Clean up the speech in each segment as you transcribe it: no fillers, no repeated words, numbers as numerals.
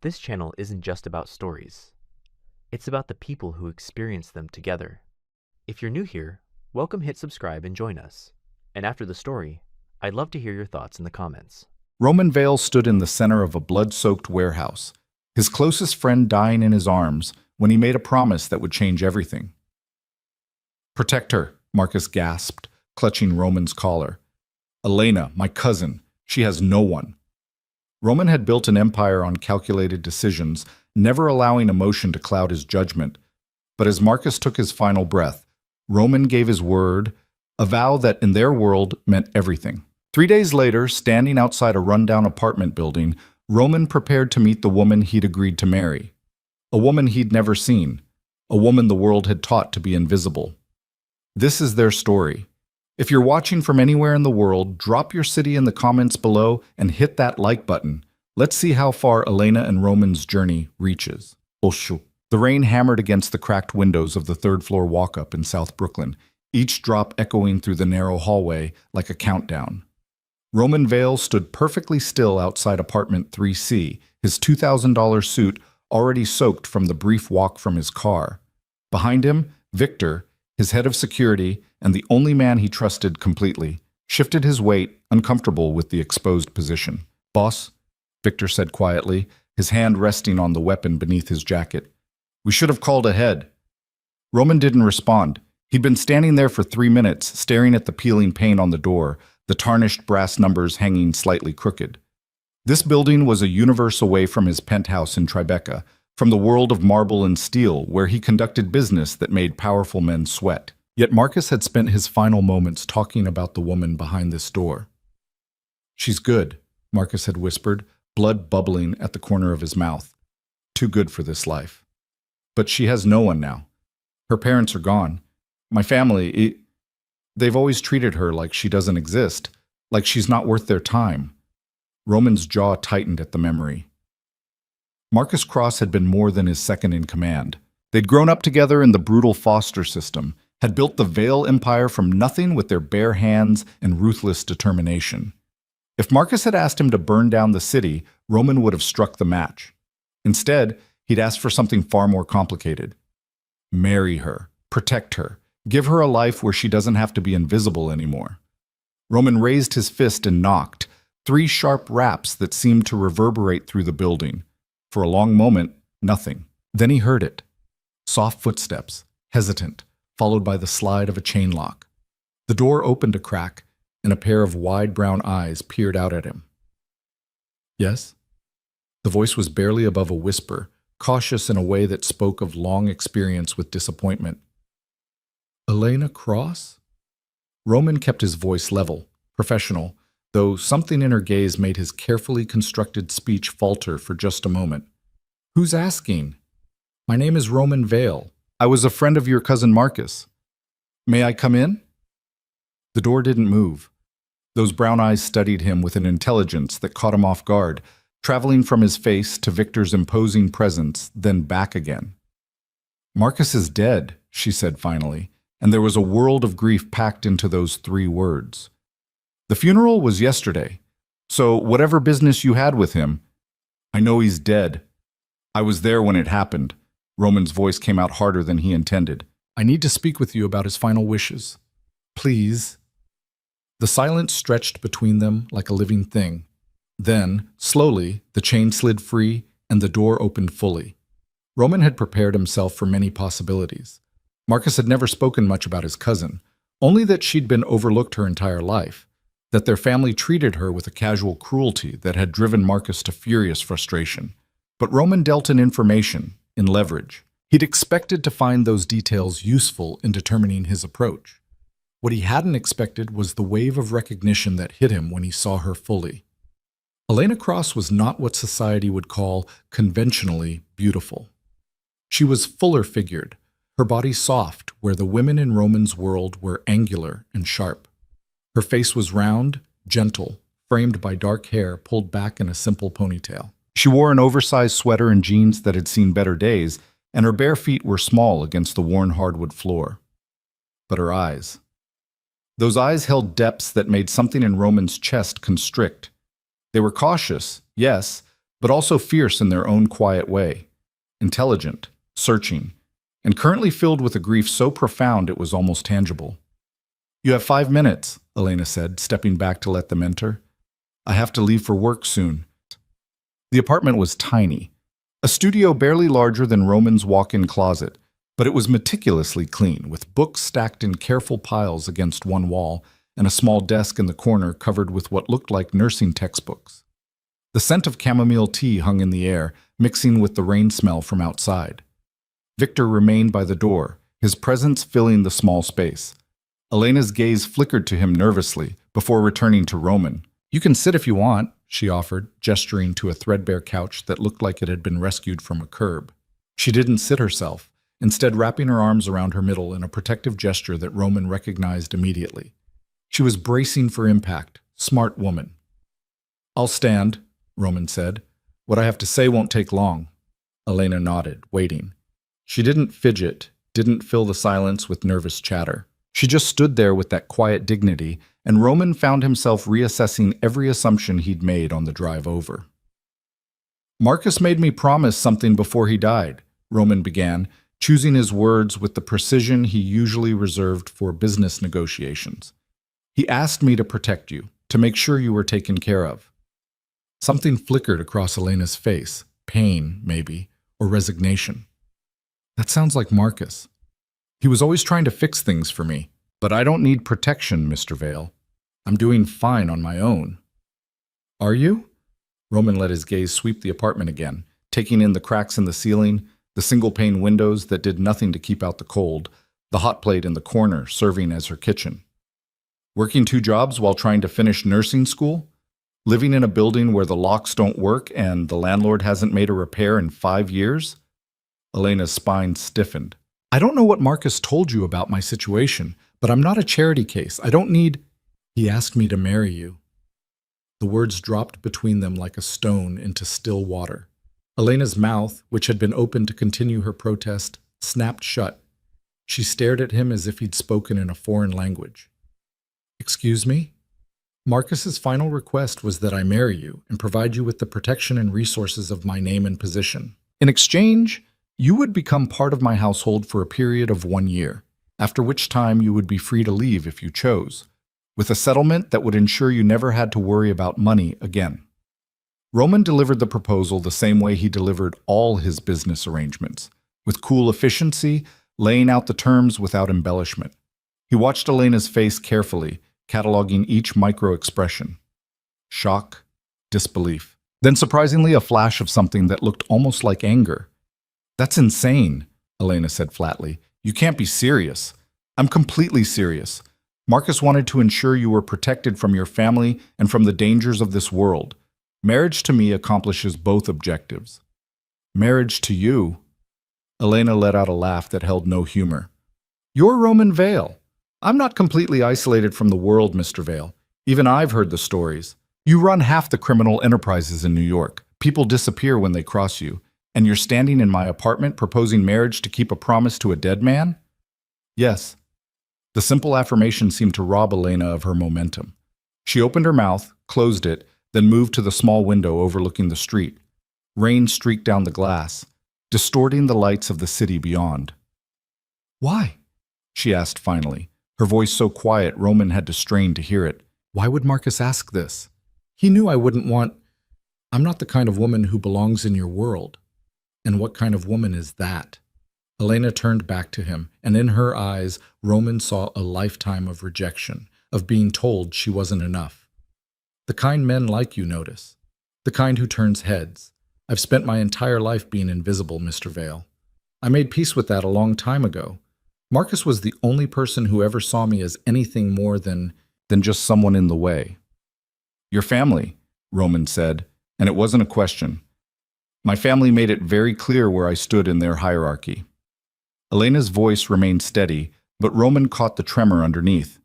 This channel isn't just about stories. It's about the people who experience them together. If you're new here, welcome, hit subscribe and join us. And after the story, I'd love to hear your thoughts in the comments. Roman Vale stood in the center of a blood-soaked warehouse, his closest friend dying in his arms when he made a promise that would change everything. "Protect her," Marcus gasped, clutching Roman's collar. "Elena, my cousin, she has no one." Roman had built an empire on calculated decisions, never allowing emotion to cloud his judgment. But as Marcus took his final breath, Roman gave his word, a vow that in their world meant everything. 3 days later, standing outside a rundown apartment building, Roman prepared to meet the woman he'd agreed to marry. A woman he'd never seen, a woman the world had taught to be invisible. This is their story. If you're watching from anywhere in the world, drop your city in the comments below and hit that like button. Let's see how far Elena and Roman's journey reaches. Oshu. The rain hammered against the cracked windows of the third-floor walk-up in South Brooklyn, each drop echoing through the narrow hallway like a countdown. Roman Vale stood perfectly still outside apartment 3C, his $2,000 suit already soaked from the brief walk from his car. Behind him, Victor, his head of security and the only man he trusted completely, shifted his weight, uncomfortable with the exposed position. "Boss," Victor said quietly, his hand resting on the weapon beneath his jacket. "We should have called ahead." Roman didn't respond. He'd been standing there for 3 minutes, staring at the peeling paint on the door, the tarnished brass numbers hanging slightly crooked. This building was a universe away from his penthouse in Tribeca, from the world of marble and steel, where he conducted business that made powerful men sweat. Yet Marcus had spent his final moments talking about the woman behind this door. "She's good," Marcus had whispered, blood bubbling at the corner of his mouth. "Too good for this life. But she has no one now. Her parents are gone. My family, they've always treated her like she doesn't exist, like she's not worth their time." Roman's jaw tightened at the memory. Marcus Cross had been more than his second in command. They'd grown up together in the brutal foster system, had built the Vale Empire from nothing with their bare hands and ruthless determination. If Marcus had asked him to burn down the city, Roman would have struck the match. Instead, he'd asked for something far more complicated. Marry her, protect her, give her a life where she doesn't have to be invisible anymore. Roman raised his fist and knocked, 3 sharp raps that seemed to reverberate through the building. For a long moment, nothing. Then he heard it. Soft footsteps, hesitant, followed by the slide of a chain lock. The door opened a crack, and a pair of wide brown eyes peered out at him. "Yes?" The voice was barely above a whisper, cautious in a way that spoke of long experience with disappointment. "Elena Cross?" Roman kept his voice level, professional, though something in her gaze made his carefully constructed speech falter for just a moment. "Who's asking?" "My name is Roman Vale. I was a friend of your cousin Marcus. May I come in?" The door didn't move. Those brown eyes studied him with an intelligence that caught him off guard, traveling from his face to Victor's imposing presence, then back again. "Marcus is dead," she said finally, and there was a world of grief packed into those 3 words. "The funeral was yesterday, so whatever business you had with him, I know he's dead. I was there when it happened." Roman's voice came out harder than he intended. "I need to speak with you about his final wishes. Please." The silence stretched between them like a living thing. Then, slowly, the chain slid free and the door opened fully. Roman had prepared himself for many possibilities. Marcus had never spoken much about his cousin, only that she'd been overlooked her entire life, that their family treated her with a casual cruelty that had driven Marcus to furious frustration. But Roman dealt in information, in leverage. He'd expected to find those details useful in determining his approach. What he hadn't expected was the wave of recognition that hit him when he saw her fully. Elena Cross was not what society would call conventionally beautiful. She was fuller figured, her body soft where the women in Roman's world were angular and sharp. Her face was round, gentle, framed by dark hair pulled back in a simple ponytail. She wore an oversized sweater and jeans that had seen better days, and her bare feet were small against the worn hardwood floor. But her eyes. Those eyes held depths that made something in Roman's chest constrict. They were cautious, yes, but also fierce in their own quiet way, intelligent, searching, and currently filled with a grief so profound it was almost tangible. "You have 5 minutes," Elena said, stepping back to let them enter. "I have to leave for work soon." The apartment was tiny, a studio barely larger than Roman's walk-in closet, but it was meticulously clean, with books stacked in careful piles against one wall and a small desk in the corner covered with what looked like nursing textbooks. The scent of chamomile tea hung in the air, mixing with the rain smell from outside. Victor remained by the door, his presence filling the small space. Elena's gaze flickered to him nervously before returning to Roman. "You can sit if you want," she offered, gesturing to a threadbare couch that looked like it had been rescued from a curb. She didn't sit herself, instead wrapping her arms around her middle in a protective gesture that Roman recognized immediately. She was bracing for impact, smart woman. "I'll stand," Roman said. "What I have to say won't take long." Elena nodded, waiting. She didn't fidget, didn't fill the silence with nervous chatter. She just stood there with that quiet dignity, and Roman found himself reassessing every assumption he'd made on the drive over. "Marcus made me promise something before he died," Roman began, choosing his words with the precision he usually reserved for business negotiations. "He asked me to protect you, to make sure you were taken care of." Something flickered across Elena's face, pain, maybe, or resignation. "That sounds like Marcus. He was always trying to fix things for me, but I don't need protection, Mr. Vale. I'm doing fine on my own." "Are you?" Roman let his gaze sweep the apartment again, taking in the cracks in the ceiling, the single-pane windows that did nothing to keep out the cold, the hot plate in the corner serving as her kitchen. "Working 2 jobs while trying to finish nursing school? Living in a building where the locks don't work and the landlord hasn't made a repair in 5 years? Elena's spine stiffened. "I don't know what Marcus told you about my situation, but I'm not a charity case. I don't need—" "He asked me to marry you." The words dropped between them like a stone into still water. Elena's mouth, which had been open to continue her protest, snapped shut. She stared at him as if he'd spoken in a foreign language. "Excuse me?" "Marcus's final request was that I marry you and provide you with the protection and resources of my name and position. In exchange, you would become part of my household for a period of 1 year, after which time you would be free to leave if you chose, with a settlement that would ensure you never had to worry about money again." Roman delivered the proposal the same way he delivered all his business arrangements, with cool efficiency, laying out the terms without embellishment. He watched Elena's face carefully, cataloging each micro-expression. Shock, disbelief, then surprisingly a flash of something that looked almost like anger. "That's insane," Elena said flatly. "You can't be serious." "I'm completely serious. Marcus wanted to ensure you were protected from your family and from the dangers of this world. Marriage to me accomplishes both objectives." "Marriage to you?" Elena let out a laugh that held no humor. "You're Roman Vale. I'm not completely isolated from the world, Mr. Vale. Even I've heard the stories. You run half the criminal enterprises in New York. People disappear when they cross you. And you're standing in my apartment proposing marriage to keep a promise to a dead man?" "Yes." The simple affirmation seemed to rob Elena of her momentum. She opened her mouth, closed it, then moved to the small window overlooking the street. Rain streaked down the glass, distorting the lights of the city beyond. "Why?" she asked finally, her voice so quiet Roman had to strain to hear it. "Why would Marcus ask this? He knew I wouldn't want— I'm not the kind of woman who belongs in your world." "And what kind of woman is that?" Elena turned back to him, and in her eyes, Roman saw a lifetime of rejection, of being told she wasn't enough. "The kind men like you notice. The kind who turns heads. I've spent my entire life being invisible, Mr. Vale. I made peace with that a long time ago. Marcus was the only person who ever saw me as anything more than just someone in the way." "Your family," Roman said, and it wasn't a question. "My family made it very clear where I stood in their hierarchy." Elena's voice remained steady, but Roman caught the tremor underneath.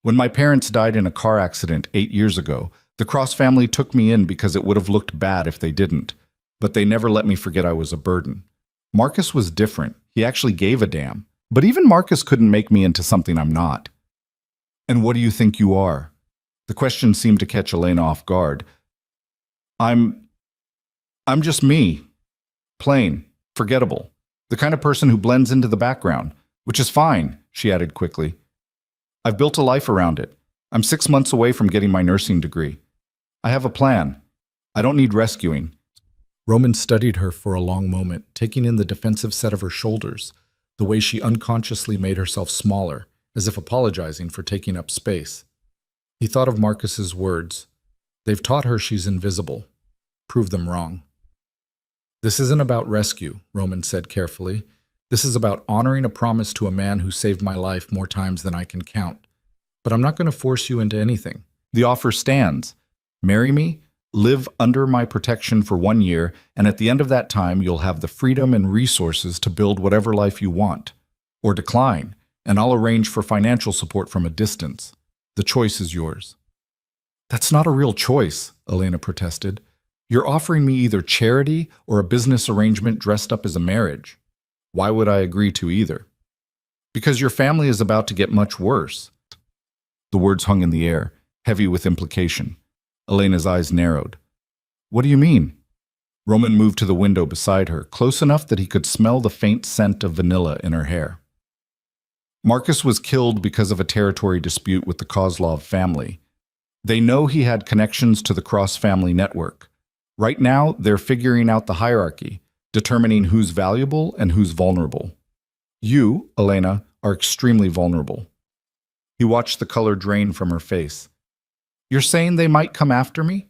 "When my parents died in a car accident 8 years ago, the Cross family took me in because it would have looked bad if they didn't, but they never let me forget I was a burden. Marcus was different. He actually gave a damn. But even Marcus couldn't make me into something I'm not." "And what do you think you are?" The question seemed to catch Elena off guard. I'm I'm just me. Plain. Forgettable. The kind of person who blends into the background. Which is fine, she added quickly. I've built a life around it. I'm 6 months away from getting my nursing degree. I have a plan. I don't need rescuing. Roman studied her for a long moment, taking in the defensive set of her shoulders, the way she unconsciously made herself smaller, as if apologizing for taking up space. He thought of Marcus's words. They've taught her she's invisible. Prove them wrong. This isn't about rescue, Roman said carefully. This is about honoring a promise to a man who saved my life more times than I can count. But I'm not going to force you into anything. The offer stands. Marry me, live under my protection for 1 year, and at the end of that time, you'll have the freedom and resources to build whatever life you want. Or decline, and I'll arrange for financial support from a distance. The choice is yours. That's not a real choice, Elena protested. You're offering me either charity or a business arrangement dressed up as a marriage. Why would I agree to either? Because your family is about to get much worse. The words hung in the air, heavy with implication. Elena's eyes narrowed. What do you mean? Roman moved to the window beside her, close enough that he could smell the faint scent of vanilla in her hair. Marcus was killed because of a territory dispute with the Kozlov family. They know he had connections to the cross-family network. Right now, they're figuring out the hierarchy, determining who's valuable and who's vulnerable. You, Elena, are extremely vulnerable. He watched the color drain from her face. You're saying they might come after me?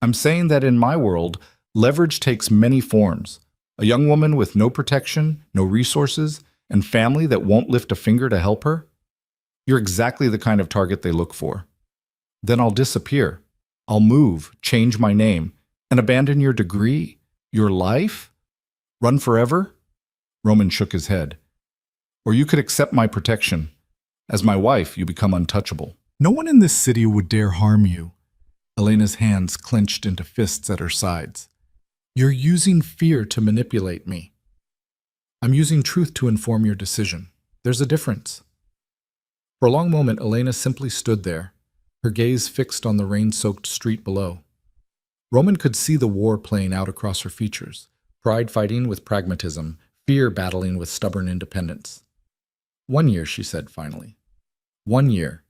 I'm saying that in my world, leverage takes many forms. A young woman with no protection, no resources, and family that won't lift a finger to help her? You're exactly the kind of target they look for. Then I'll disappear. I'll move, change my name, and abandon your degree, your life? Run forever? Roman shook his head. Or you could accept my protection. As my wife, you become untouchable. No one in this city would dare harm you. Elena's hands clenched into fists at her sides. You're using fear to manipulate me. I'm using truth to inform your decision. There's a difference. For a long moment, Elena simply stood there, her gaze fixed on the rain-soaked street below. Roman could see the war playing out across her features, pride fighting with pragmatism, fear battling with stubborn independence. 1 year, she said finally. 1 year.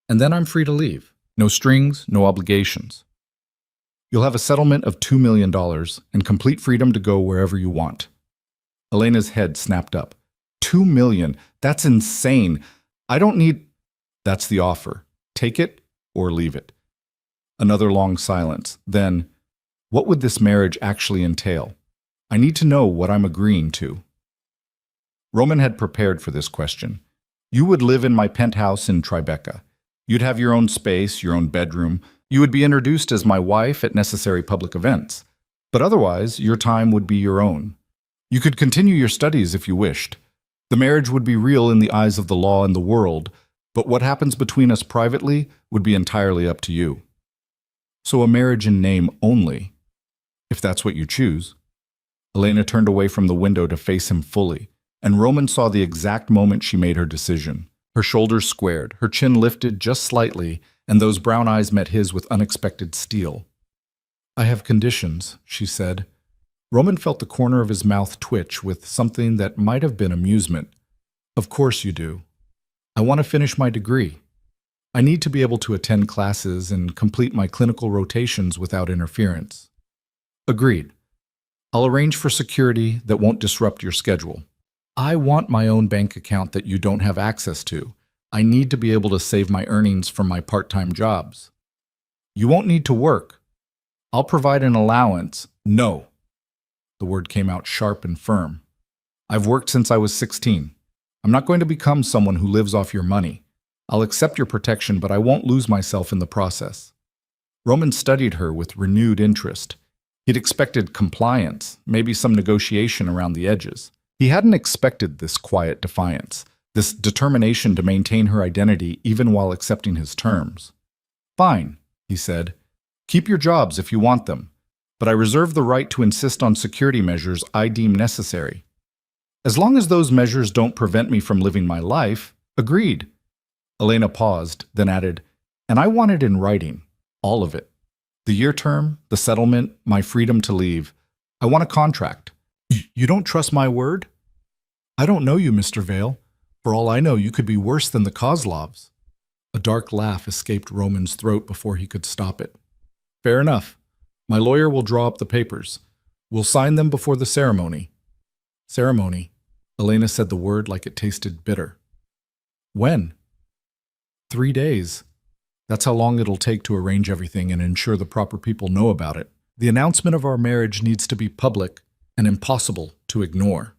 And then I'm free to leave. No strings, no obligations. You'll have a settlement of $2 million and complete freedom to go wherever you want. Elena's head snapped up. $2 million? That's insane. I don't need... That's the offer. Take it or leave it. Another long silence. Then, what would this marriage actually entail? I need to know what I'm agreeing to. Roman had prepared for this question. You would live in my penthouse in Tribeca. You'd have your own space, your own bedroom. You would be introduced as my wife at necessary public events. But otherwise, your time would be your own. You could continue your studies if you wished. The marriage would be real in the eyes of the law and the world, but what happens between us privately would be entirely up to you. So a marriage in name only, if that's what you choose. Elena turned away from the window to face him fully, and Roman saw the exact moment she made her decision. Her shoulders squared, her chin lifted just slightly, and those brown eyes met his with unexpected steel. I have conditions, she said. Roman felt the corner of his mouth twitch with something that might have been amusement. Of course you do. I want to finish my degree. I need to be able to attend classes and complete my clinical rotations without interference. Agreed. I'll arrange for security that won't disrupt your schedule. I want my own bank account that you don't have access to. I need to be able to save my earnings from my part-time jobs. You won't need to work. I'll provide an allowance. No. The word came out sharp and firm. I've worked since I was 16. I'm not going to become someone who lives off your money. I'll accept your protection, but I won't lose myself in the process. Roman studied her with renewed interest. He'd expected compliance, maybe some negotiation around the edges. He hadn't expected this quiet defiance, this determination to maintain her identity even while accepting his terms. Fine, he said. Keep your jobs if you want them, but I reserve the right to insist on security measures I deem necessary. As long as those measures don't prevent me from living my life, agreed. Elena paused, then added, and I want it in writing, all of it. The year term, the settlement, my freedom to leave. I want a contract. You don't trust my word? I don't know you, Mr. Vale. For all I know, you could be worse than the Kozlovs. A dark laugh escaped Roman's throat before he could stop it. Fair enough. My lawyer will draw up the papers. We'll sign them before the ceremony. Ceremony. Elena said the word like it tasted bitter. When? 3 days. That's how long it'll take to arrange everything and ensure the proper people know about it. The announcement of our marriage needs to be public and impossible to ignore.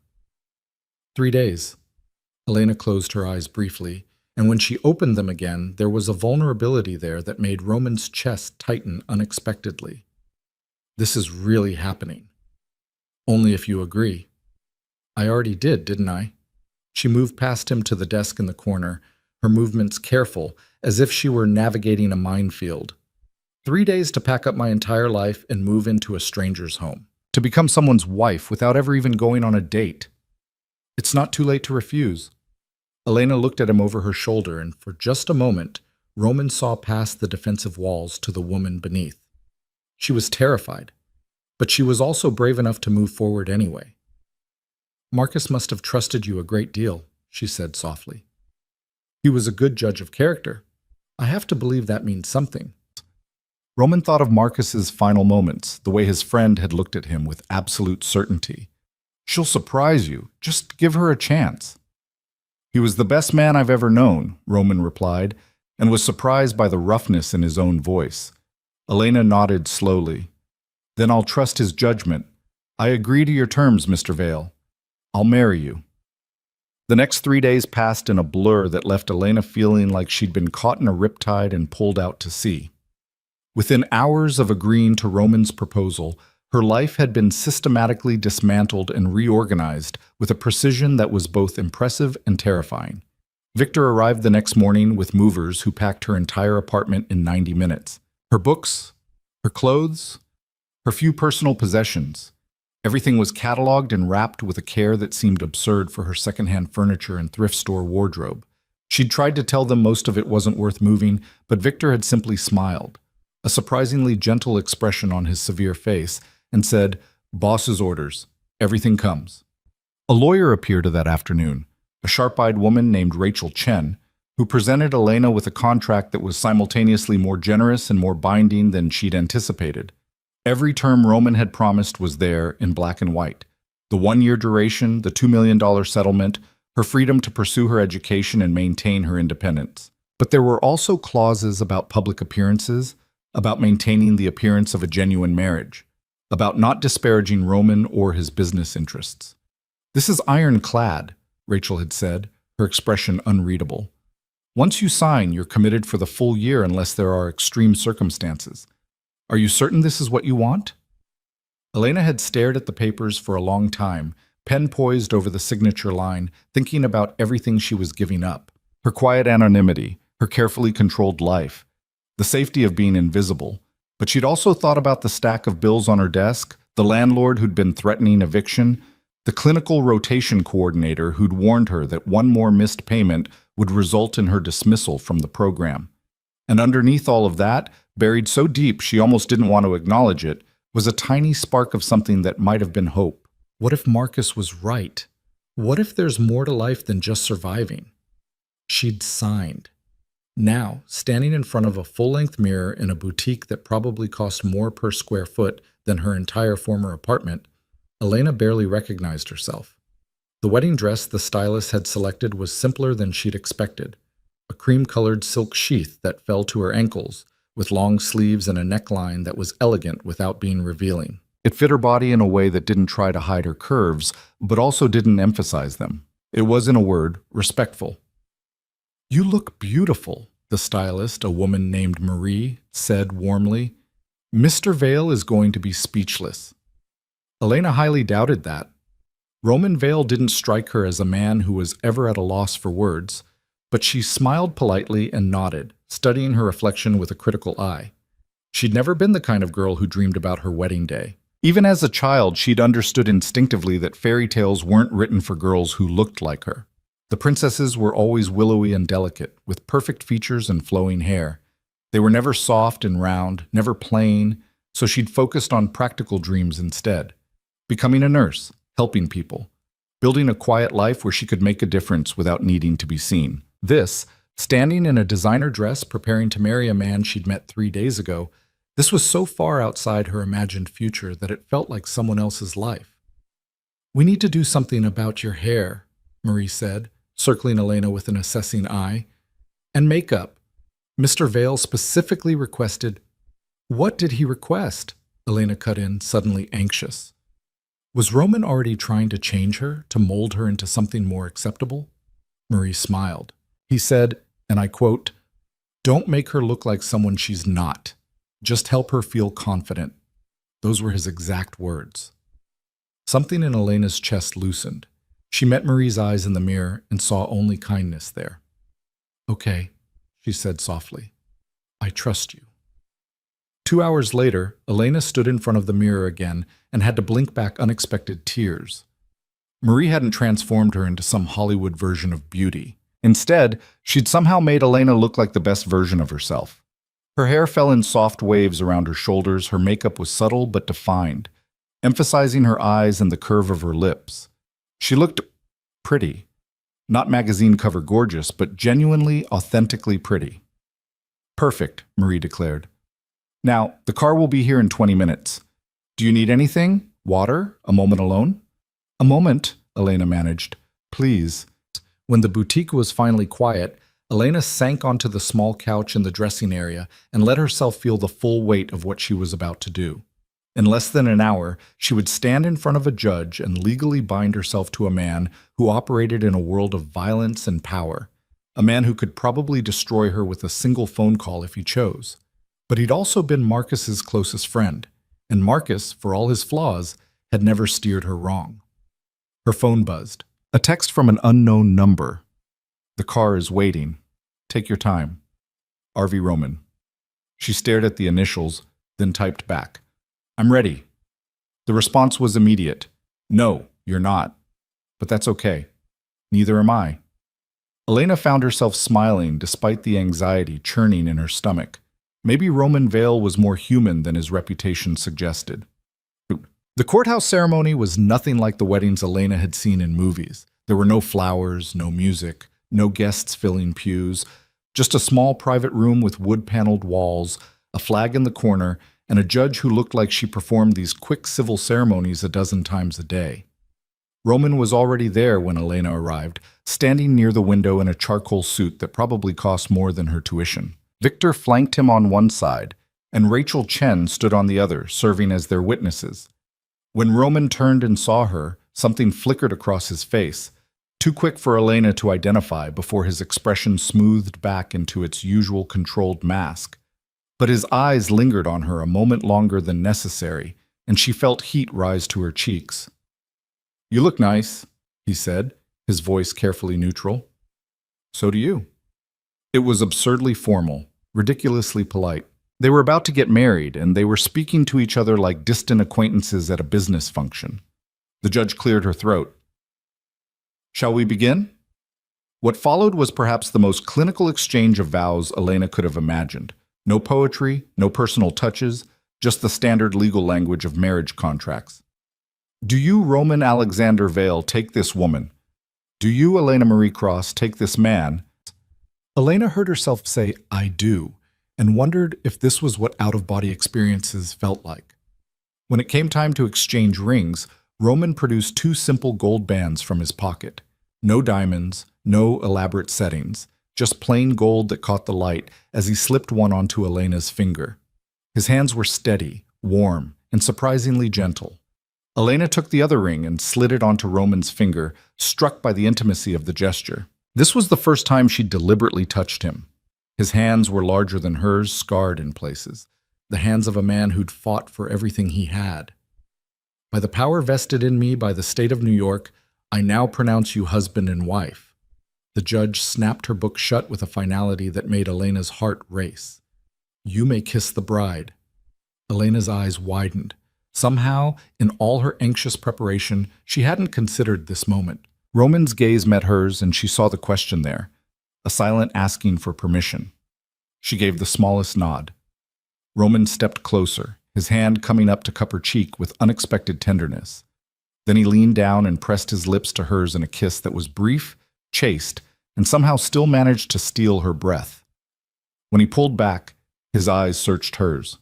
3 days. Elena closed her eyes briefly, and when she opened them again, there was a vulnerability there that made Roman's chest tighten unexpectedly. This is really happening. Only if you agree. I already did, didn't I? She moved past him to the desk in the corner, her movements careful, as if she were navigating a minefield. 3 days to pack up my entire life and move into a stranger's home. To become someone's wife without ever even going on a date. It's not too late to refuse. Elena looked at him over her shoulder, and for just a moment, Roman saw past the defensive walls to the woman beneath. She was terrified, but she was also brave enough to move forward anyway. Marcus must have trusted you a great deal, she said softly. He was a good judge of character. I have to believe that means something. Roman thought of Marcus's final moments, the way his friend had looked at him with absolute certainty. She'll surprise you. Just give her a chance. He was the best man I've ever known, Roman replied, and was surprised by the roughness in his own voice. Elena nodded slowly. Then I'll trust his judgment. I agree to your terms, Mr. Vale. I'll marry you. The next 3 days passed in a blur that left Elena feeling like she'd been caught in a riptide and pulled out to sea. Within hours of agreeing to Roman's proposal, her life had been systematically dismantled and reorganized with a precision that was both impressive and terrifying. Victor arrived the next morning with movers who packed her entire apartment in 90 minutes. Her books, her clothes, her few personal possessions. Everything was cataloged and wrapped with a care that seemed absurd for her secondhand furniture and thrift store wardrobe. She'd tried to tell them most of it wasn't worth moving, but Victor had simply smiled, a surprisingly gentle expression on his severe face, and said, "Boss's orders. Everything comes." A lawyer appeared that afternoon, a sharp-eyed woman named Rachel Chen, who presented Elena with a contract that was simultaneously more generous and more binding than she'd anticipated. Every term Roman had promised was there in black and white. The 1-year duration, the $2 million settlement, her freedom to pursue her education and maintain her independence. But there were also clauses about public appearances, about maintaining the appearance of a genuine marriage, about not disparaging Roman or his business interests. "This is ironclad," Rachel had said, her expression unreadable. "Once you sign, you're committed for the full year unless there are extreme circumstances. Are you certain this is what you want?" Elena had stared at the papers for a long time, pen poised over the signature line, thinking about everything she was giving up. Her quiet anonymity, her carefully controlled life, the safety of being invisible. But she'd also thought about the stack of bills on her desk, the landlord who'd been threatening eviction, the clinical rotation coordinator who'd warned her that one more missed payment would result in her dismissal from the program. And underneath all of that, buried so deep she almost didn't want to acknowledge it, was a tiny spark of something that might have been hope. What if Marcus was right? What if there's more to life than just surviving? She'd signed. Now, standing in front of a full-length mirror in a boutique that probably cost more per square foot than her entire former apartment, Elena barely recognized herself. The wedding dress the stylist had selected was simpler than she'd expected, a cream-colored silk sheath that fell to her ankles, with long sleeves and a neckline that was elegant without being revealing. It fit her body in a way that didn't try to hide her curves, but also didn't emphasize them. It was, in a word, respectful. "You look beautiful," the stylist, a woman named Marie, said warmly. "Mr. Vale is going to be speechless." Elena highly doubted that. Roman Vale didn't strike her as a man who was ever at a loss for words, but she smiled politely and nodded, studying her reflection with a critical eye. She'd never been the kind of girl who dreamed about her wedding day. Even as a child, she'd understood instinctively that fairy tales weren't written for girls who looked like her. The princesses were always willowy and delicate, with perfect features and flowing hair. They were never soft and round, never plain, so she'd focused on practical dreams instead. Becoming a nurse, helping people, building a quiet life where she could make a difference without needing to be seen. This, standing in a designer dress preparing to marry a man she'd met 3 days ago, this was so far outside her imagined future that it felt like someone else's life. "We need to do something about your hair," Marie said, circling Elena with an assessing eye. "And makeup. Mr. Vale specifically requested—" "What did he request?" Elena cut in, suddenly anxious. Was Roman already trying to change her, to mold her into something more acceptable? Marie smiled. He said, and I quote, "Don't make her look like someone she's not. Just help her feel confident." Those were his exact words. Something in Elena's chest loosened. She met Marie's eyes in the mirror and saw only kindness there. "Okay," she said softly. "I trust you." 2 hours later, Elena stood in front of the mirror again and had to blink back unexpected tears. Marie hadn't transformed her into some Hollywood version of beauty. Instead, she'd somehow made Elena look like the best version of herself. Her hair fell in soft waves around her shoulders, her makeup was subtle but defined, emphasizing her eyes and the curve of her lips. She looked pretty. Not magazine cover gorgeous, but genuinely, authentically pretty. "Perfect," Marie declared. "Now, the car will be here in 20 minutes. Do you need anything? Water? A moment alone?" "A moment," Elena managed. "Please." When the boutique was finally quiet, Elena sank onto the small couch in the dressing area and let herself feel the full weight of what she was about to do. In less than an hour, she would stand in front of a judge and legally bind herself to a man who operated in a world of violence and power, a man who could probably destroy her with a single phone call if he chose. But he'd also been Marcus's closest friend, and Marcus, for all his flaws, had never steered her wrong. Her phone buzzed. A text from an unknown number. "The car is waiting. Take your time. R.V. Roman." She stared at the initials, then typed back, "I'm ready." The response was immediate. "No, you're not. But that's okay. Neither am I." Elena found herself smiling despite the anxiety churning in her stomach. Maybe Roman Vale was more human than his reputation suggested. The courthouse ceremony was nothing like the weddings Elena had seen in movies. There were no flowers, no music, no guests filling pews, just a small private room with wood-paneled walls, a flag in the corner, and a judge who looked like she performed these quick civil ceremonies a dozen times a day. Roman was already there when Elena arrived, standing near the window in a charcoal suit that probably cost more than her tuition. Victor flanked him on one side, and Rachel Chen stood on the other, serving as their witnesses. When Roman turned and saw her, something flickered across his face, too quick for Elena to identify before his expression smoothed back into its usual controlled mask. But his eyes lingered on her a moment longer than necessary, and she felt heat rise to her cheeks. "You look nice," he said, his voice carefully neutral. "So do you." It was absurdly formal, ridiculously polite. They were about to get married, and they were speaking to each other like distant acquaintances at a business function. The judge cleared her throat. "Shall we begin?" What followed was perhaps the most clinical exchange of vows Elena could have imagined. No poetry, no personal touches, just the standard legal language of marriage contracts. "Do you, Roman Alexander Vale, take this woman? Do you, Elena Marie Cross, take this man?" Elena heard herself say, "I do," and wondered if this was what out-of-body experiences felt like. When it came time to exchange rings, Roman produced 2 simple gold bands from his pocket. No diamonds, no elaborate settings, just plain gold that caught the light as he slipped one onto Elena's finger. His hands were steady, warm, and surprisingly gentle. Elena took the other ring and slid it onto Roman's finger, struck by the intimacy of the gesture. This was the first time she'd deliberately touched him. His hands were larger than hers, scarred in places, the hands of a man who'd fought for everything he had. "By the power vested in me by the state of New York, I now pronounce you husband and wife." The judge snapped her book shut with a finality that made Elena's heart race. "You may kiss the bride." Elena's eyes widened. Somehow, in all her anxious preparation, she hadn't considered this moment. Roman's gaze met hers, and she saw the question there, a silent asking for permission. She gave the smallest nod. Roman stepped closer, his hand coming up to cup her cheek with unexpected tenderness. Then he leaned down and pressed his lips to hers in a kiss that was brief, chaste, and somehow still managed to steal her breath. When he pulled back, his eyes searched hers.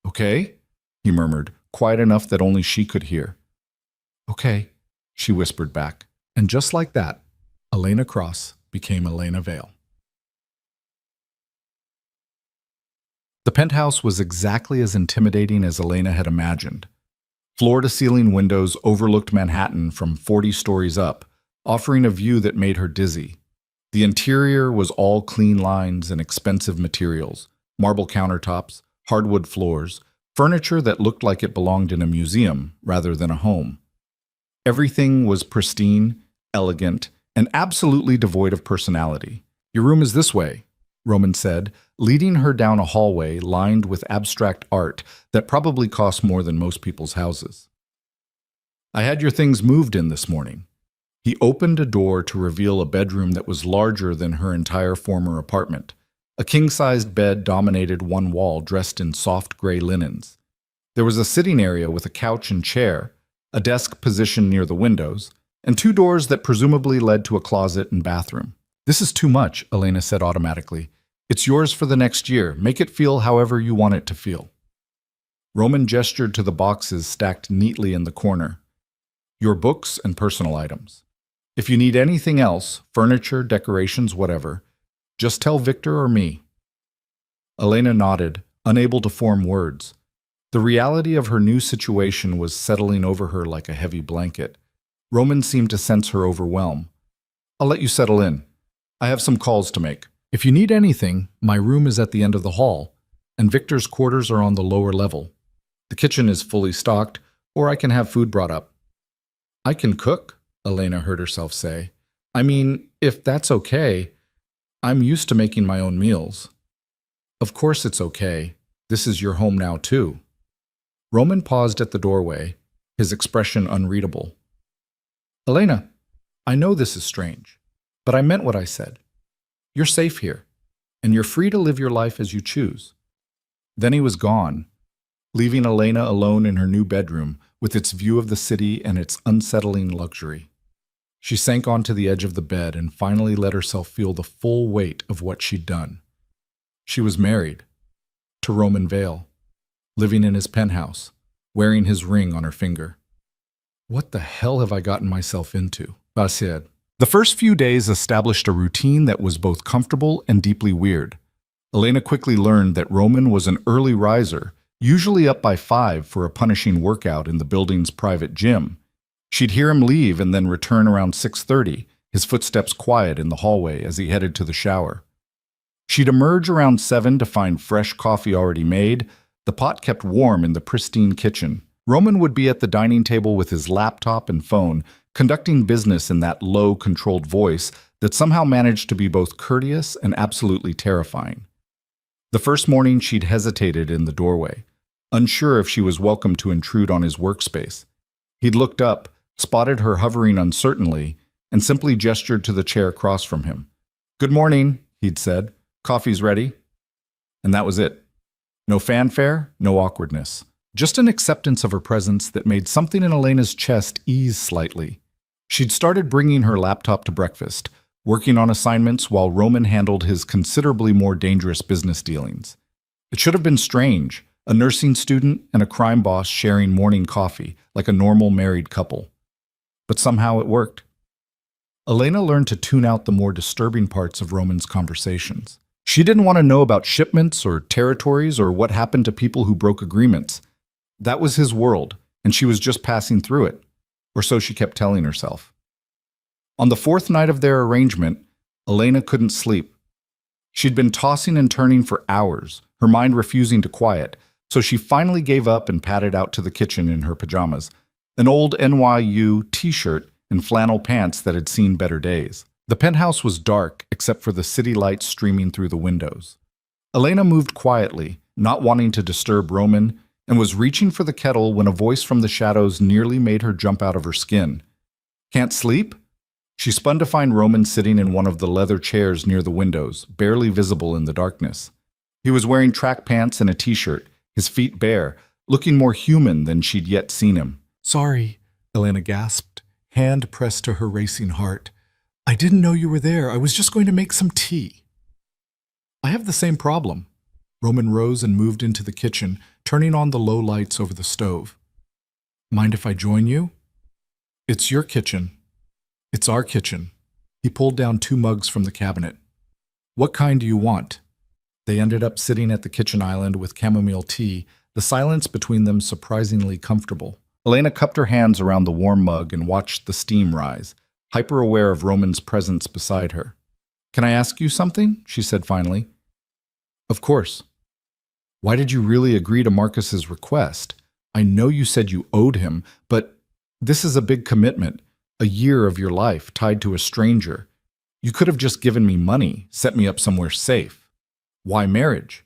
"Okay?" he murmured, quiet enough that only she could hear. "Okay," she whispered back. And just like that, Elena Cross became Elena Vale. The penthouse was exactly as intimidating as Elena had imagined. Floor-to-ceiling windows overlooked Manhattan from 40 stories up, offering a view that made her dizzy. The interior was all clean lines and expensive materials, marble countertops, hardwood floors, furniture that looked like it belonged in a museum rather than a home. Everything was pristine, elegant, and absolutely devoid of personality. "Your room is this way," Roman said, leading her down a hallway lined with abstract art that probably cost more than most people's houses. "I had your things moved in this morning." He opened a door to reveal a bedroom that was larger than her entire former apartment. A king-sized bed dominated one wall dressed in soft gray linens. There was a sitting area with a couch and chair, a desk positioned near the windows, and two doors that presumably led to a closet and bathroom. "This is too much," Elena said automatically. "It's yours for the next year. Make it feel however you want it to feel." Roman gestured to the boxes stacked neatly in the corner. "Your books and personal items. If you need anything else, furniture, decorations, whatever, just tell Victor or me." Elena nodded, unable to form words. The reality of her new situation was settling over her like a heavy blanket. Roman seemed to sense her overwhelm. "I'll let you settle in. I have some calls to make. If you need anything, my room is at the end of the hall, and Victor's quarters are on the lower level. The kitchen is fully stocked, or I can have food brought up." "I can cook," Elena heard herself say. "I mean, if that's okay. I'm used to making my own meals." "Of course it's okay. This is your home now, too." Roman paused at the doorway, his expression unreadable. "Elena, I know this is strange, but I meant what I said. You're safe here, and you're free to live your life as you choose." Then he was gone, leaving Elena alone in her new bedroom with its view of the city and its unsettling luxury. She sank onto the edge of the bed and finally let herself feel the full weight of what she'd done. She was married to Roman Vale, living in his penthouse, wearing his ring on her finger. "What the hell have I gotten myself into?" Ba said. The first few days established a routine that was both comfortable and deeply weird. Elena quickly learned that Roman was an early riser, usually up by 5 for a punishing workout in the building's private gym. She'd hear him leave and then return around 6:30, his footsteps quiet in the hallway as he headed to the shower. She'd emerge around 7 to find fresh coffee already made, the pot kept warm in the pristine kitchen. Roman would be at the dining table with his laptop and phone, conducting business in that low, controlled voice that somehow managed to be both courteous and absolutely terrifying. The first morning she'd hesitated in the doorway, unsure if she was welcome to intrude on his workspace. He'd looked up, spotted her hovering uncertainly, and simply gestured to the chair across from him. "Good morning," he'd said. "Coffee's ready." And that was it. No fanfare, no awkwardness. Just an acceptance of her presence that made something in Elena's chest ease slightly. She'd started bringing her laptop to breakfast, working on assignments while Roman handled his considerably more dangerous business dealings. It should have been strange, a nursing student and a crime boss sharing morning coffee, like a normal married couple. But somehow it worked. Elena learned to tune out the more disturbing parts of Roman's conversations. She didn't want to know about shipments or territories or what happened to people who broke agreements. That was his world, and she was just passing through it, or so she kept telling herself. On the 4th night of their arrangement, Elena couldn't sleep. She'd been tossing and turning for hours, her mind refusing to quiet, so she finally gave up and padded out to the kitchen in her pajamas, an old NYU t-shirt and flannel pants that had seen better days. The penthouse was dark except for the city lights streaming through the windows. Elena moved quietly, not wanting to disturb Roman, and was reaching for the kettle when a voice from the shadows nearly made her jump out of her skin. "Can't sleep?" She spun to find Roman sitting in one of the leather chairs near the windows, barely visible in the darkness. He was wearing track pants and a t-shirt, his feet bare, looking more human than she'd yet seen him. "Sorry," Elena gasped, hand pressed to her racing heart. "I didn't know you were there. I was just going to make some tea." I have the same problem. Roman rose and moved into the kitchen, turning on the low lights over the stove. "Mind if I join you?" "It's your kitchen." "It's our kitchen." He pulled down 2 mugs from the cabinet. "What kind do you want?" They ended up sitting at the kitchen island with chamomile tea, the silence between them surprisingly comfortable. Elena cupped her hands around the warm mug and watched the steam rise, hyper-aware of Roman's presence beside her. "Can I ask you something?" she said finally. "Of course." "Why did you really agree to Marcus's request? I know you said you owed him, but this is a big commitment, a year of your life tied to a stranger. You could have just given me money, set me up somewhere safe. Why marriage?"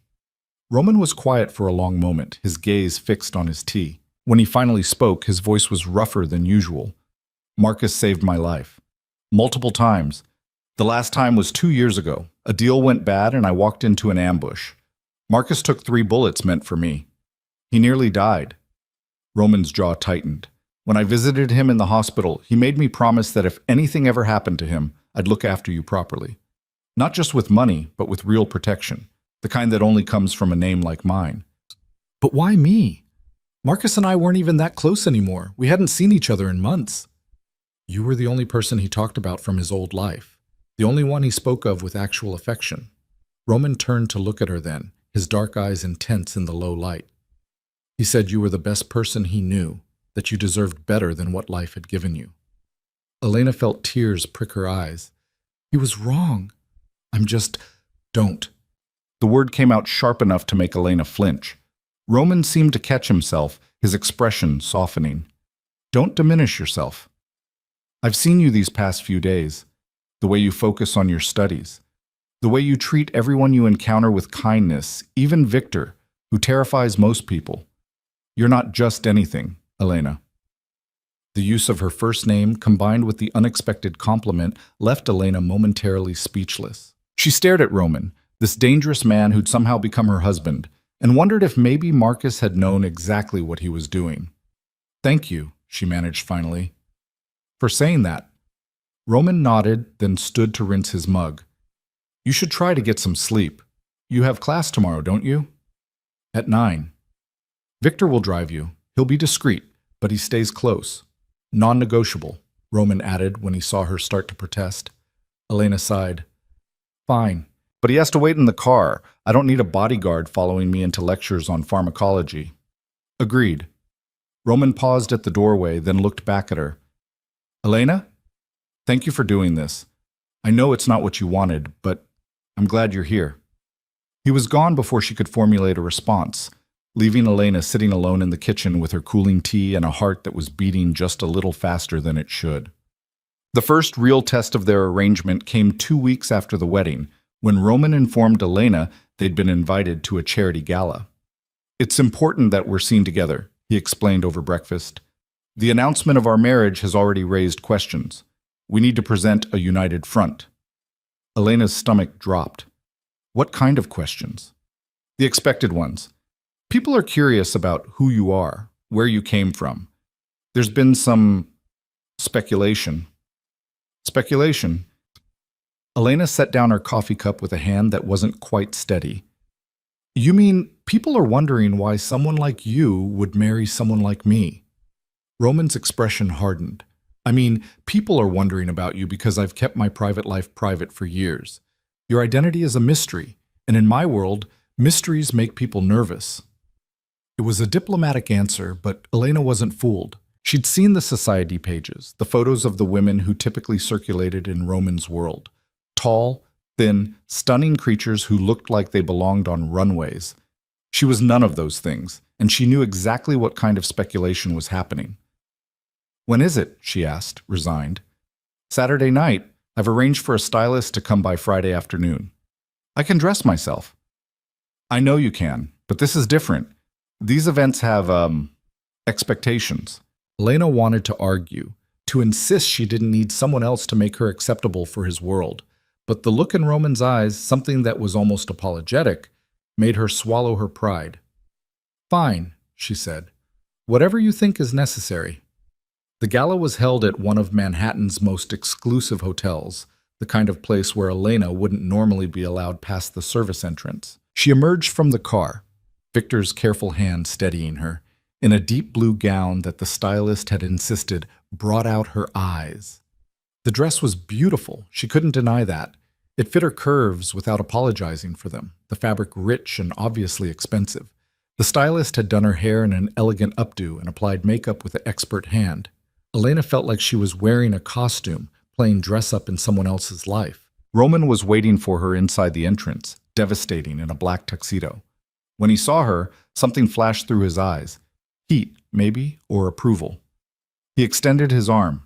Roman was quiet for a long moment, his gaze fixed on his tea. When he finally spoke, his voice was rougher than usual. "Marcus saved my life. Multiple times. The last time was 2 years ago. A deal went bad and I walked into an ambush. Marcus took 3 bullets meant for me. He nearly died." Roman's jaw tightened. "When I visited him in the hospital, he made me promise that if anything ever happened to him, I'd look after you properly. Not just with money, but with real protection, the kind that only comes from a name like mine." "But why me? Marcus and I weren't even that close anymore. We hadn't seen each other in months." "You were the only person he talked about from his old life, the only one he spoke of with actual affection." Roman turned to look at her then, his dark eyes intense in the low light. "He said you were the best person he knew, that you deserved better than what life had given you." Elena felt tears prick her eyes. "He was wrong. Don't." The word came out sharp enough to make Elena flinch. Roman seemed to catch himself, his expression softening. "Don't diminish yourself. I've seen you these past few days, the way you focus on your studies, the way you treat everyone you encounter with kindness, even Victor, who terrifies most people. You're not just anything, Elena." The use of her first name, combined with the unexpected compliment, left Elena momentarily speechless. She stared at Roman, this dangerous man who'd somehow become her husband, and wondered if maybe Marcus had known exactly what he was doing. "Thank you," she managed finally. "For saying that." Roman nodded, then stood to rinse his mug. "You should try to get some sleep. You have class tomorrow, don't you?" "At 9. Victor will drive you. He'll be discreet, but he stays close. Non-negotiable," Roman added when he saw her start to protest. Elena sighed. "Fine. But he has to wait in the car. I don't need a bodyguard following me into lectures on pharmacology." "Agreed." Roman paused at the doorway, then looked back at her. "Elena, thank you for doing this. I know it's not what you wanted, but I'm glad you're here." He was gone before she could formulate a response, leaving Elena sitting alone in the kitchen with her cooling tea and a heart that was beating just a little faster than it should. The first real test of their arrangement came 2 weeks after the wedding, when Roman informed Elena they'd been invited to a charity gala. "It's important that we're seen together," he explained over breakfast. "The announcement of our marriage has already raised questions. We need to present a united front." Elena's stomach dropped. "What kind of questions?" "The expected ones. People are curious about who you are, where you came from. There's been some speculation." "Speculation?" Elena set down her coffee cup with a hand that wasn't quite steady. "You mean people are wondering why someone like you would marry someone like me?" Roman's expression hardened. "I mean, people are wondering about you because I've kept my private life private for years. Your identity is a mystery, and in my world, mysteries make people nervous." It was a diplomatic answer, but Elena wasn't fooled. She'd seen the society pages, the photos of the women who typically circulated in Roman's world. Tall, thin, stunning creatures who looked like they belonged on runways. She was none of those things, and she knew exactly what kind of speculation was happening. "When is it?" she asked, resigned. "Saturday night. I've arranged for a stylist to come by Friday afternoon. I can dress myself." "I know you can, but this is different. These events have, expectations." Elena wanted to argue, to insist she didn't need someone else to make her acceptable for his world. But the look in Roman's eyes, something that was almost apologetic, made her swallow her pride. "Fine," she said. "Whatever you think is necessary." The gala was held at one of Manhattan's most exclusive hotels, the kind of place where Elena wouldn't normally be allowed past the service entrance. She emerged from the car, Victor's careful hand steadying her, in a deep blue gown that the stylist had insisted brought out her eyes. The dress was beautiful, she couldn't deny that. It fit her curves without apologizing for them, the fabric rich and obviously expensive. The stylist had done her hair in an elegant updo and applied makeup with an expert hand. Elena felt like she was wearing a costume, playing dress-up in someone else's life. Roman was waiting for her inside the entrance, devastating in a black tuxedo. When he saw her, something flashed through his eyes. Heat, maybe, or approval. He extended his arm.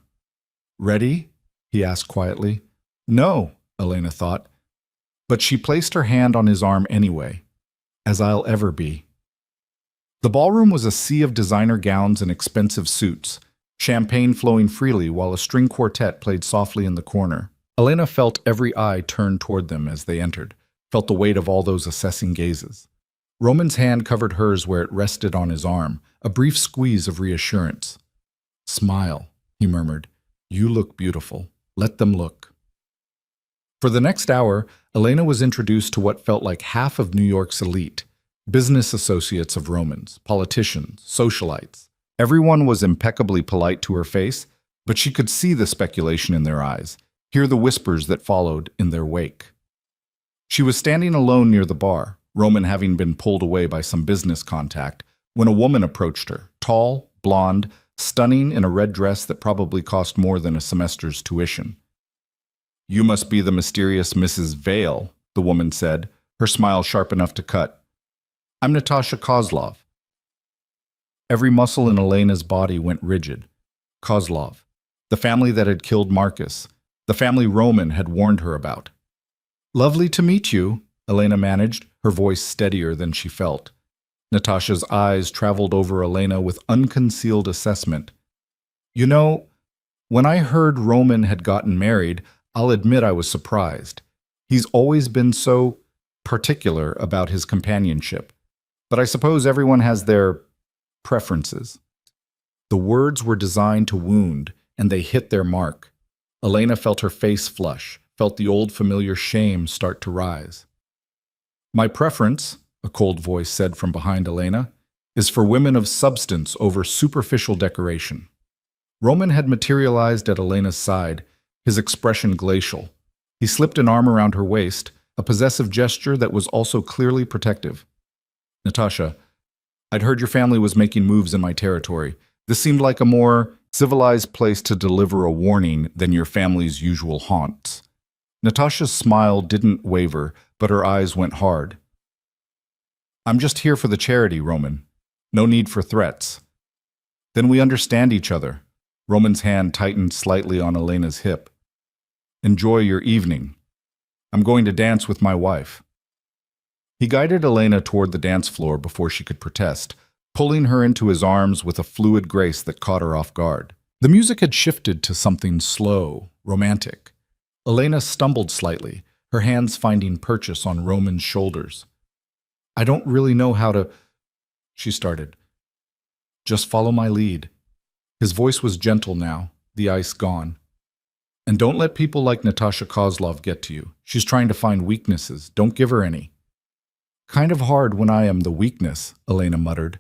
"Ready?" he asked quietly. "No," Elena thought. But she placed her hand on his arm anyway. "As I'll ever be." The ballroom was a sea of designer gowns and expensive suits, champagne flowing freely while a string quartet played softly in the corner. Elena felt every eye turn toward them as they entered, felt the weight of all those assessing gazes. Roman's hand covered hers where it rested on his arm, a brief squeeze of reassurance. "Smile," he murmured. "You look beautiful. Let them look." For the next hour, Elena was introduced to what felt like half of New York's elite, business associates of Romans, politicians, socialites. Everyone was impeccably polite to her face, but she could see the speculation in their eyes, hear the whispers that followed in their wake. She was standing alone near the bar, Roman having been pulled away by some business contact, when a woman approached her, tall, blonde, stunning in a red dress that probably cost more than a semester's tuition. "You must be the mysterious Mrs. Vale," the woman said, her smile sharp enough to cut. "I'm Natasha Kozlov." Every muscle in Elena's body went rigid. Kozlov, the family that had killed Marcus, the family Roman had warned her about. "Lovely to meet you," Elena managed, her voice steadier than she felt. Natasha's eyes traveled over Elena with unconcealed assessment. "You know, when I heard Roman had gotten married, I'll admit I was surprised. He's always been so particular about his companionship. But I suppose everyone has their preferences." The words were designed to wound, and they hit their mark. Elena felt her face flush, felt the old familiar shame start to rise. "My preference," a cold voice said from behind Elena, "is for women of substance over superficial decoration." Roman had materialized at Elena's side, his expression glacial. He slipped an arm around her waist, a possessive gesture that was also clearly protective. "Natasha, I'd heard your family was making moves in my territory. This seemed like a more civilized place to deliver a warning than your family's usual haunts." Natasha's smile didn't waver, but her eyes went hard. "I'm just here for the charity, Roman. No need for threats." "Then we understand each other." Roman's hand tightened slightly on Elena's hip. "Enjoy your evening. I'm going to dance with my wife." He guided Elena toward the dance floor before she could protest, pulling her into his arms with a fluid grace that caught her off guard. The music had shifted to something slow, romantic. Elena stumbled slightly, her hands finding purchase on Roman's shoulders. "I don't really know how to," she started. "Just follow my lead." His voice was gentle now, the ice gone. "And don't let people like Natasha Kozlov get to you. She's trying to find weaknesses. Don't give her any." "Kind of hard when I am the weakness," Elena muttered.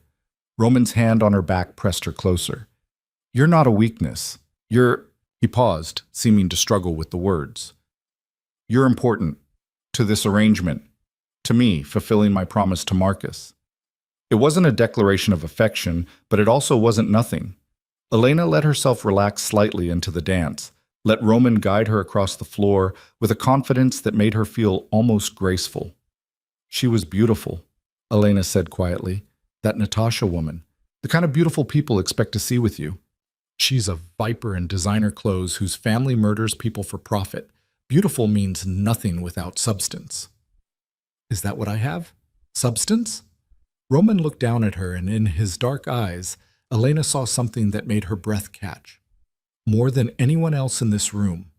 Roman's hand on her back pressed her closer. "You're not a weakness. You're—" He paused, seeming to struggle with the words. "You're important. To this arrangement. To me, fulfilling my promise to Marcus." It wasn't a declaration of affection, but it also wasn't nothing. Elena let herself relax slightly into the dance, let Roman guide her across the floor with a confidence that made her feel almost graceful. "She was beautiful," Elena said quietly. "That Natasha woman. The kind of beautiful people expect to see with you. She's a viper in designer clothes whose family murders people for profit. Beautiful means nothing without substance." "Is that what I have? Substance?" Roman looked down at her, and in his dark eyes, Elena saw something that made her breath catch. More than anyone else in this room.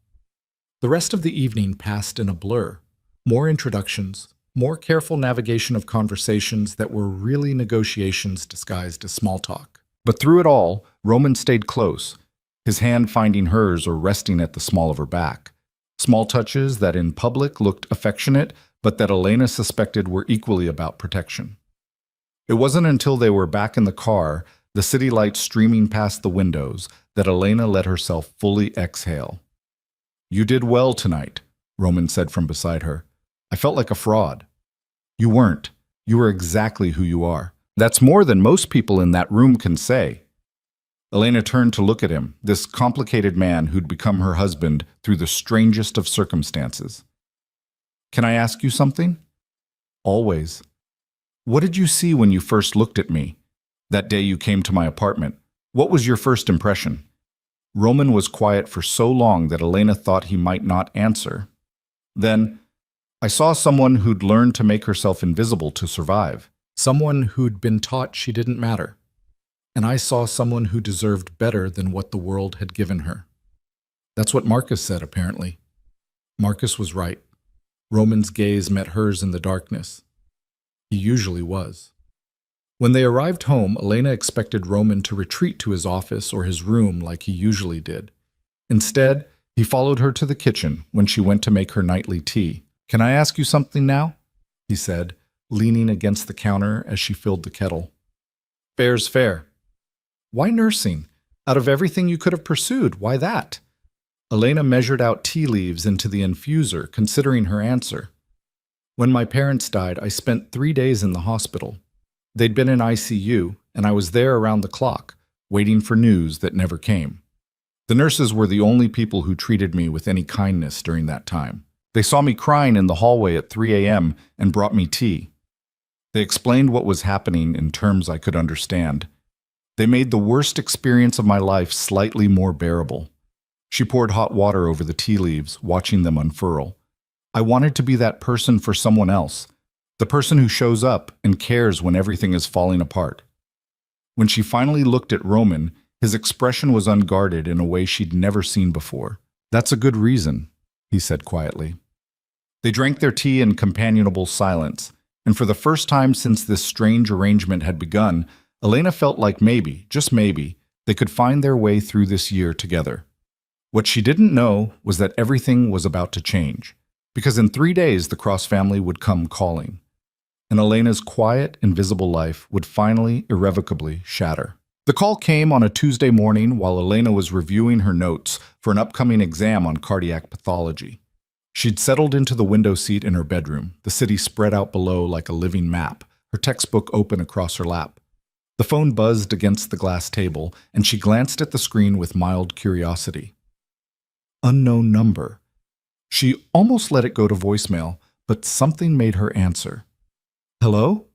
The rest of the evening passed in a blur. More introductions, More careful navigation of conversations that were really negotiations disguised as small talk. But through it all, Roman stayed close, his hand finding hers or resting at the small of her back. Small touches that in public looked affectionate, but that Elena suspected were equally about protection. It wasn't until they were back in the car, the city lights streaming past the windows, that Elena let herself fully exhale. "You did well tonight," Roman said from beside her. "I felt like a fraud." "You weren't. You were exactly who you are. That's more than most people in that room can say." Elena turned to look at him, this complicated man who'd become her husband through the strangest of circumstances. "Can I ask you something?" "Always." "What did you see when you first looked at me? That day you came to my apartment. What was your first impression?" Roman was quiet for so long that Elena thought he might not answer. Then, "I saw someone who'd learned to make herself invisible to survive. Someone who'd been taught she didn't matter. And I saw someone who deserved better than what the world had given her." That's what Marcus said, apparently. Marcus was right. Roman's gaze met hers in the darkness. He usually was. When they arrived home, Elena expected Roman to retreat to his office or his room like he usually did. Instead, he followed her to the kitchen when she went to make her nightly tea. "Can I ask you something now?" he said, leaning against the counter as she filled the kettle. "Fair's fair." "Why nursing? Out of everything you could have pursued, why that?" Elena measured out tea leaves into the infuser, considering her answer. "When my parents died, I spent 3 days in the hospital. They'd been in ICU, and I was there around the clock, waiting for news that never came. The nurses were the only people who treated me with any kindness during that time. They saw me crying in the hallway at 3 a.m. and brought me tea. They explained what was happening in terms I could understand. They made the worst experience of my life slightly more bearable." She poured hot water over the tea leaves, watching them unfurl. "I wanted to be that person for someone else, the person who shows up and cares when everything is falling apart." When she finally looked at Roman, his expression was unguarded in a way she'd never seen before. "That's a good reason," he said quietly. They drank their tea in companionable silence, and for the first time since this strange arrangement had begun, Elena felt like maybe, just maybe, they could find their way through this year together. What she didn't know was that everything was about to change, because in 3 days the Cross family would come calling, and Elena's quiet, invisible life would finally, irrevocably shatter. The call came on a Tuesday morning while Elena was reviewing her notes for an upcoming exam on cardiac pathology. She'd settled into the window seat in her bedroom, the city spread out below like a living map, her textbook open across her lap. The phone buzzed against the glass table, and she glanced at the screen with mild curiosity. Unknown number. She almost let it go to voicemail, but something made her answer. "Hello?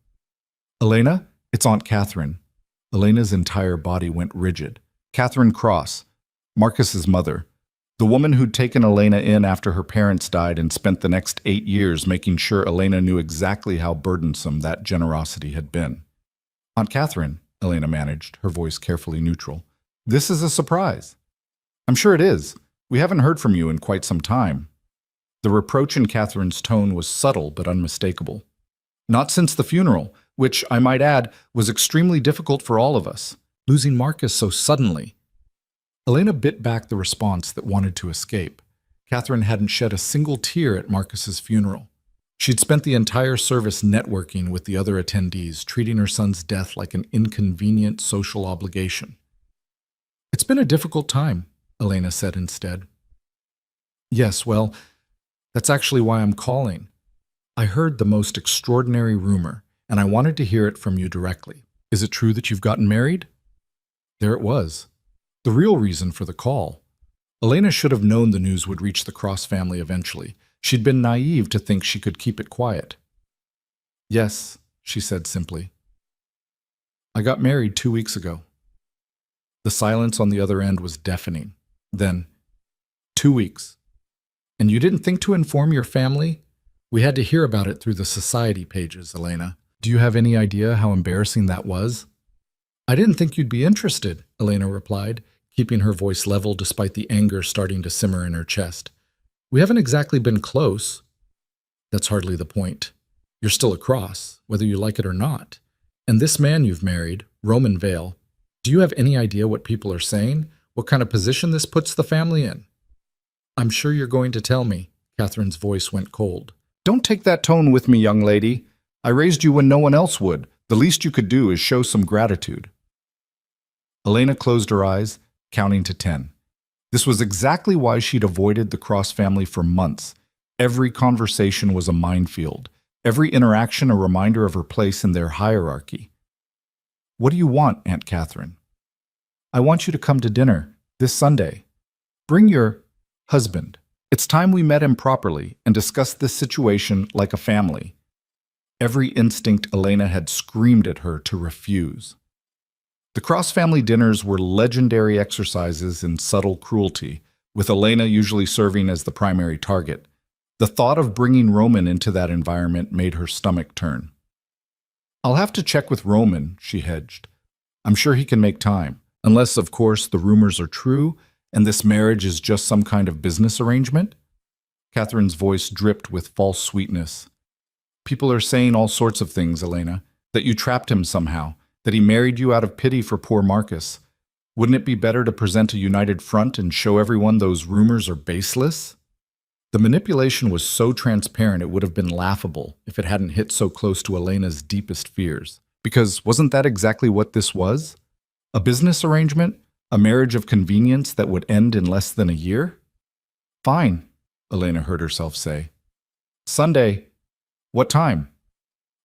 Elena? It's Aunt Catherine." Elena's entire body went rigid. Catherine Cross, Marcus's mother, the woman who'd taken Elena in after her parents died and spent the next 8 years making sure Elena knew exactly how burdensome that generosity had been. "Aunt Catherine," Elena managed, her voice carefully neutral. "This is a surprise." "I'm sure it is. We haven't heard from you in quite some time." The reproach in Catherine's tone was subtle but unmistakable. "Not since the funeral, which, I might add, was extremely difficult for all of us, losing Marcus so suddenly." Elena bit back the response that wanted to escape. Catherine hadn't shed a single tear at Marcus's funeral. She'd spent the entire service networking with the other attendees, treating her son's death like an inconvenient social obligation. "It's been a difficult time," Elena said instead. "Yes, well, that's actually why I'm calling. I heard the most extraordinary rumor, and I wanted to hear it from you directly. Is it true that you've gotten married?" There it was. The real reason for the call. Elena should have known the news would reach the Cross family eventually. She'd been naive to think she could keep it quiet. "Yes," she said simply. "I got married 2 weeks ago." The silence on the other end was deafening. Then, 2 weeks. "And you didn't think to inform your family?" "We had to hear about it through the society pages, Elena. Do you have any idea how embarrassing that was?" "I didn't think you'd be interested," Elena replied, keeping her voice level despite the anger starting to simmer in her chest. "We haven't exactly been close." "That's hardly the point." You're still a cross, whether you like it or not. And this man you've married, Roman Vale, do you have any idea what people are saying? What kind of position this puts the family in? I'm sure you're going to tell me. Catherine's voice went cold. Don't take that tone with me, young lady. I raised you when no one else would. The least you could do is show some gratitude. Elena closed her eyes, counting to 10. This was exactly why she'd avoided the Cross family for months. Every conversation was a minefield. Every interaction a reminder of her place in their hierarchy. What do you want, Aunt Catherine? I want you to come to dinner this Sunday. Bring your husband. It's time we met him properly and discussed this situation like a family. Every instinct Elena had screamed at her to refuse. The Cross family dinners were legendary exercises in subtle cruelty, with Elena usually serving as the primary target. The thought of bringing Roman into that environment made her stomach turn. I'll have to check with Roman, she hedged. I'm sure he can make time, unless, of course, the rumors are true and this marriage is just some kind of business arrangement. Catherine's voice dripped with false sweetness. People are saying all sorts of things, Elena, that you trapped him somehow, that he married you out of pity for poor Marcus. Wouldn't it be better to present a united front and show everyone those rumors are baseless? The manipulation was so transparent it would have been laughable if it hadn't hit so close to Elena's deepest fears. Because wasn't that exactly what this was? A business arrangement? A marriage of convenience that would end in less than a year? Fine, Elena heard herself say. Sunday. What time?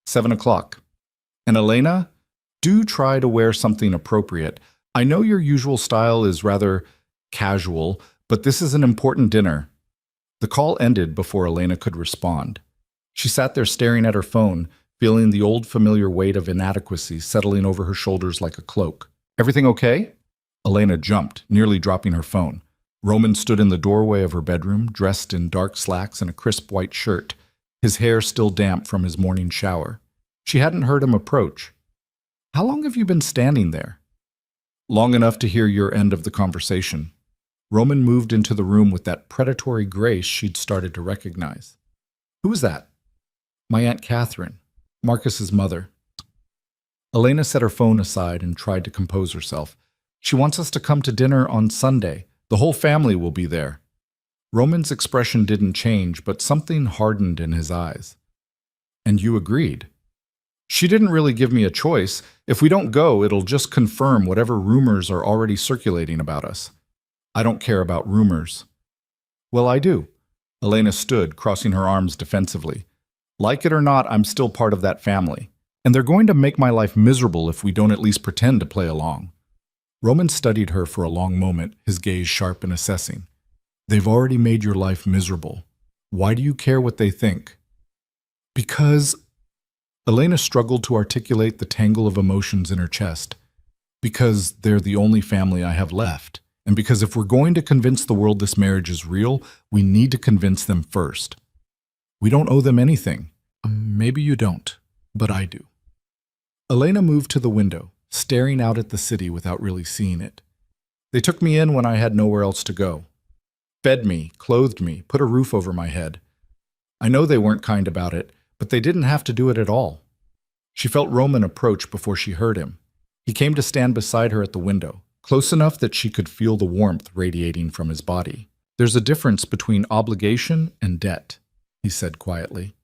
7 o'clock. And Elena, do try to wear something appropriate. I know your usual style is rather casual, but this is an important dinner. The call ended before Elena could respond. She sat there staring at her phone, feeling the old familiar weight of inadequacy settling over her shoulders like a cloak. Everything okay? Elena jumped, nearly dropping her phone. Roman stood in the doorway of her bedroom, dressed in dark slacks and a crisp white shirt, his hair still damp from his morning shower. She hadn't heard him approach. How long have you been standing there? Long enough to hear your end of the conversation. Roman moved into the room with that predatory grace she'd started to recognize. Who was that? My Aunt Catherine, Marcus's mother. Elena set her phone aside and tried to compose herself. She wants us to come to dinner on Sunday. The whole family will be there. Roman's expression didn't change, but something hardened in his eyes. And you agreed. She didn't really give me a choice. If we don't go, it'll just confirm whatever rumors are already circulating about us. I don't care about rumors. Well, I do. Elena stood, crossing her arms defensively. Like it or not, I'm still part of that family. And they're going to make my life miserable if we don't at least pretend to play along. Roman studied her for a long moment, his gaze sharp and assessing. They've already made your life miserable. Why do you care what they think? Because... Elena struggled to articulate the tangle of emotions in her chest. Because they're the only family I have left. And because if we're going to convince the world this marriage is real, we need to convince them first. We don't owe them anything. Maybe you don't, but I do. Elena moved to the window, staring out at the city without really seeing it. They took me in when I had nowhere else to go. Fed me, clothed me, put a roof over my head. I know they weren't kind about it, but they didn't have to do it at all. She felt Roman approach before she heard him. He came to stand beside her at the window, close enough that she could feel the warmth radiating from his body. There's a difference between obligation and debt, he said quietly.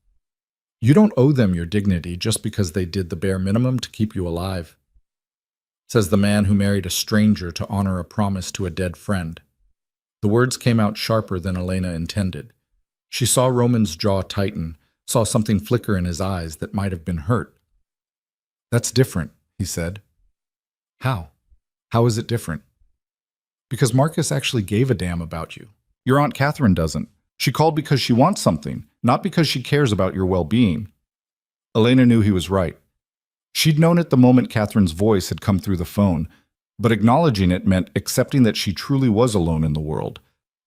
You don't owe them your dignity just because they did the bare minimum to keep you alive, says the man who married a stranger to honor a promise to a dead friend. The words came out sharper than Elena intended. She saw Roman's jaw tighten, saw something flicker in his eyes that might have been hurt. That's different, he said. How? How is it different? Because Marcus actually gave a damn about you. Your Aunt Catherine doesn't. She called because she wants something, not because she cares about your well-being. Elena knew he was right. She'd known it the moment Catherine's voice had come through the phone, but acknowledging it meant accepting that she truly was alone in the world,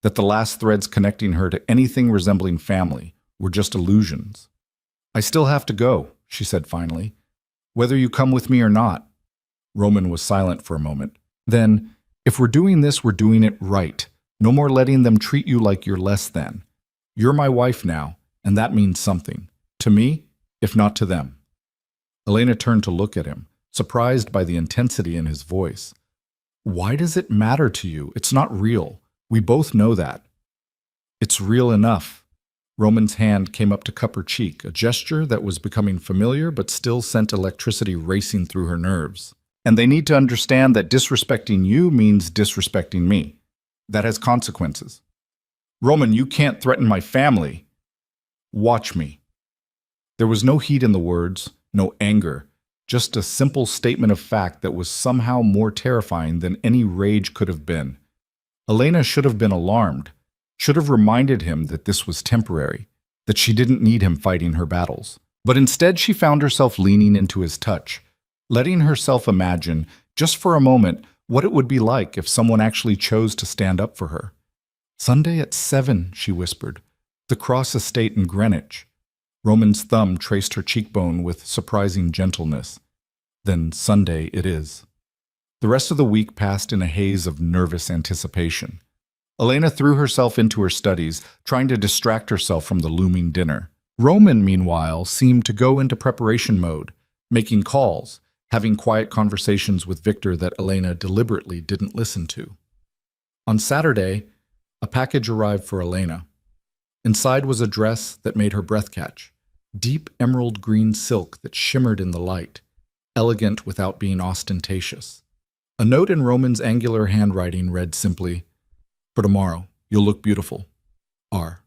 that the last threads connecting her to anything resembling family were just illusions. I still have to go, she said finally, whether you come with me or not. Roman was silent for a moment. Then, if we're doing this, we're doing it right. No more letting them treat you like you're less than. You're my wife now, and that means something. To me, if not to them. Elena turned to look at him, surprised by the intensity in his voice. Why does it matter to you? It's not real. We both know that. It's real enough. Roman's hand came up to cup her cheek, a gesture that was becoming familiar but still sent electricity racing through her nerves. And they need to understand that disrespecting you means disrespecting me. That has consequences. Roman, you can't threaten my family. Watch me. There was no heat in the words, no anger, just a simple statement of fact that was somehow more terrifying than any rage could have been. Elena should have been alarmed, should have reminded him that this was temporary, that she didn't need him fighting her battles. But instead she found herself leaning into his touch, letting herself imagine, just for a moment, what it would be like if someone actually chose to stand up for her. Sunday at 7, she whispered. The Cross Estate in Greenwich. Roman's thumb traced her cheekbone with surprising gentleness. Then Sunday it is. The rest of the week passed in a haze of nervous anticipation. Elena threw herself into her studies, trying to distract herself from the looming dinner. Roman, meanwhile, seemed to go into preparation mode, making calls, having quiet conversations with Victor that Elena deliberately didn't listen to. On Saturday, a package arrived for Elena. Inside was a dress that made her breath catch, deep emerald green silk that shimmered in the light, elegant without being ostentatious. A note in Roman's angular handwriting read simply, "For tomorrow, you'll look beautiful. R."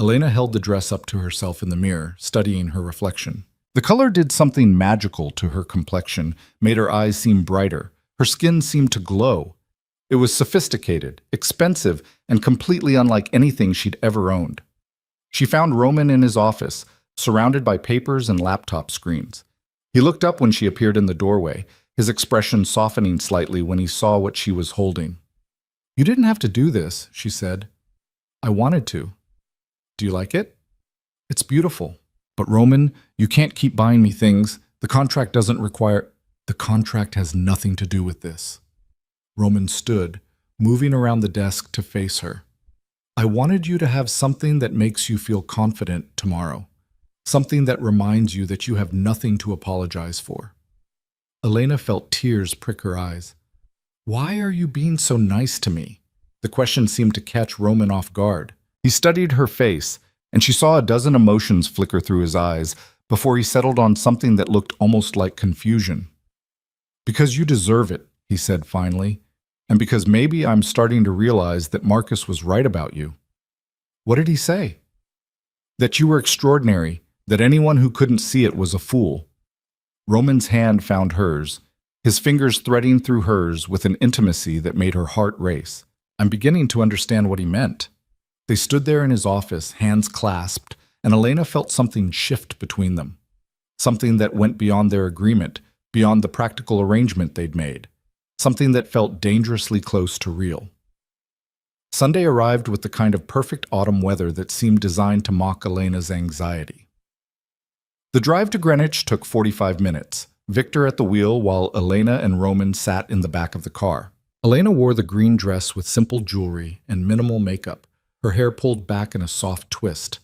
Elena held the dress up to herself in the mirror, studying her reflection. The color did something magical to her complexion, made her eyes seem brighter. Her skin seemed to glow. It was sophisticated, expensive, and completely unlike anything she'd ever owned. She found Roman in his office, surrounded by papers and laptop screens. He looked up when she appeared in the doorway, his expression softening slightly when he saw what she was holding. "You didn't have to do this," she said. "I wanted to. Do you like it? It's beautiful. But Roman, you can't keep buying me things. The contract doesn't require—" "The contract has nothing to do with this." Roman stood, moving around the desk to face her. "I wanted you to have something that makes you feel confident tomorrow. Something that reminds you that you have nothing to apologize for." Elena felt tears prick her eyes. "Why are you being so nice to me?" The question seemed to catch Roman off guard. He studied her face, and she saw a dozen emotions flicker through his eyes before he settled on something that looked almost like confusion. "Because you deserve it," he said finally, "and because maybe I'm starting to realize that Marcus was right about you." "What did he say?" "That you were extraordinary, that anyone who couldn't see it was a fool." Roman's hand found hers, his fingers threading through hers with an intimacy that made her heart race. I'm beginning to understand what he meant. They stood there in his office, hands clasped, and Elena felt something shift between them. Something that went beyond their agreement, beyond the practical arrangement they'd made. Something that felt dangerously close to real. Sunday arrived with the kind of perfect autumn weather that seemed designed to mock Elena's anxiety. The drive to Greenwich took 45 minutes, Victor at the wheel while Elena and Roman sat in the back of the car. Elena wore the green dress with simple jewelry and minimal makeup, her hair pulled back in a soft twist.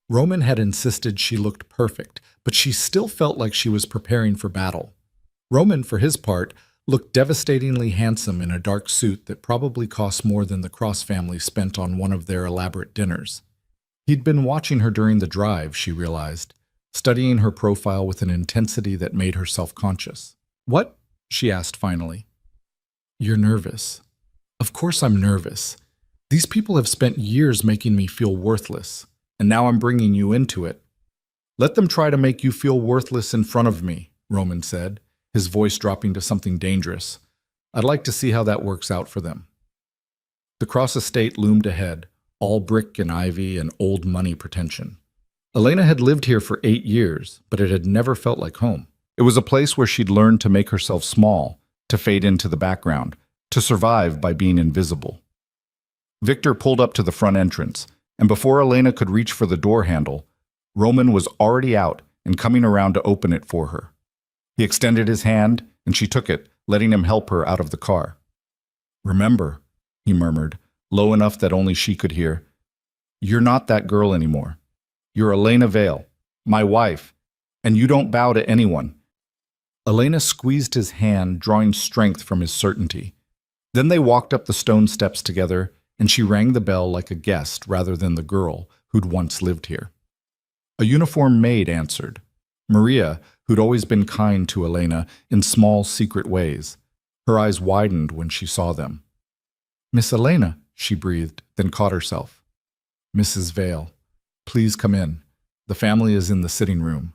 Roman had insisted she looked perfect, but she still felt like she was preparing for battle. Roman, for his part, looked devastatingly handsome in a dark suit that probably cost more than the Cross family spent on one of their elaborate dinners. He'd been watching her during the drive, she realized, studying her profile with an intensity that made her self-conscious. "What?" she asked finally. "You're nervous." "Of course I'm nervous. These people have spent years making me feel worthless, and now I'm bringing you into it." "Let them try to make you feel worthless in front of me," Roman said, his voice dropping to something dangerous. "I'd like to see how that works out for them." The Cross Estate loomed ahead, all brick and ivy and old money pretension. Elena had lived here for 8 years, but it had never felt like home. It was a place where she'd learned to make herself small, to fade into the background, to survive by being invisible. Victor pulled up to the front entrance, and before Elena could reach for the door handle, Roman was already out and coming around to open it for her. He extended his hand, and she took it, letting him help her out of the car. "Remember," he murmured, low enough that only she could hear, "you're not that girl anymore. You're Elena Vale, my wife, And you don't bow to anyone. Elena squeezed his hand, drawing strength from his certainty. Then they walked up the stone steps together, and she rang the bell like a guest rather than the girl who'd once lived here. A uniformed maid answered. Maria, who'd always been kind to Elena in small, secret ways. Her eyes widened when she saw them. "Miss Elena," she breathed, then caught herself. "Mrs. Vale, please come in. The family is in the sitting room."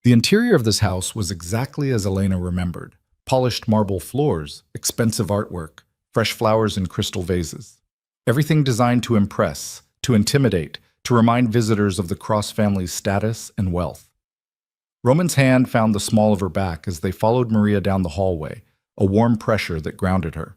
The interior of this house was exactly as Elena remembered. Polished marble floors, expensive artwork, fresh flowers in crystal vases. Everything designed to impress, to intimidate, to remind visitors of the Cross family's status and wealth. Roman's hand found the small of her back as they followed Maria down the hallway, a warm pressure that grounded her.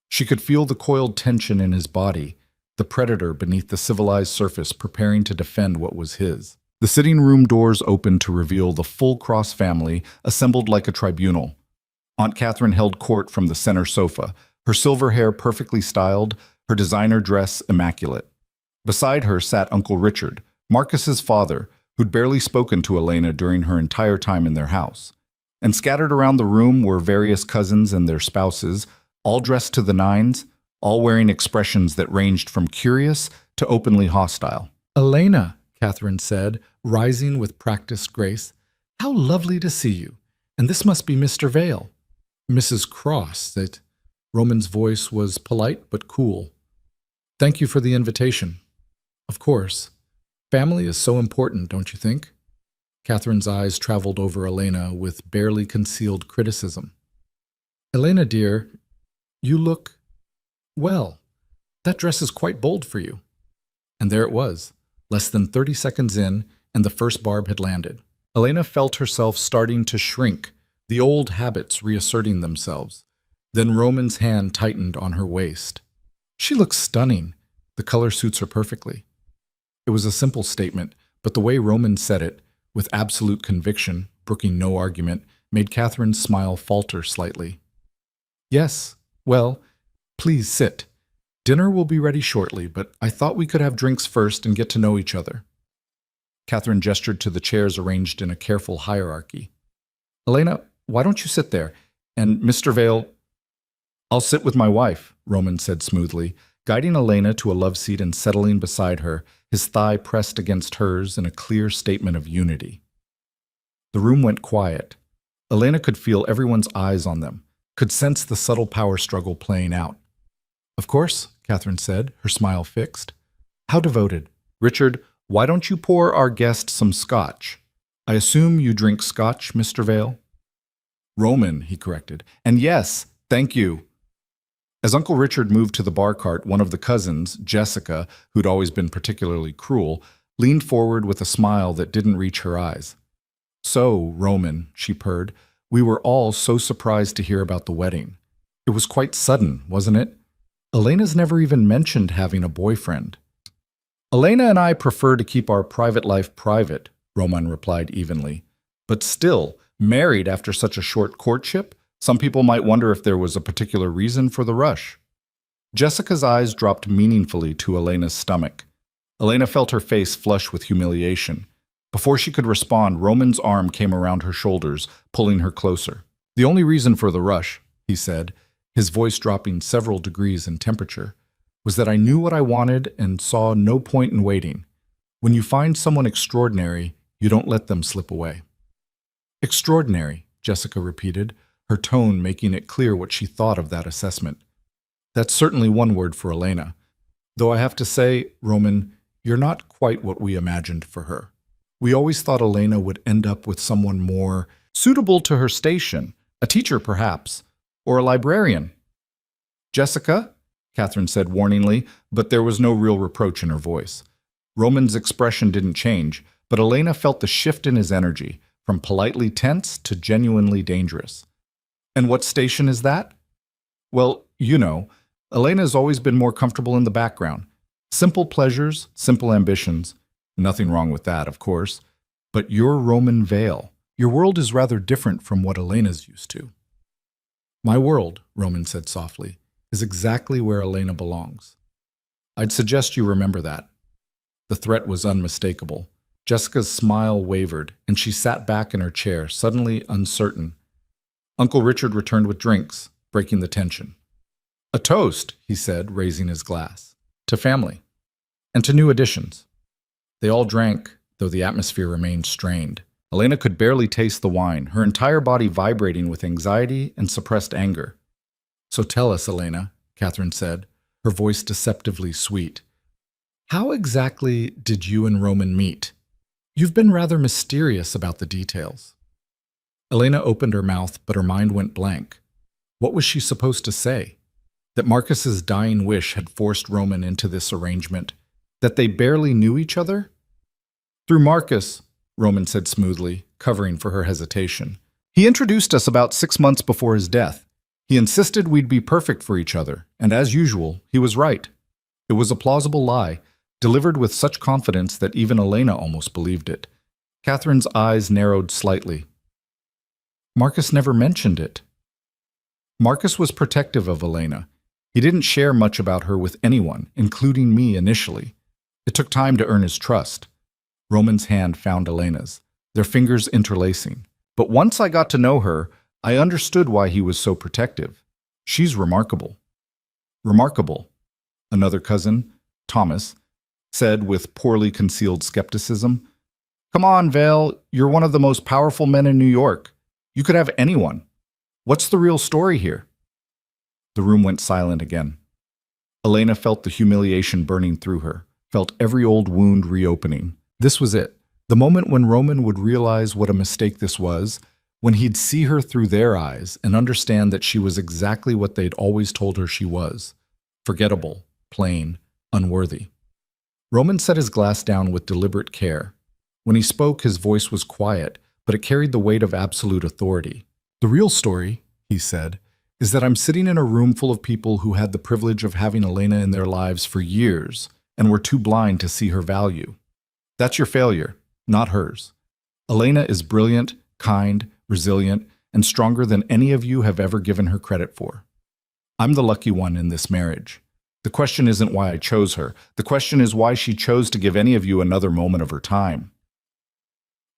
She could feel the coiled tension in his body, the predator beneath the civilized surface preparing to defend what was his. The sitting room doors opened to reveal the full Cross family assembled like a tribunal. Aunt Catherine held court from the center sofa, her silver hair perfectly styled, her designer dress immaculate. Beside her sat Uncle Richard, Marcus's father, who'd barely spoken to Elena during her entire time in their house. And scattered around the room were various cousins and their spouses, all dressed to the nines, all wearing expressions that ranged from curious to openly hostile. "Elena," Catherine said, rising with practiced grace, "how lovely to see you. And this must be Mr. Vale." "Mrs. Cross," that Roman's voice was polite but cool. "Thank you for the invitation." "Of course. Family is so important, don't you think?" Catherine's eyes traveled over Elena with barely concealed criticism. "Elena, dear, you look, well, that dress is quite bold for you." And there it was, less than 30 seconds in, and the first barb had landed. Elena felt herself starting to shrink, the old habits reasserting themselves. Then Roman's hand tightened on her waist. "She looks stunning. The color suits her perfectly." It was a simple statement, but the way Roman said it, with absolute conviction, brooking no argument, made Catherine's smile falter slightly. "Yes, well, please sit. Dinner will be ready shortly, but I thought we could have drinks first and get to know each other." Catherine gestured to the chairs arranged in a careful hierarchy. "Elena, why don't you sit there? And Mr. Vale—" "I'll sit with my wife," Roman said smoothly, guiding Elena to a love seat and settling beside her, his thigh pressed against hers in a clear statement of unity. The room went quiet. Elena could feel everyone's eyes on them, could sense the subtle power struggle playing out. "Of course," Catherine said, her smile fixed. "How devoted. Richard, why don't you pour our guest some scotch? I assume you drink scotch, Mr. Vale?" "Roman," he corrected. "And yes, thank you." As Uncle Richard moved to the bar cart, one of the cousins, Jessica, who'd always been particularly cruel, leaned forward with a smile that didn't reach her eyes. "So, Roman," she purred, "we were all so surprised to hear about the wedding. It was quite sudden, wasn't it? Elena's never even mentioned having a boyfriend." "Elena and I prefer to keep our private life private," Roman replied evenly. "But still, married after such a short courtship? Some people might wonder if there was a particular reason for the rush." Jessica's eyes dropped meaningfully to Elena's stomach. Elena felt her face flush with humiliation. Before she could respond, Roman's arm came around her shoulders, pulling her closer. "The only reason for the rush," he said, his voice dropping several degrees in temperature, "was that I knew what I wanted and saw no point in waiting. When you find someone extraordinary, you don't let them slip away." "Extraordinary," Jessica repeated, her tone making it clear what she thought of that assessment. "That's certainly one word for Elena. Though I have to say, Roman, you're not quite what we imagined for her. We always thought Elena would end up with someone more suitable to her station, a teacher perhaps, or a librarian." "Jessica?" Catherine said warningly, but there was no real reproach in her voice. Roman's expression didn't change, but Elena felt the shift in his energy, from politely tense to genuinely dangerous. "And what station is that?" "Well, you know, Elena's always been more comfortable in the background. Simple pleasures, simple ambitions. Nothing wrong with that, of course. But you're Roman Vale. Your world is rather different from what Elena's used to." "My world," Roman said softly, "is exactly where Elena belongs. I'd suggest you remember that." The threat was unmistakable. Jessica's smile wavered, and she sat back in her chair, suddenly uncertain. Uncle Richard returned with drinks, breaking the tension. "A toast," he said, raising his glass. "To family. And to new additions." They all drank, though the atmosphere remained strained. Elena could barely taste the wine, her entire body vibrating with anxiety and suppressed anger. "So tell us, Elena," Catherine said, her voice deceptively sweet. "How exactly did you and Roman meet? You've been rather mysterious about the details." Elena opened her mouth, but her mind went blank. What was she supposed to say? That Marcus's dying wish had forced Roman into this arrangement? That they barely knew each other? "Through Marcus," Roman said smoothly, covering for her hesitation. "He introduced us about 6 months before his death. He insisted we'd be perfect for each other, and as usual, he was right. It was a plausible lie, delivered with such confidence that even Elena almost believed it." Catherine's eyes narrowed slightly. "Marcus never mentioned it." Marcus was protective of Elena. He didn't share much about her with anyone, including me initially. It took time to earn his trust. Roman's hand found Elena's, their fingers interlacing. "But once I got to know her, I understood why he was so protective. She's remarkable." "Remarkable," another cousin, Thomas, said with poorly concealed skepticism. "Come on, Vale, you're one of the most powerful men in New York. You could have anyone. What's the real story here?" The room went silent again. Elena felt the humiliation burning through her, felt every old wound reopening. This was it, the moment when Roman would realize what a mistake this was, when he'd see her through their eyes and understand that she was exactly what they'd always told her she was: forgettable, plain, unworthy. Roman set his glass down with deliberate care. When he spoke, his voice was quiet, but it carried the weight of absolute authority. "The real story," he said, "is that I'm sitting in a room full of people who had the privilege of having Elena in their lives for years and were too blind to see her value. That's your failure, not hers. Elena is brilliant, kind, resilient, and stronger than any of you have ever given her credit for. I'm the lucky one in this marriage. The question isn't why I chose her. The question is why she chose to give any of you another moment of her time."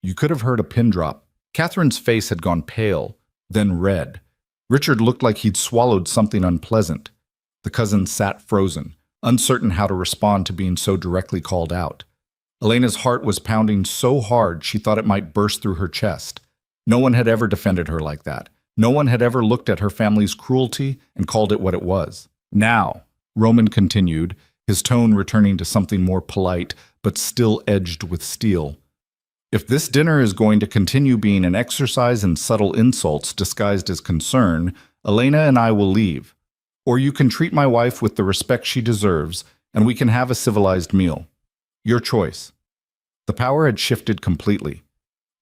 You could have heard a pin drop. Catherine's face had gone pale, then red. Richard looked like he'd swallowed something unpleasant. The cousins sat frozen, uncertain how to respond to being so directly called out. Elena's heart was pounding so hard she thought it might burst through her chest. No one had ever defended her like that. No one had ever looked at her family's cruelty and called it what it was. "Now," Roman continued, his tone returning to something more polite, but still edged with steel, "if this dinner is going to continue being an exercise in subtle insults disguised as concern, Elena and I will leave. Or you can treat my wife with the respect she deserves, and we can have a civilized meal. Your choice." The power had shifted completely.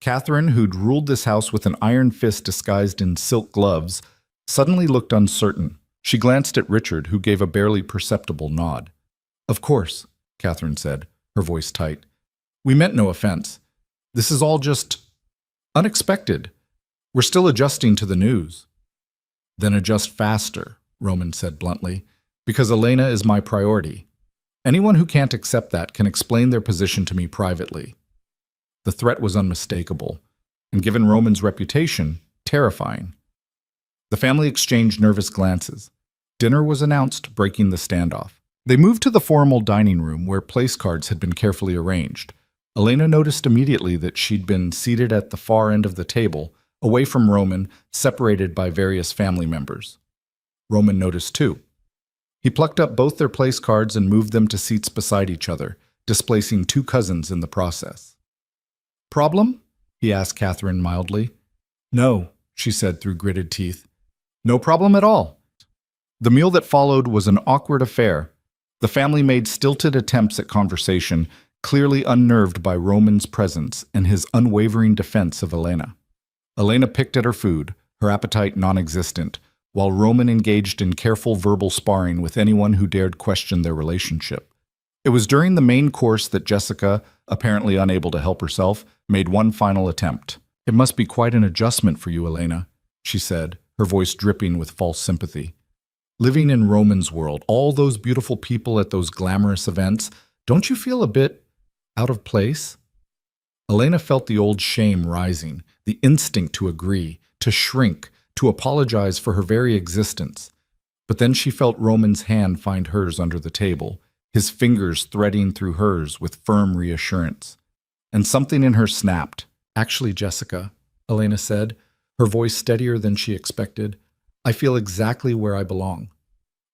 Catherine, who'd ruled this house with an iron fist disguised in silk gloves, suddenly looked uncertain. She glanced at Richard, who gave a barely perceptible nod. "Of course," Catherine said, her voice tight. "We meant no offense. This is all just unexpected. We're still adjusting to the news." "Then adjust faster," Roman said bluntly, "because Elena is my priority. Anyone who can't accept that can explain their position to me privately." The threat was unmistakable, and given Roman's reputation, terrifying. The family exchanged nervous glances. Dinner was announced, breaking the standoff. They moved to the formal dining room where place cards had been carefully arranged. Elena noticed immediately that she'd been seated at the far end of the table, away from Roman, separated by various family members. Roman noticed too. He plucked up both their place cards and moved them to seats beside each other, displacing 2 cousins in the process. "Problem?" he asked Catherine mildly. "No," she said through gritted teeth. "No problem at all." The meal that followed was an awkward affair. The family made stilted attempts at conversation, clearly unnerved by Roman's presence and his unwavering defense of Elena. Elena picked at her food, her appetite non-existent, while Roman engaged in careful verbal sparring with anyone who dared question their relationship. It was during the main course that Jessica, apparently unable to help herself, made one final attempt. "It must be quite an adjustment for you, Elena," she said, her voice dripping with false sympathy. "Living in Roman's world, all those beautiful people at those glamorous events, don't you feel a bit out of place?" Elena felt the old shame rising, the instinct to agree, to shrink, to apologize for her very existence. But then she felt Roman's hand find hers under the table, his fingers threading through hers with firm reassurance. And something in her snapped. "Actually, Jessica," Elena said, her voice steadier than she expected, "I feel exactly where I belong.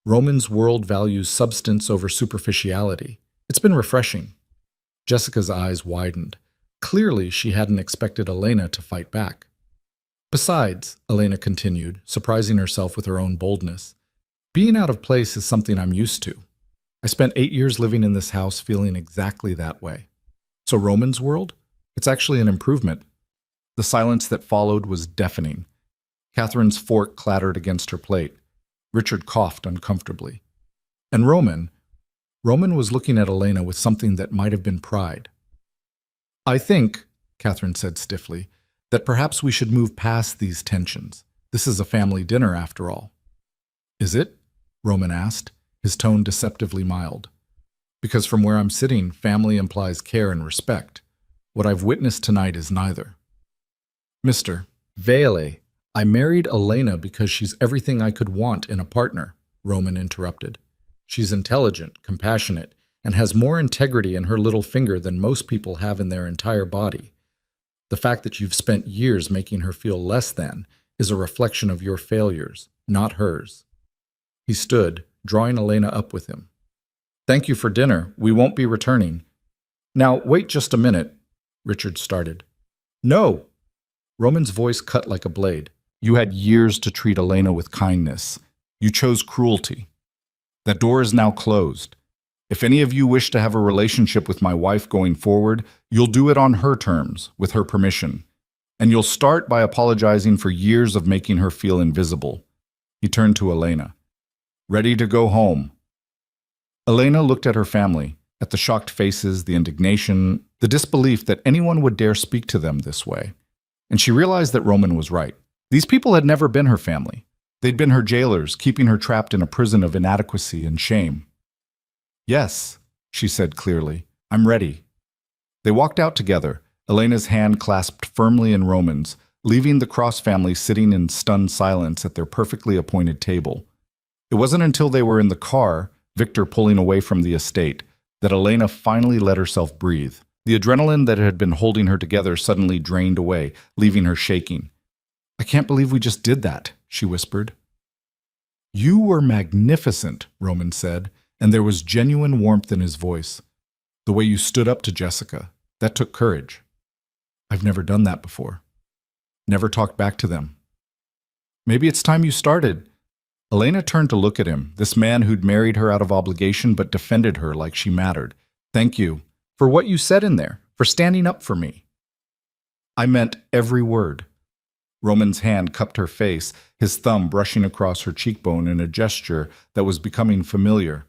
Roman's world values substance over superficiality. It's been refreshing." Jessica's eyes widened. Clearly, she hadn't expected Elena to fight back. "Besides," Elena continued, surprising herself with her own boldness, "being out of place is something I'm used to. I spent 8 years living in this house feeling exactly that way. So Roman's world? It's actually an improvement." The silence that followed was deafening. Catherine's fork clattered against her plate. Richard coughed uncomfortably. And Roman was looking at Elena with something that might have been pride. "I think," Catherine said stiffly, "that perhaps we should move past these tensions. This is a family dinner, after all." "Is it?" Roman asked, his tone deceptively mild. "Because from where I'm sitting, family implies care and respect. What I've witnessed tonight is neither." "Mr. Vele, I married Elena because she's everything I could want in a partner," Roman interrupted. "She's intelligent, compassionate, and has more integrity in her little finger than most people have in their entire body. The fact that you've spent years making her feel less than is a reflection of your failures, not hers." He stood, drawing Elena up with him. "Thank you for dinner. We won't be returning." "Now, wait just a minute," Richard started. "No!" Roman's voice cut like a blade. "You had years to treat Elena with kindness. You chose cruelty. That door is now closed. If any of you wish to have a relationship with my wife going forward, you'll do it on her terms, with her permission. And you'll start by apologizing for years of making her feel invisible." He turned to Elena. "Ready to go home?" Elena looked at her family, at the shocked faces, the indignation, the disbelief that anyone would dare speak to them this way. And she realized that Roman was right. These people had never been her family. They'd been her jailers, keeping her trapped in a prison of inadequacy and shame. "Yes," she said clearly, "I'm ready." They walked out together, Elena's hand clasped firmly in Roman's, leaving the Cross family sitting in stunned silence at their perfectly appointed table. It wasn't until they were in the car, Victor pulling away from the estate, that Elena finally let herself breathe. The adrenaline that had been holding her together suddenly drained away, leaving her shaking. "I can't believe we just did that," she whispered. "You were magnificent," Roman said, and there was genuine warmth in his voice. "The way you stood up to Jessica, that took courage. I've never done that before. Never talked back to them." "Maybe it's time you started." Elena turned to look at him, this man who'd married her out of obligation but defended her like she mattered. "Thank you for what you said in there, for standing up for me." "I meant every word." Roman's hand cupped her face, his thumb brushing across her cheekbone in a gesture that was becoming familiar.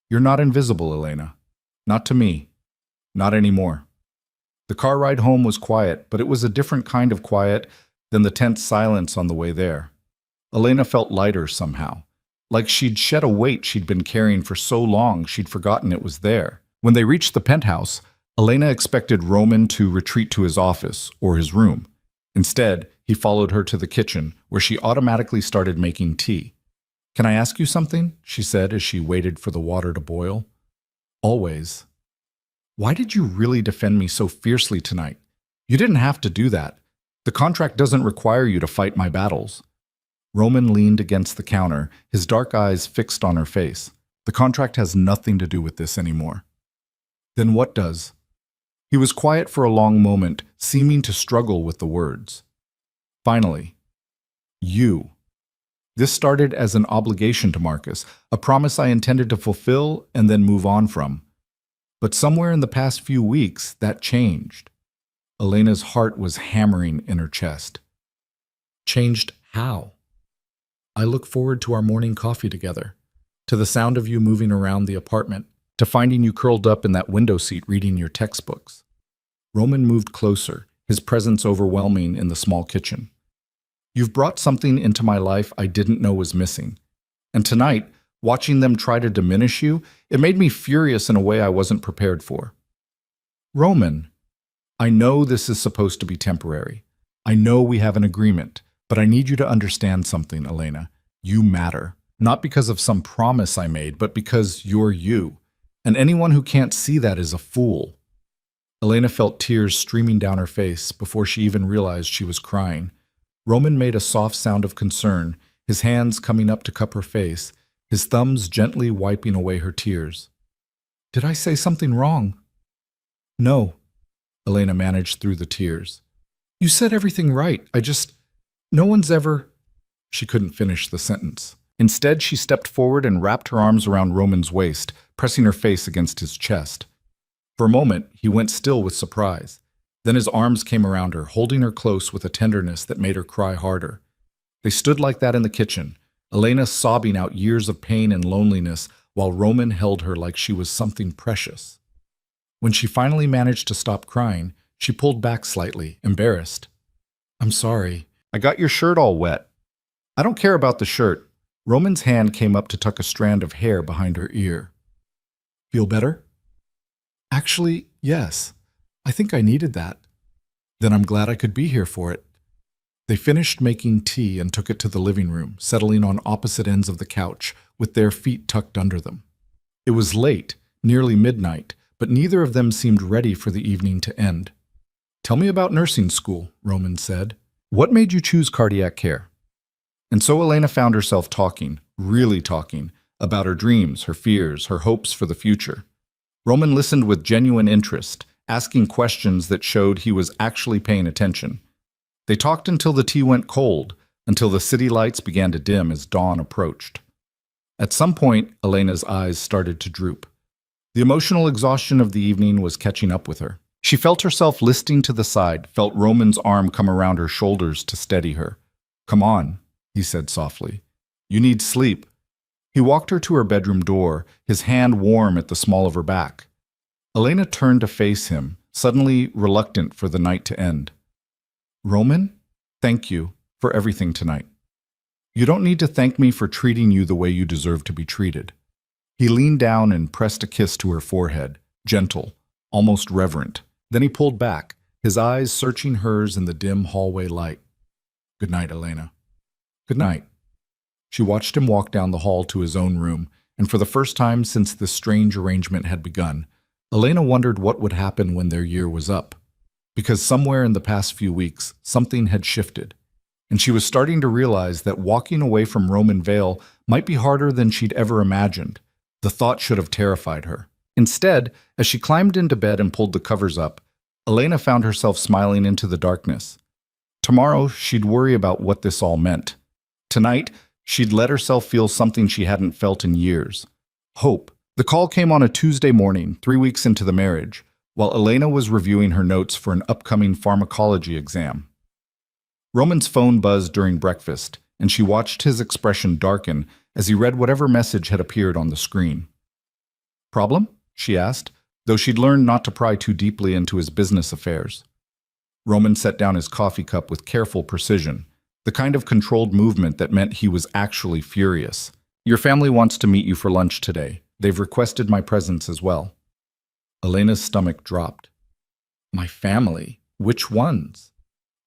"You're not invisible, Elena. Not to me. Not anymore." The car ride home was quiet, but it was a different kind of quiet than the tense silence on the way there. Elena felt lighter somehow, like she'd shed a weight she'd been carrying for so long she'd forgotten it was there. When they reached the penthouse, Elena expected Roman to retreat to his office or his room. Instead, he followed her to the kitchen, where she automatically started making tea. "Can I ask you something?" she said as she waited for the water to boil. "Always." "Why did you really defend me so fiercely tonight? You didn't have to do that. The contract doesn't require you to fight my battles." Roman leaned against the counter, his dark eyes fixed on her face. "The contract has nothing to do with this anymore." "Then what does?" He was quiet for a long moment, seeming to struggle with the words. Finally, "You." This started as an obligation to Marcus, a promise I intended to fulfill and then move on from. But somewhere in the past few weeks, that changed. Elena's heart was hammering in her chest. "Changed how?" "I look forward to our morning coffee together, to the sound of you moving around the apartment, to finding you curled up in that window seat reading your textbooks." Roman moved closer, his presence overwhelming in the small kitchen. "You've brought something into my life I didn't know was missing. And tonight, watching them try to diminish you, it made me furious in a way I wasn't prepared for." "Roman." I know this is supposed to be temporary. I know we have an agreement, but I need you to understand something, Elena. You matter. Not because of some promise I made, but because you're you. And anyone who can't see that is a fool. Elena felt tears streaming down her face before she even realized she was crying. Roman made a soft sound of concern, his hands coming up to cup her face, his thumbs gently wiping away her tears. Did I say something wrong? No, Elena managed through the tears. You said everything right. No one's ever... She couldn't finish the sentence. Instead, she stepped forward and wrapped her arms around Roman's waist, pressing her face against his chest. For a moment, he went still with surprise. Then his arms came around her, holding her close with a tenderness that made her cry harder. They stood like that in the kitchen, Elena sobbing out years of pain and loneliness, while Roman held her like she was something precious. When she finally managed to stop crying, she pulled back slightly, embarrassed. I'm sorry. I got your shirt all wet. I don't care about the shirt. Roman's hand came up to tuck a strand of hair behind her ear. Feel better? Actually, yes. I think I needed that. Then I'm glad I could be here for it. They finished making tea and took it to the living room, settling on opposite ends of the couch, with their feet tucked under them. It was late, nearly midnight, but neither of them seemed ready for the evening to end. Tell me about nursing school, Roman said. What made you choose cardiac care? And so Elena found herself talking, really talking, about her dreams, her fears, her hopes for the future. Roman listened with genuine interest, asking questions that showed he was actually paying attention. They talked until the tea went cold, until the city lights began to dim as dawn approached. At some point, Elena's eyes started to droop. The emotional exhaustion of the evening was catching up with her. She felt herself listing to the side, felt Roman's arm come around her shoulders to steady her. Come on, he said softly. You need sleep. He walked her to her bedroom door, his hand warm at the small of her back. Elena turned to face him, suddenly reluctant for the night to end. Roman, thank you for everything tonight. You don't need to thank me for treating you the way you deserve to be treated. He leaned down and pressed a kiss to her forehead, gentle, almost reverent. Then he pulled back, his eyes searching hers in the dim hallway light. Good night, Elena. Good night. She watched him walk down the hall to his own room, and for the first time since this strange arrangement had begun, Elena wondered what would happen when their year was up. Because somewhere in the past few weeks, something had shifted, and she was starting to realize that walking away from Roman Vale might be harder than she'd ever imagined. The thought should have terrified her. Instead, as she climbed into bed and pulled the covers up, Elena found herself smiling into the darkness. Tomorrow, she'd worry about what this all meant. Tonight, she'd let herself feel something she hadn't felt in years. Hope. The call came on a Tuesday morning, 3 weeks into the marriage, while Elena was reviewing her notes for an upcoming pharmacology exam. Roman's phone buzzed during breakfast, and she watched his expression darken as he read whatever message had appeared on the screen. Problem? She asked, though she'd learned not to pry too deeply into his business affairs. Roman set down his coffee cup with careful precision, the kind of controlled movement that meant he was actually furious. Your family wants to meet you for lunch today. They've requested my presence as well. Elena's stomach dropped. My family? Which ones?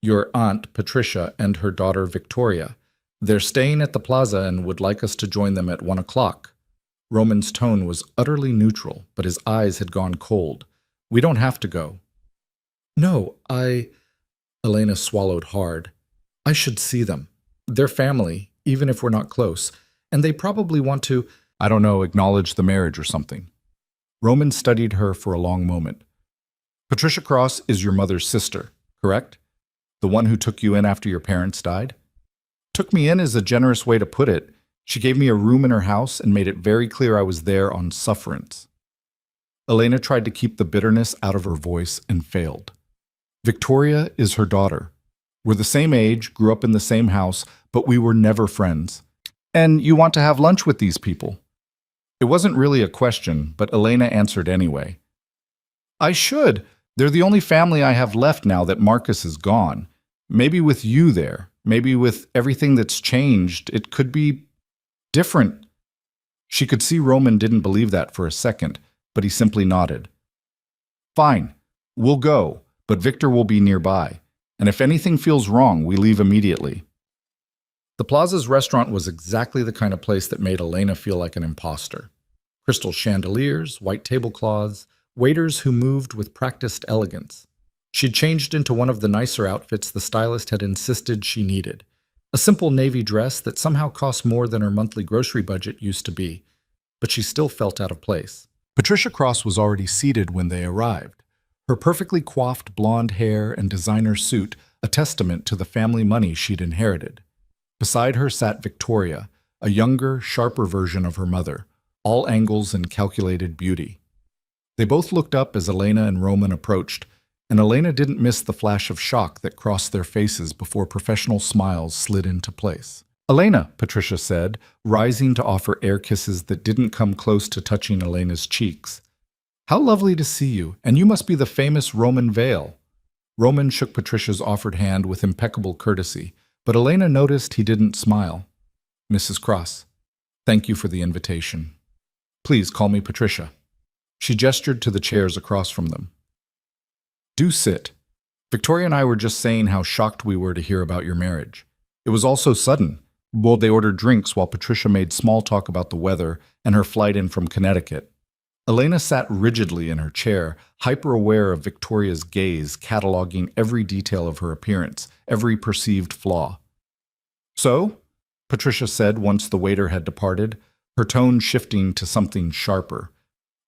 Your aunt, Patricia, and her daughter, Victoria. They're staying at the plaza and would like us to join them at 1 o'clock. Roman's tone was utterly neutral, but his eyes had gone cold. We don't have to go. No, Elena swallowed hard. I should see them. They're family, even if we're not close, and they probably want to, I don't know, acknowledge the marriage or something. Roman studied her for a long moment. Patricia Cross is your mother's sister, correct? The one who took you in after your parents died? Took me in is a generous way to put it. She gave me a room in her house and made it very clear I was there on sufferance. Elena tried to keep the bitterness out of her voice and failed. Victoria is her daughter. We're the same age, grew up in the same house, but we were never friends. And you want to have lunch with these people? It wasn't really a question, but Elena answered anyway. I should. They're the only family I have left now that Marcus is gone. Maybe with you there, maybe with everything that's changed, it could be different. She could see Roman didn't believe that for a second, but he simply nodded. Fine, we'll go, but Victor will be nearby, and if anything feels wrong, we leave immediately. The Plaza's restaurant was exactly the kind of place that made Elena feel like an imposter. Crystal chandeliers, white tablecloths, waiters who moved with practiced elegance. She'd changed into one of the nicer outfits the stylist had insisted she needed. A simple navy dress that somehow cost more than her monthly grocery budget used to be, but she still felt out of place. Patricia Cross was already seated when they arrived, her perfectly coiffed blonde hair and designer suit a testament to the family money she'd inherited. Beside her sat Victoria, a younger, sharper version of her mother, all angles and calculated beauty. They both looked up as Elena and Roman approached, and Elena didn't miss the flash of shock that crossed their faces before professional smiles slid into place. "Elena," Patricia said, rising to offer air kisses that didn't come close to touching Elena's cheeks. "How lovely to see you, and you must be the famous Roman Vale." Roman shook Patricia's offered hand with impeccable courtesy, but Elena noticed he didn't smile. "Mrs. Cross, thank you for the invitation. Please call me Patricia." She gestured to the chairs across from them. "Do sit. Victoria and I were just saying how shocked we were to hear about your marriage. It was all so sudden." Well, they ordered drinks while Patricia made small talk about the weather and her flight in from Connecticut. Elena sat rigidly in her chair, hyper-aware of Victoria's gaze, cataloging every detail of her appearance, every perceived flaw. "So?" Patricia said once the waiter had departed, her tone shifting to something sharper.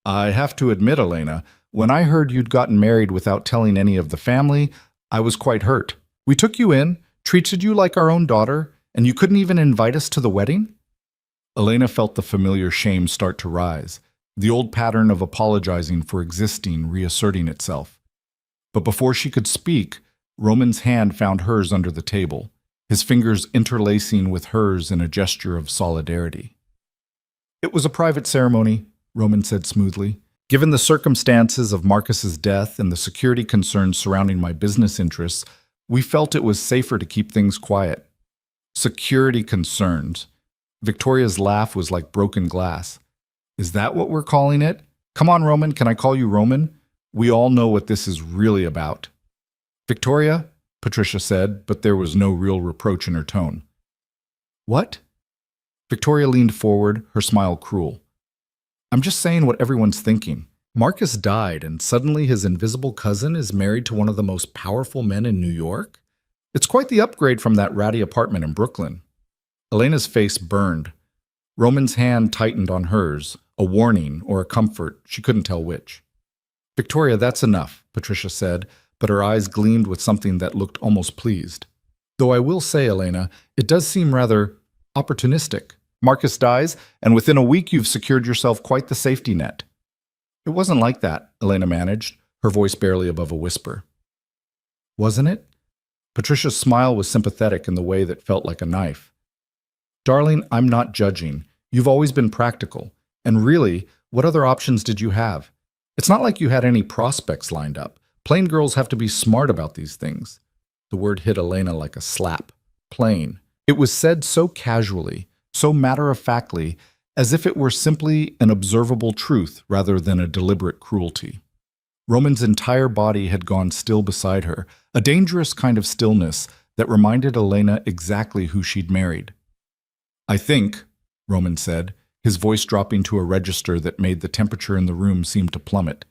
"I have to admit, Elena, when I heard you'd gotten married without telling any of the family, I was quite hurt. We took you in, treated you like our own daughter, and you couldn't even invite us to the wedding?" Elena felt the familiar shame start to rise, the old pattern of apologizing for existing reasserting itself. But before she could speak, Roman's hand found hers under the table, his fingers interlacing with hers in a gesture of solidarity. "It was a private ceremony," Roman said smoothly. "Given the circumstances of Marcus's death and the security concerns surrounding my business interests, we felt it was safer to keep things quiet." Security concerns. Victoria's laugh was like broken glass. "Is that what we're calling it? Come on, Roman, can I call you Roman? We all know what this is really about." "Victoria," Patricia said, but there was no real reproach in her tone. "What?" Victoria leaned forward, her smile cruel. "I'm just saying what everyone's thinking. Marcus died, and suddenly his invisible cousin is married to one of the most powerful men in New York? It's quite the upgrade from that ratty apartment in Brooklyn." Elena's face burned. Roman's hand tightened on hers, a warning or a comfort, she couldn't tell which. "Victoria, that's enough," Patricia said, but her eyes gleamed with something that looked almost pleased. "Though I will say, Elena, it does seem rather opportunistic. Marcus dies, and within a week you've secured yourself quite the safety net." "It wasn't like that," Elena managed, her voice barely above a whisper. "Wasn't it?" Patricia's smile was sympathetic in the way that felt like a knife. "Darling, I'm not judging. You've always been practical. And really, what other options did you have? It's not like you had any prospects lined up. Plain girls have to be smart about these things." The word hit Elena like a slap. Plain. It was said so casually, so matter-of-factly, as if it were simply an observable truth rather than a deliberate cruelty. Roman's entire body had gone still beside her, a dangerous kind of stillness that reminded Elena exactly who she'd married. "I think," Roman said, his voice dropping to a register that made the temperature in the room seem to plummet,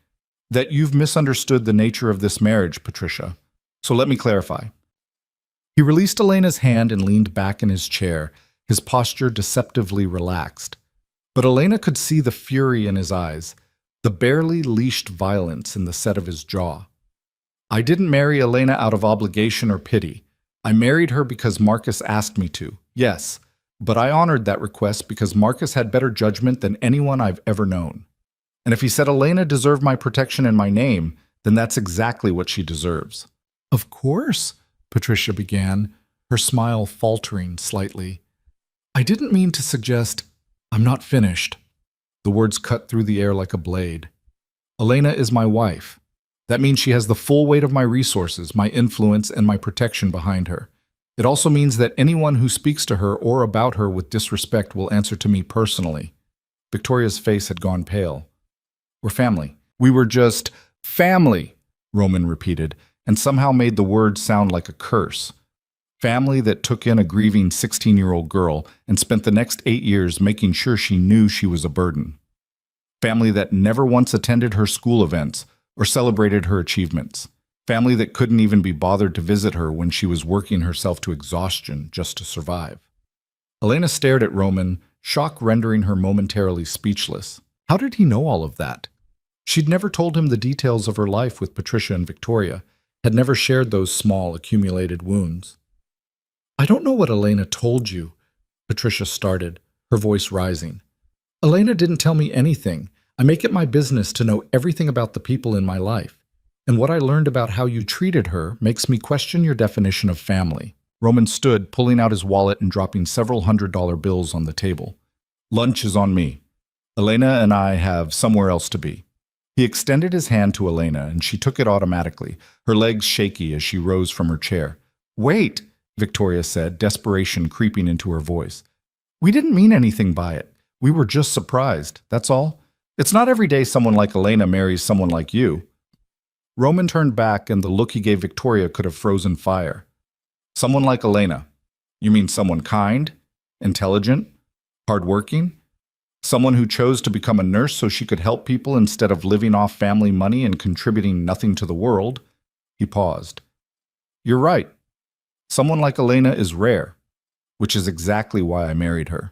"that you've misunderstood the nature of this marriage, Patricia. So let me clarify." He released Elena's hand and leaned back in his chair, his posture deceptively relaxed. But Elena could see the fury in his eyes, the barely leashed violence in the set of his jaw. "I didn't marry Elena out of obligation or pity. I married her because Marcus asked me to, yes, but I honored that request because Marcus had better judgment than anyone I've ever known. And if he said Elena deserved my protection and my name, then that's exactly what she deserves." "Of course," Patricia began, her smile faltering slightly. "I didn't mean to suggest—" "I'm not finished." The words cut through the air like a blade. "Elena is my wife. That means she has the full weight of my resources, my influence, and my protection behind her. It also means that anyone who speaks to her or about her with disrespect will answer to me personally." Victoria's face had gone pale. "We're family." "We were just family," Roman repeated, and somehow made the word sound like a curse. Family that took in a grieving 16-year-old girl and spent the next 8 years making sure she knew she was a burden. Family that never once attended her school events or celebrated her achievements. Family that couldn't even be bothered to visit her when she was working herself to exhaustion just to survive. Elena stared at Roman, shock rendering her momentarily speechless. How did he know all of that? She'd never told him the details of her life with Patricia and Victoria, had never shared those small, accumulated wounds. I don't know what Elena told you, Patricia started, her voice rising. Elena didn't tell me anything. I make it my business to know everything about the people in my life. And what I learned about how you treated her makes me question your definition of family. Roman stood, pulling out his wallet and dropping several $100 bills on the table. Lunch is on me. Elena and I have somewhere else to be. He extended his hand to Elena, and she took it automatically, her legs shaky as she rose from her chair. Wait, Victoria said, desperation creeping into her voice. We didn't mean anything by it. We were just surprised, that's all. It's not every day someone like Elena marries someone like you. Roman turned back, and the look he gave Victoria could have frozen fire. Someone like Elena. You mean someone kind, intelligent, hardworking? Someone who chose to become a nurse so she could help people instead of living off family money and contributing nothing to the world? He paused. You're right. Someone like Elena is rare, which is exactly why I married her.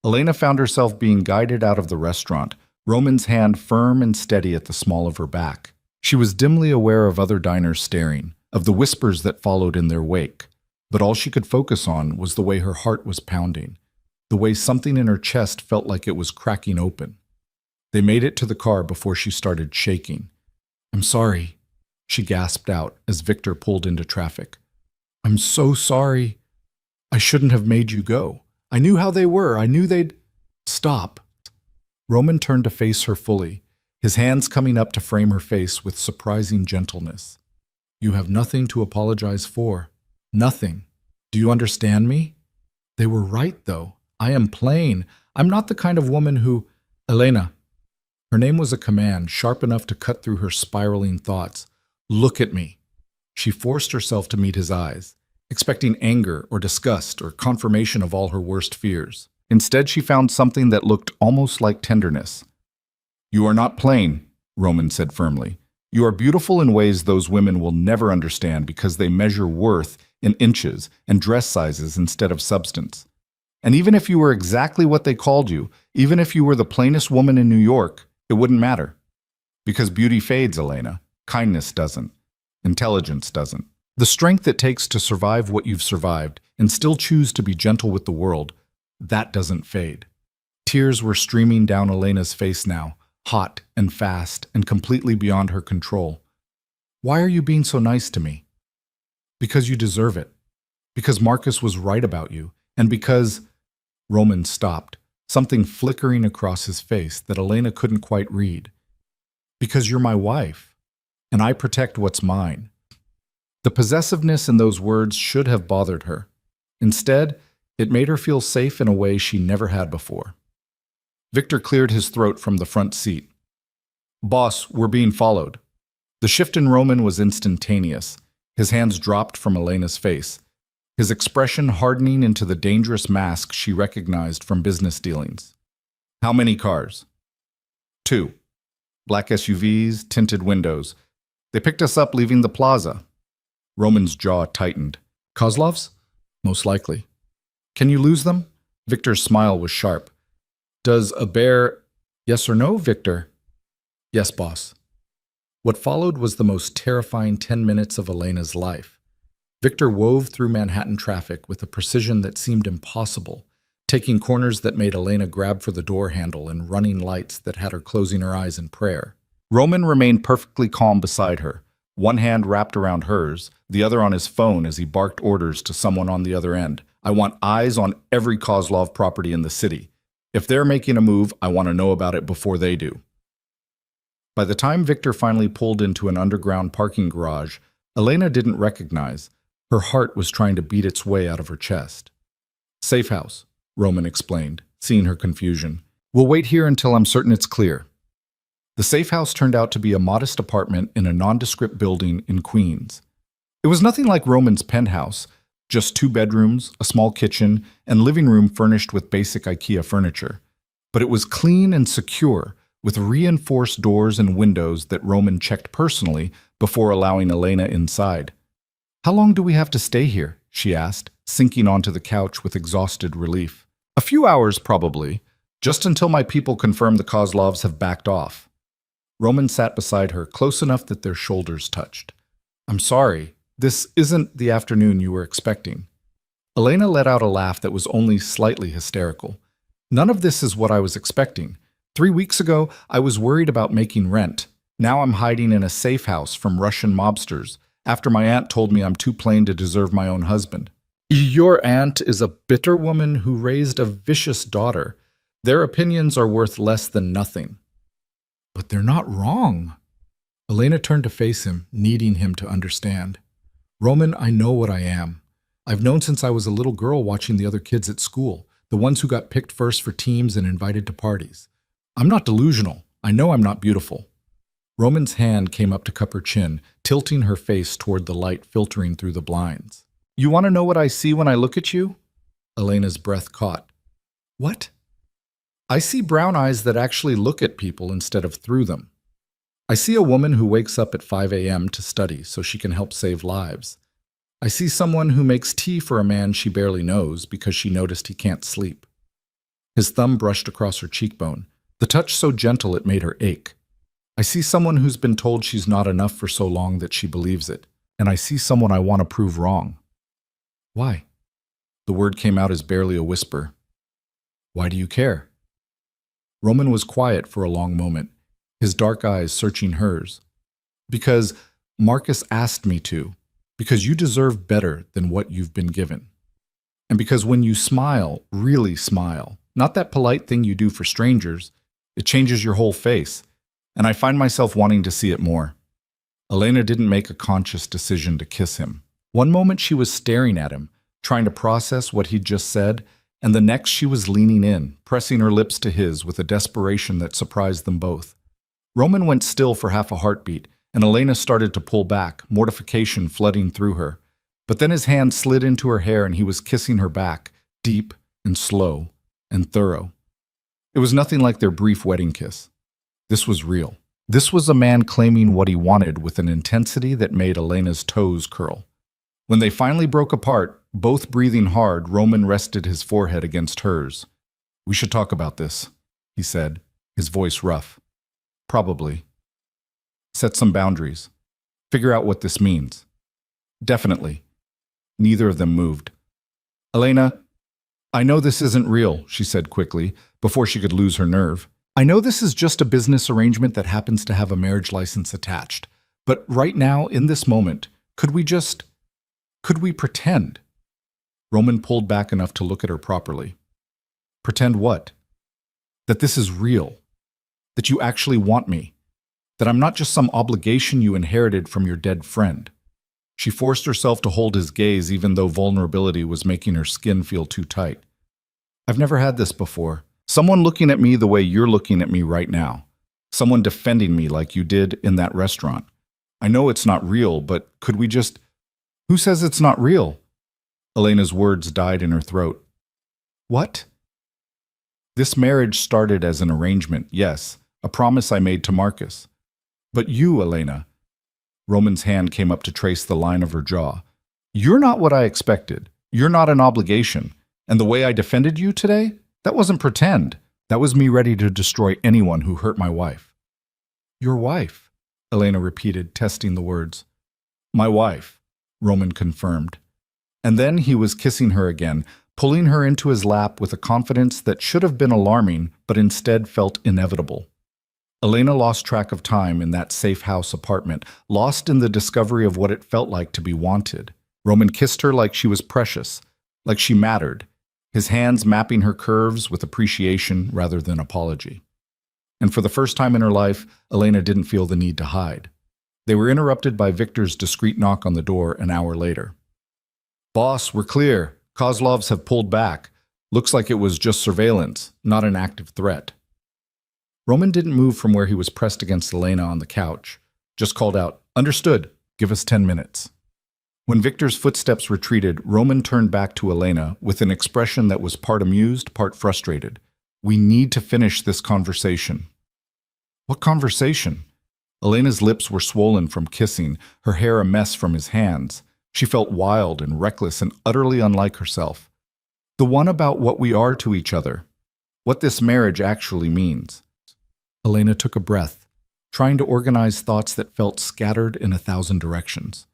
Elena found herself being guided out of the restaurant, Roman's hand firm and steady at the small of her back. She was dimly aware of other diners staring, of the whispers that followed in their wake, but all she could focus on was the way her heart was pounding, the way something in her chest felt like it was cracking open. They made it to the car before she started shaking. I'm sorry, she gasped out as Victor pulled into traffic. I'm so sorry. I shouldn't have made you go. I knew how they were. I knew they'd... Stop. Roman turned to face her fully, his hands coming up to frame her face with surprising gentleness. You have nothing to apologize for. Nothing. Do you understand me? They were right, though. I am plain. I'm not the kind of woman who... Elena. Her name was a command, sharp enough to cut through her spiraling thoughts. Look at me. She forced herself to meet his eyes, expecting anger or disgust or confirmation of all her worst fears. Instead, she found something that looked almost like tenderness. You are not plain, Roman said firmly. You are beautiful in ways those women will never understand because they measure worth in inches and dress sizes instead of substance. And even if you were exactly what they called you, even if you were the plainest woman in New York, it wouldn't matter. Because beauty fades, Elena. Kindness doesn't. Intelligence doesn't. The strength it takes to survive what you've survived and still choose to be gentle with the world, that doesn't fade. Tears were streaming down Elena's face now, hot and fast and completely beyond her control. Why are you being so nice to me? Because you deserve it. Because Marcus was right about you. And because... Roman stopped, something flickering across his face that Elena couldn't quite read. Because you're my wife, and I protect what's mine. The possessiveness in those words should have bothered her. Instead, it made her feel safe in a way she never had before. Victor cleared his throat from the front seat. Boss, we're being followed. The shift in Roman was instantaneous. His hands dropped from Elena's face, his expression hardening into the dangerous mask she recognized from business dealings. How many cars? 2. Black SUVs, tinted windows. They picked us up leaving the plaza. Roman's jaw tightened. Kozlov's? Most likely. Can you lose them? Victor's smile was sharp. Does a bear... Yes or no, Victor? Yes, boss. What followed was the most terrifying 10 minutes of Elena's life. Victor wove through Manhattan traffic with a precision that seemed impossible, taking corners that made Elena grab for the door handle and running lights that had her closing her eyes in prayer. Roman remained perfectly calm beside her, one hand wrapped around hers, the other on his phone as he barked orders to someone on the other end. I want eyes on every Kozlov property in the city. If they're making a move, I want to know about it before they do. By the time Victor finally pulled into an underground parking garage, Elena didn't recognize. Her heart was trying to beat its way out of her chest. Safe house, Roman explained, seeing her confusion. We'll wait here until I'm certain it's clear. The safe house turned out to be a modest apartment in a nondescript building in Queens. It was nothing like Roman's penthouse, just 2 bedrooms, a small kitchen, and living room furnished with basic IKEA furniture. But it was clean and secure, with reinforced doors and windows that Roman checked personally before allowing Elena inside. "How long do we have to stay here?" she asked, sinking onto the couch with exhausted relief. "A few hours, probably, just until my people confirm the Kozlovs have backed off." Roman sat beside her, close enough that their shoulders touched. "I'm sorry, this isn't the afternoon you were expecting." Elena let out a laugh that was only slightly hysterical. "None of this is what I was expecting. 3 weeks ago, I was worried about making rent. Now I'm hiding in a safe house from Russian mobsters, after my aunt told me I'm too plain to deserve my own husband." "Your aunt is a bitter woman who raised a vicious daughter. Their opinions are worth less than nothing." "But they're not wrong." Elena turned to face him, needing him to understand. "Roman, I know what I am. I've known since I was a little girl watching the other kids at school, the ones who got picked first for teams and invited to parties. I'm not delusional. I know I'm not beautiful." Roman's hand came up to cup her chin, tilting her face toward the light filtering through the blinds. "You want to know what I see when I look at you?" Elena's breath caught. "What?" "I see brown eyes that actually look at people instead of through them. I see a woman who wakes up at 5 a.m. to study so she can help save lives. I see someone who makes tea for a man she barely knows because she noticed he can't sleep." His thumb brushed across her cheekbone, the touch so gentle it made her ache. "I see someone who's been told she's not enough for so long that she believes it. And I see someone I want to prove wrong." "Why?" The word came out as barely a whisper. "Why do you care?" Roman was quiet for a long moment, his dark eyes searching hers. "Because Marcus asked me to. Because you deserve better than what you've been given. And because when you smile, really smile, not that polite thing you do for strangers, it changes your whole face. And I find myself wanting to see it more." Elena didn't make a conscious decision to kiss him. One moment she was staring at him, trying to process what he'd just said, and the next she was leaning in, pressing her lips to his with a desperation that surprised them both. Roman went still for half a heartbeat, and Elena started to pull back, mortification flooding through her. But then his hand slid into her hair and he was kissing her back, deep and slow and thorough. It was nothing like their brief wedding kiss. This was real. This was a man claiming what he wanted with an intensity that made Elena's toes curl. When they finally broke apart, both breathing hard, Roman rested his forehead against hers. "We should talk about this," he said, his voice rough. "Probably. Set some boundaries. Figure out what this means." "Definitely." Neither of them moved. "Elena, I know this isn't real," she said quickly, before she could lose her nerve. "I know this is just a business arrangement that happens to have a marriage license attached. But right now, in this moment, could we pretend?" Roman pulled back enough to look at her properly. "Pretend what?" "That this is real. That you actually want me. That I'm not just some obligation you inherited from your dead friend." She forced herself to hold his gaze even though vulnerability was making her skin feel too tight. "I've never had this before. Someone looking at me the way you're looking at me right now. Someone defending me like you did in that restaurant. I know it's not real, but could we just—" "Who says it's not real?" Elena's words died in her throat. "What?" "This marriage started as an arrangement, yes, a promise I made to Marcus. But you, Elena," Roman's hand came up to trace the line of her jaw, "you're not what I expected. You're not an obligation. And the way I defended you today, that wasn't pretend. That was me ready to destroy anyone who hurt my wife." "Your wife," Elena repeated, testing the words. "My wife," Roman confirmed. And then he was kissing her again, pulling her into his lap with a confidence that should have been alarming, but instead felt inevitable. Elena lost track of time in that safe house apartment, lost in the discovery of what it felt like to be wanted. Roman kissed her like she was precious, like she mattered, his hands mapping her curves with appreciation rather than apology. And for the first time in her life, Elena didn't feel the need to hide. They were interrupted by Victor's discreet knock on the door an hour later. "Boss, we're clear. Kozlovs have pulled back. Looks like it was just surveillance, not an active threat." Roman didn't move from where he was pressed against Elena on the couch, just called out, "Understood. Give us 10 minutes." When Victor's footsteps retreated, Roman turned back to Elena with an expression that was part amused, part frustrated. "We need to finish this conversation." "What conversation?" Elena's lips were swollen from kissing, her hair a mess from his hands. She felt wild and reckless and utterly unlike herself. "The one about what we are to each other. What this marriage actually means." Elena took a breath, trying to organize thoughts that felt scattered in 1,000 directions.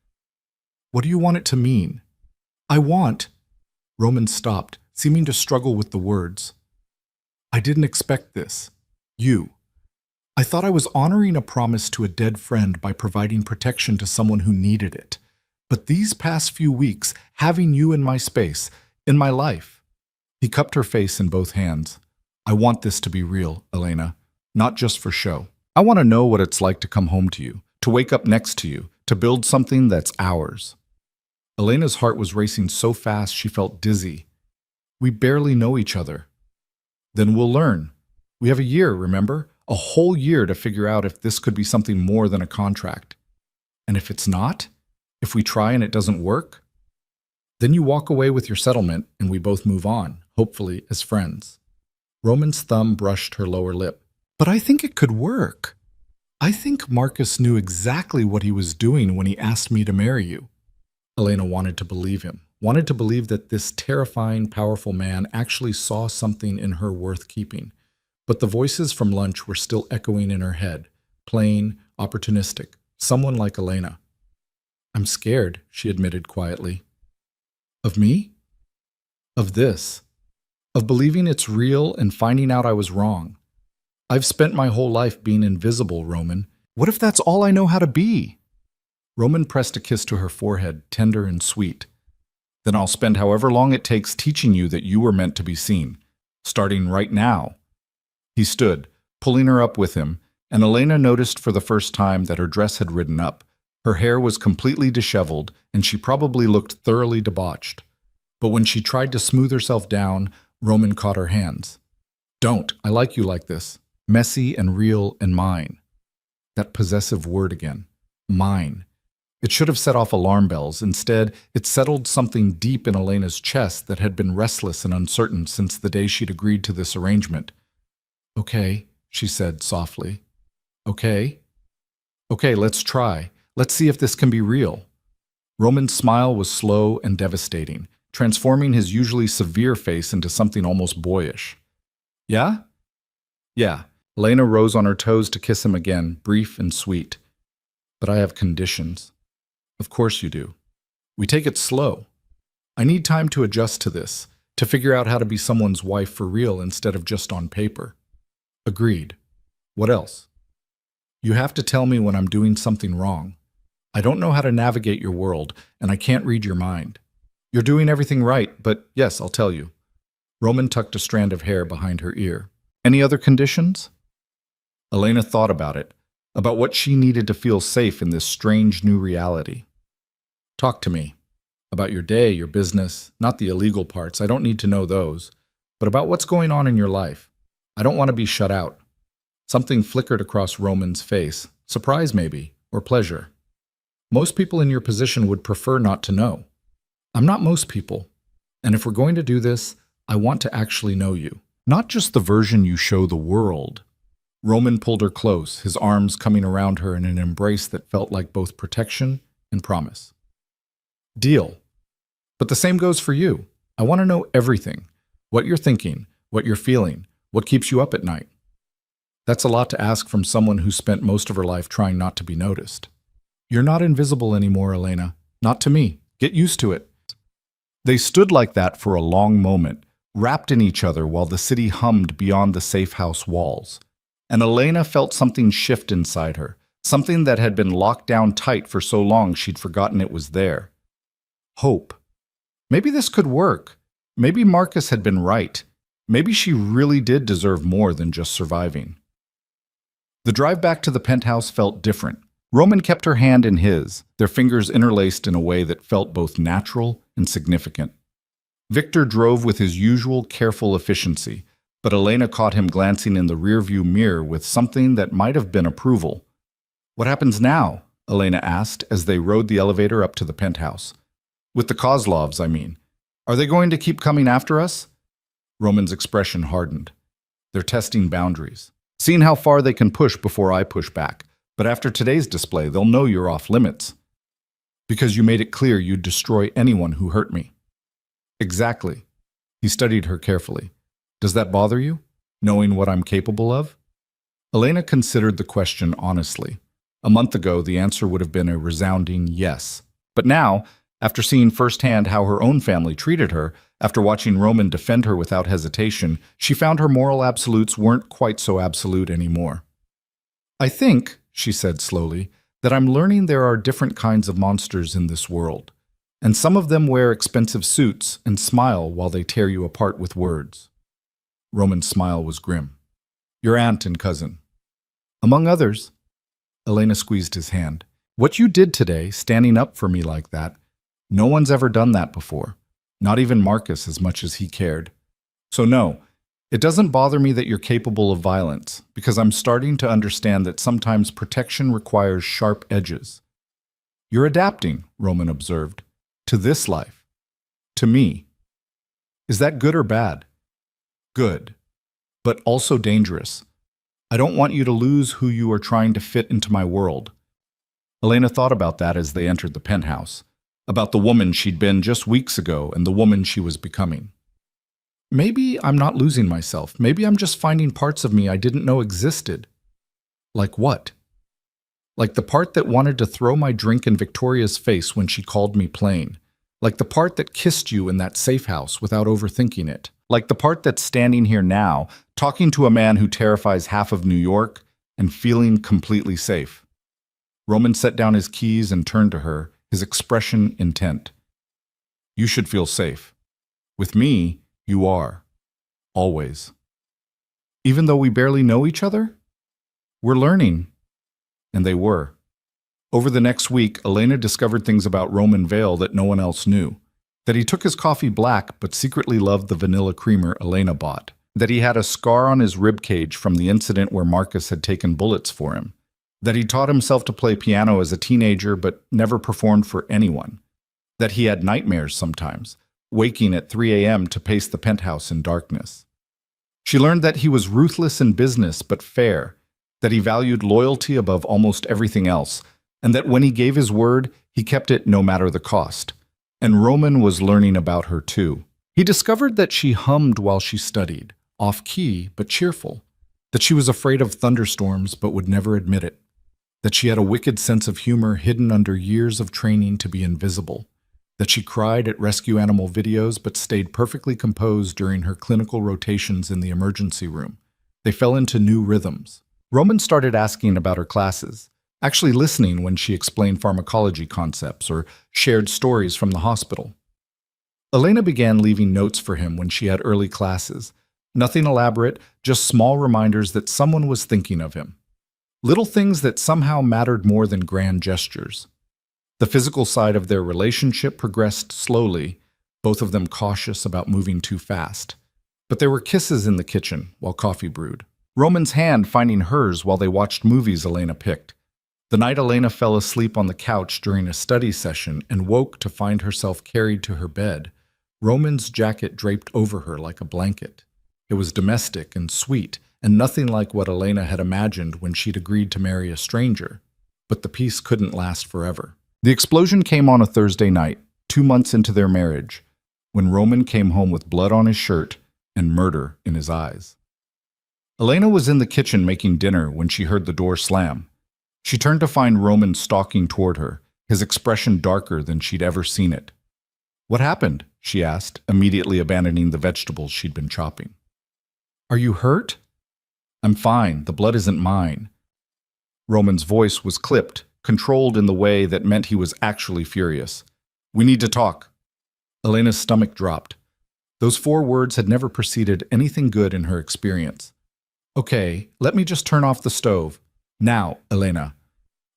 "What do you want it to mean?" "I want—" Roman stopped, seeming to struggle with the words. "I didn't expect this. You. I thought I was honoring a promise to a dead friend by providing protection to someone who needed it. But these past few weeks, having you in my space, in my life—" He cupped her face in both hands. "I want this to be real, Elena, not just for show. I want to know what it's like to come home to you, to wake up next to you, to build something that's ours." Elena's heart was racing so fast she felt dizzy. "We barely know each other." "Then we'll learn. We have a year, remember? A whole year to figure out if this could be something more than a contract. And if it's not, if we try and it doesn't work, then you walk away with your settlement and we both move on, hopefully as friends." Roman's thumb brushed her lower lip. "But I think it could work. I think Marcus knew exactly what he was doing when he asked me to marry you." Elena wanted to believe him, wanted to believe that this terrifying, powerful man actually saw something in her worth keeping. But the voices from lunch were still echoing in her head, plain, opportunistic, someone like Elena. "I'm scared," she admitted quietly. "Of me? Of this. Of believing it's real and finding out I was wrong. I've spent my whole life being invisible, Roman. What if that's all I know how to be?" Roman pressed a kiss to her forehead, tender and sweet. "Then I'll spend however long it takes teaching you that you were meant to be seen, starting right now." He stood, pulling her up with him, and Elena noticed for the first time that her dress had ridden up. Her hair was completely disheveled, and she probably looked thoroughly debauched. But when she tried to smooth herself down, Roman caught her hands. "Don't. I like you like this. Messy and real and mine." That possessive word again. Mine. It should have set off alarm bells. Instead, it settled something deep in Elena's chest that had been restless and uncertain since the day she'd agreed to this arrangement. "Okay," she said softly. "Okay? Okay, let's try. Let's see if this can be real." Roman's smile was slow and devastating, transforming his usually severe face into something almost boyish. "Yeah? Yeah." Elena rose on her toes to kiss him again, brief and sweet. "But I have conditions." "Of course you do. We take it slow. I need time to adjust to this, to figure out how to be someone's wife for real instead of just on paper." "Agreed. What else?" "You have to tell me when I'm doing something wrong. I don't know how to navigate your world, and I can't read your mind. You're doing everything right, but yes, I'll tell you." Roman tucked a strand of hair behind her ear. "Any other conditions?" Elena thought about what she needed to feel safe in this strange new reality. "Talk to me. About your day, your business, not the illegal parts. I don't need to know those. But about what's going on in your life. I don't want to be shut out." Something flickered across Roman's face. Surprise maybe, or pleasure. "Most people in your position would prefer not to know. I'm not most people. And if we're going to do this, I want to actually know you. Not just the version you show the world." Roman pulled her close, his arms coming around her in an embrace that felt like both protection and promise. "Deal. But the same goes for you. I want to know everything. What you're thinking, what you're feeling, what keeps you up at night." That's a lot to ask from someone who spent most of her life trying not to be noticed. "You're not invisible anymore, Elena. Not to me. Get used to it." They stood like that for a long moment, wrapped in each other while the city hummed beyond the safe house walls. And Elena felt something shift inside her, something that had been locked down tight for so long she'd forgotten it was there. Hope. Maybe this could work. Maybe Marcus had been right. Maybe she really did deserve more than just surviving. The drive back to the penthouse felt different. Roman kept her hand in his, their fingers interlaced in a way that felt both natural and significant. Victor drove with his usual careful efficiency, But Elena caught him glancing in the rearview mirror with something that might have been approval. "What happens now?" Elena asked as they rode the elevator up to the penthouse. "With the Kozlovs, I mean. Are they going to keep coming after us?" Roman's expression hardened. "They're testing boundaries, seeing how far they can push before I push back. But after today's display, they'll know you're off limits. Because you made it clear you'd destroy anyone who hurt me." "Exactly." He studied her carefully. "Does that bother you, knowing what I'm capable of?" Elena considered the question honestly. A month ago, the answer would have been a resounding yes. But now, after seeing firsthand how her own family treated her, after watching Roman defend her without hesitation, she found her moral absolutes weren't quite so absolute anymore. "I think," she said slowly, "that I'm learning there are different kinds of monsters in this world, and some of them wear expensive suits and smile while they tear you apart with words." Roman's smile was grim. "Your aunt and cousin." "Among others." Elena squeezed his hand. "What you did today, standing up for me like that, no one's ever done that before. Not even Marcus as much as he cared. So no, it doesn't bother me that you're capable of violence, because I'm starting to understand that sometimes protection requires sharp edges." "You're adapting," Roman observed, "to this life. To me. Is that good or bad?" "Good, but also dangerous. I don't want you to lose who you are trying to fit into my world." Elena thought about that as they entered the penthouse, about the woman she'd been just weeks ago and the woman she was becoming. "Maybe I'm not losing myself. Maybe I'm just finding parts of me I didn't know existed." "Like what?" "Like the part that wanted to throw my drink in Victoria's face when she called me plain. Like the part that kissed you in that safe house without overthinking it. Like the part that's standing here now, talking to a man who terrifies half of New York and feeling completely safe." Roman set down his keys and turned to her, his expression intent. "You should feel safe. With me, you are. Always. Even though we barely know each other? We're learning." And they were. Over the next week, Elena discovered things about Roman Vale that no one else knew. That he took his coffee black but secretly loved the vanilla creamer Elena bought. That he had a scar on his ribcage from the incident where Marcus had taken bullets for him. That he taught himself to play piano as a teenager but never performed for anyone. That he had nightmares sometimes, waking at 3 a.m. to pace the penthouse in darkness. She learned that he was ruthless in business but fair, that he valued loyalty above almost everything else, and that when he gave his word, he kept it no matter the cost. And Roman was learning about her too. He discovered that she hummed while she studied, off-key but cheerful, that she was afraid of thunderstorms but would never admit it, that she had a wicked sense of humor hidden under years of training to be invisible, that she cried at rescue animal videos but stayed perfectly composed during her clinical rotations in the emergency room. They fell into new rhythms. Roman started asking about her classes, actually listening when she explained pharmacology concepts or shared stories from the hospital. Elena began leaving notes for him when she had early classes. Nothing elaborate, just small reminders that someone was thinking of him. Little things that somehow mattered more than grand gestures. The physical side of their relationship progressed slowly, both of them cautious about moving too fast. But there were kisses in the kitchen while coffee brewed. Roman's hand finding hers while they watched movies Elena picked. The night Elena fell asleep on the couch during a study session and woke to find herself carried to her bed, Roman's jacket draped over her like a blanket. It was domestic and sweet, and nothing like what Elena had imagined when she'd agreed to marry a stranger. But the peace couldn't last forever. The explosion came on a Thursday night, 2 months into their marriage, when Roman came home with blood on his shirt and murder in his eyes. Elena was in the kitchen making dinner when she heard the door slam. She turned to find Roman stalking toward her, his expression darker than she'd ever seen it. "What happened?" she asked, immediately abandoning the vegetables she'd been chopping. "Are you hurt?" "I'm fine. The blood isn't mine." Roman's voice was clipped, controlled in the way that meant he was actually furious. "We need to talk." Elena's stomach dropped. Those 4 words had never preceded anything good in her experience. "Okay, let me just turn off the stove. Now, Elena."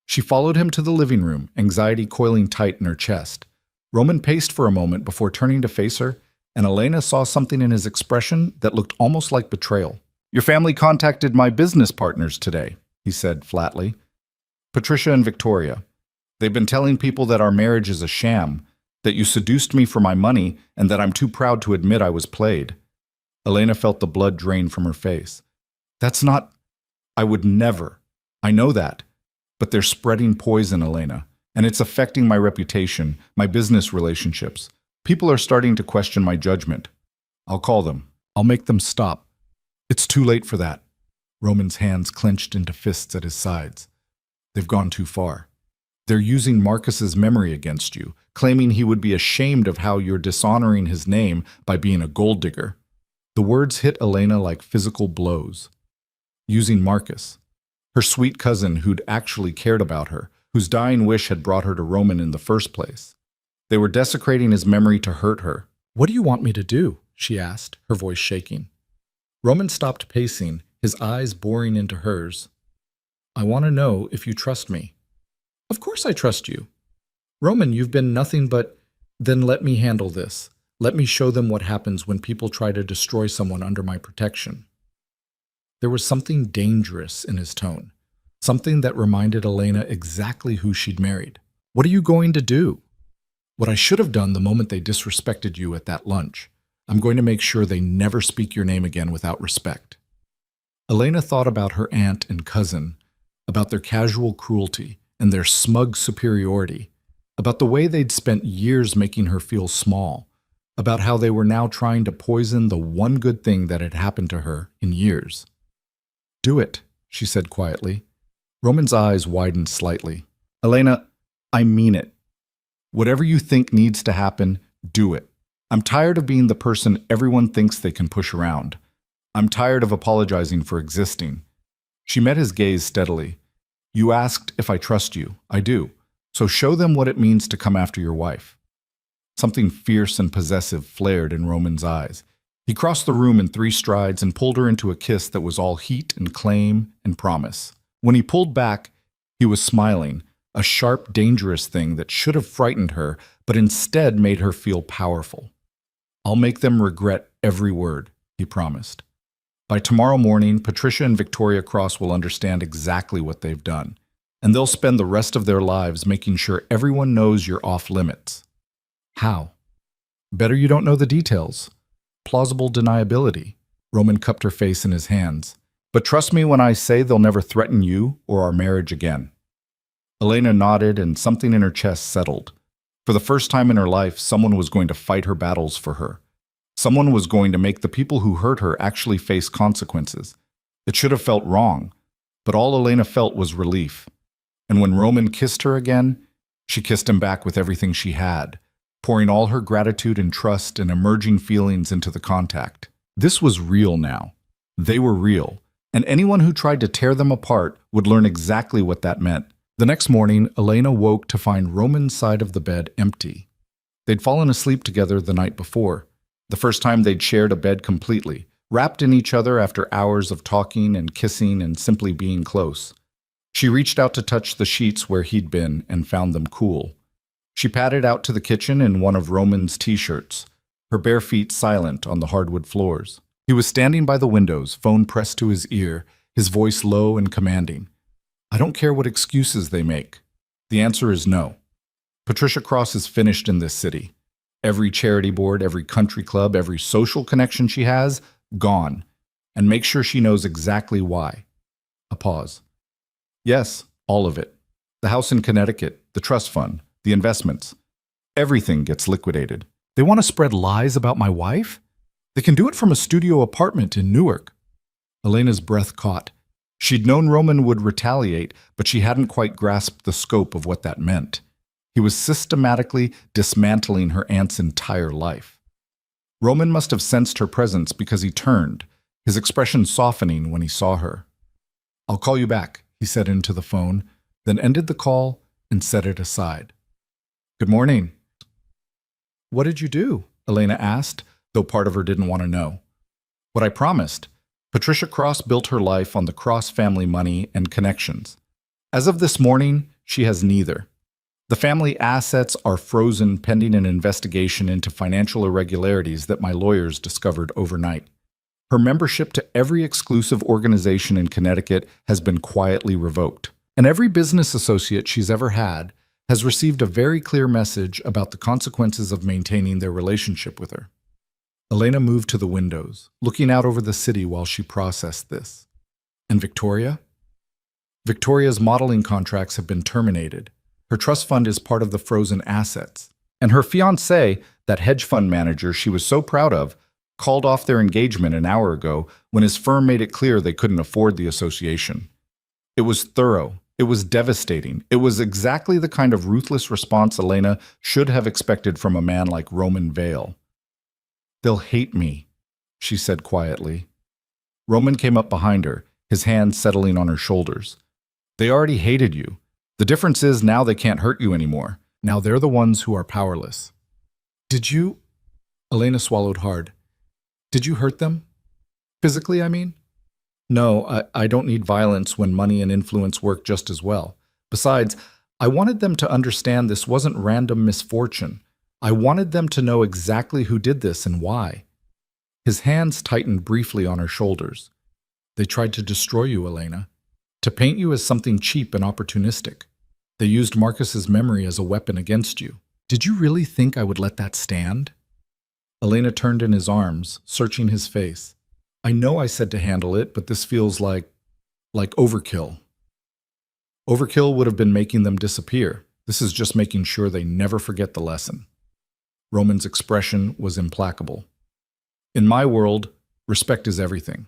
She followed him to the living room, anxiety coiling tight in her chest. Roman paced for a moment before turning to face her, and Elena saw something in his expression that looked almost like betrayal. "Your family contacted my business partners today," he said flatly. "Patricia and Victoria. They've been telling people that our marriage is a sham, that you seduced me for my money, and that I'm too proud to admit I was played." Elena felt the blood drain from her face. "That's not... I would never. I know that. But they're spreading poison, Elena, and it's affecting my reputation, my business relationships. People are starting to question my judgment. I'll call them. I'll make them stop. It's too late for that." Roman's hands clenched into fists at his sides. "They've gone too far. They're using Marcus's memory against you, claiming he would be ashamed of how you're dishonoring his name by being a gold digger." The words hit Elena like physical blows. Using Marcus, her sweet cousin who'd actually cared about her, whose dying wish had brought her to Roman in the first place. They were desecrating his memory to hurt her. "What do you want me to do?" she asked, her voice shaking. Roman stopped pacing, his eyes boring into hers. "I want to know if you trust me." "Of course I trust you. Roman, you've been nothing but..." "Then let me handle this. Let me show them what happens when people try to destroy someone under my protection." There was something dangerous in his tone, something that reminded Elena exactly who she'd married. "What are you going to do?" "What I should have done the moment they disrespected you at that lunch. I'm going to make sure they never speak your name again without respect." Elena thought about her aunt and cousin, about their casual cruelty and their smug superiority, about the way they'd spent years making her feel small, about how they were now trying to poison the one good thing that had happened to her in years. "Do it," she said quietly. Roman's eyes widened slightly. "Elena, I mean it. Whatever you think needs to happen, do it. I'm tired of being the person everyone thinks they can push around. I'm tired of apologizing for existing." She met his gaze steadily. "You asked if I trust you. I do. So show them what it means to come after your wife." Something fierce and possessive flared in Roman's eyes. He crossed the room in 3 strides and pulled her into a kiss that was all heat and claim and promise. When he pulled back, he was smiling, a sharp, dangerous thing that should have frightened her, but instead made her feel powerful. "I'll make them regret every word," he promised. "By tomorrow morning, Patricia and Victoria Cross will understand exactly what they've done, and they'll spend the rest of their lives making sure everyone knows you're off limits." "How?" "Better you don't know the details. Plausible deniability." Roman cupped her face in his hands. "But trust me when I say they'll never threaten you or our marriage again." Elena nodded and something in her chest settled. For the first time in her life, someone was going to fight her battles for her. Someone was going to make the people who hurt her actually face consequences. It should have felt wrong, but all Elena felt was relief. And when Roman kissed her again, she kissed him back with everything she had, pouring all her gratitude and trust and emerging feelings into the contact. This was real now. They were real, and anyone who tried to tear them apart would learn exactly what that meant. The next morning, Elena woke to find Roman's side of the bed empty. They'd fallen asleep together the night before, the first time they'd shared a bed completely, wrapped in each other after hours of talking and kissing and simply being close. She reached out to touch the sheets where he'd been and found them cool. She padded out to the kitchen in one of Roman's t-shirts, her bare feet silent on the hardwood floors. He was standing by the windows, phone pressed to his ear, his voice low and commanding. "I don't care what excuses they make. The answer is no. Patricia Cross is finished in this city. Every charity board, every country club, every social connection she has, gone. And make sure she knows exactly why." A pause. "Yes, all of it. The house in Connecticut, the trust fund, the investments. Everything gets liquidated. They want to spread lies about my wife? They can do it from a studio apartment in Newark." Elena's breath caught. She'd known Roman would retaliate, but she hadn't quite grasped the scope of what that meant. He was systematically dismantling her aunt's entire life. Roman must have sensed her presence because he turned, his expression softening when he saw her. "I'll call you back," he said into the phone, then ended the call and set it aside. "Good morning." "What did you do?" Elena asked, though part of her didn't want to know. "What I promised. Patricia Cross built her life on the Cross family money and connections. As of this morning, she has neither. The family assets are frozen pending an investigation into financial irregularities that my lawyers discovered overnight. Her membership to every exclusive organization in Connecticut has been quietly revoked. And every business associate she's ever had has received a very clear message about the consequences of maintaining their relationship with her. Elena moved to the windows, looking out over the city while she processed this. And Victoria? Victoria's modeling contracts have been terminated. Her trust fund is part of the frozen assets. And her fiancé, that hedge fund manager she was so proud of, called off their engagement an hour ago when his firm made it clear they couldn't afford the association. It was thorough. It was devastating. It was exactly the kind of ruthless response Elena should have expected from a man like Roman Vale. "They'll hate me," she said quietly. Roman came up behind her, his hands settling on her shoulders. "They already hated you. The difference is now they can't hurt you anymore. Now they're the ones who are powerless." "Did you?" Elena swallowed hard. "Did you hurt them? Physically, I mean?" "No, I don't need violence when money and influence work just as well. Besides, I wanted them to understand this wasn't random misfortune. I wanted them to know exactly who did this and why." His hands tightened briefly on her shoulders. "They tried to destroy you, Elena. To paint you as something cheap and opportunistic. They used Marcus's memory as a weapon against you. Did you really think I would let that stand?" Elena turned in his arms, searching his face. "I know I said to handle it, but this feels like overkill." "Overkill would have been making them disappear. This is just making sure they never forget the lesson." Roman's expression was implacable. "In my world, respect is everything.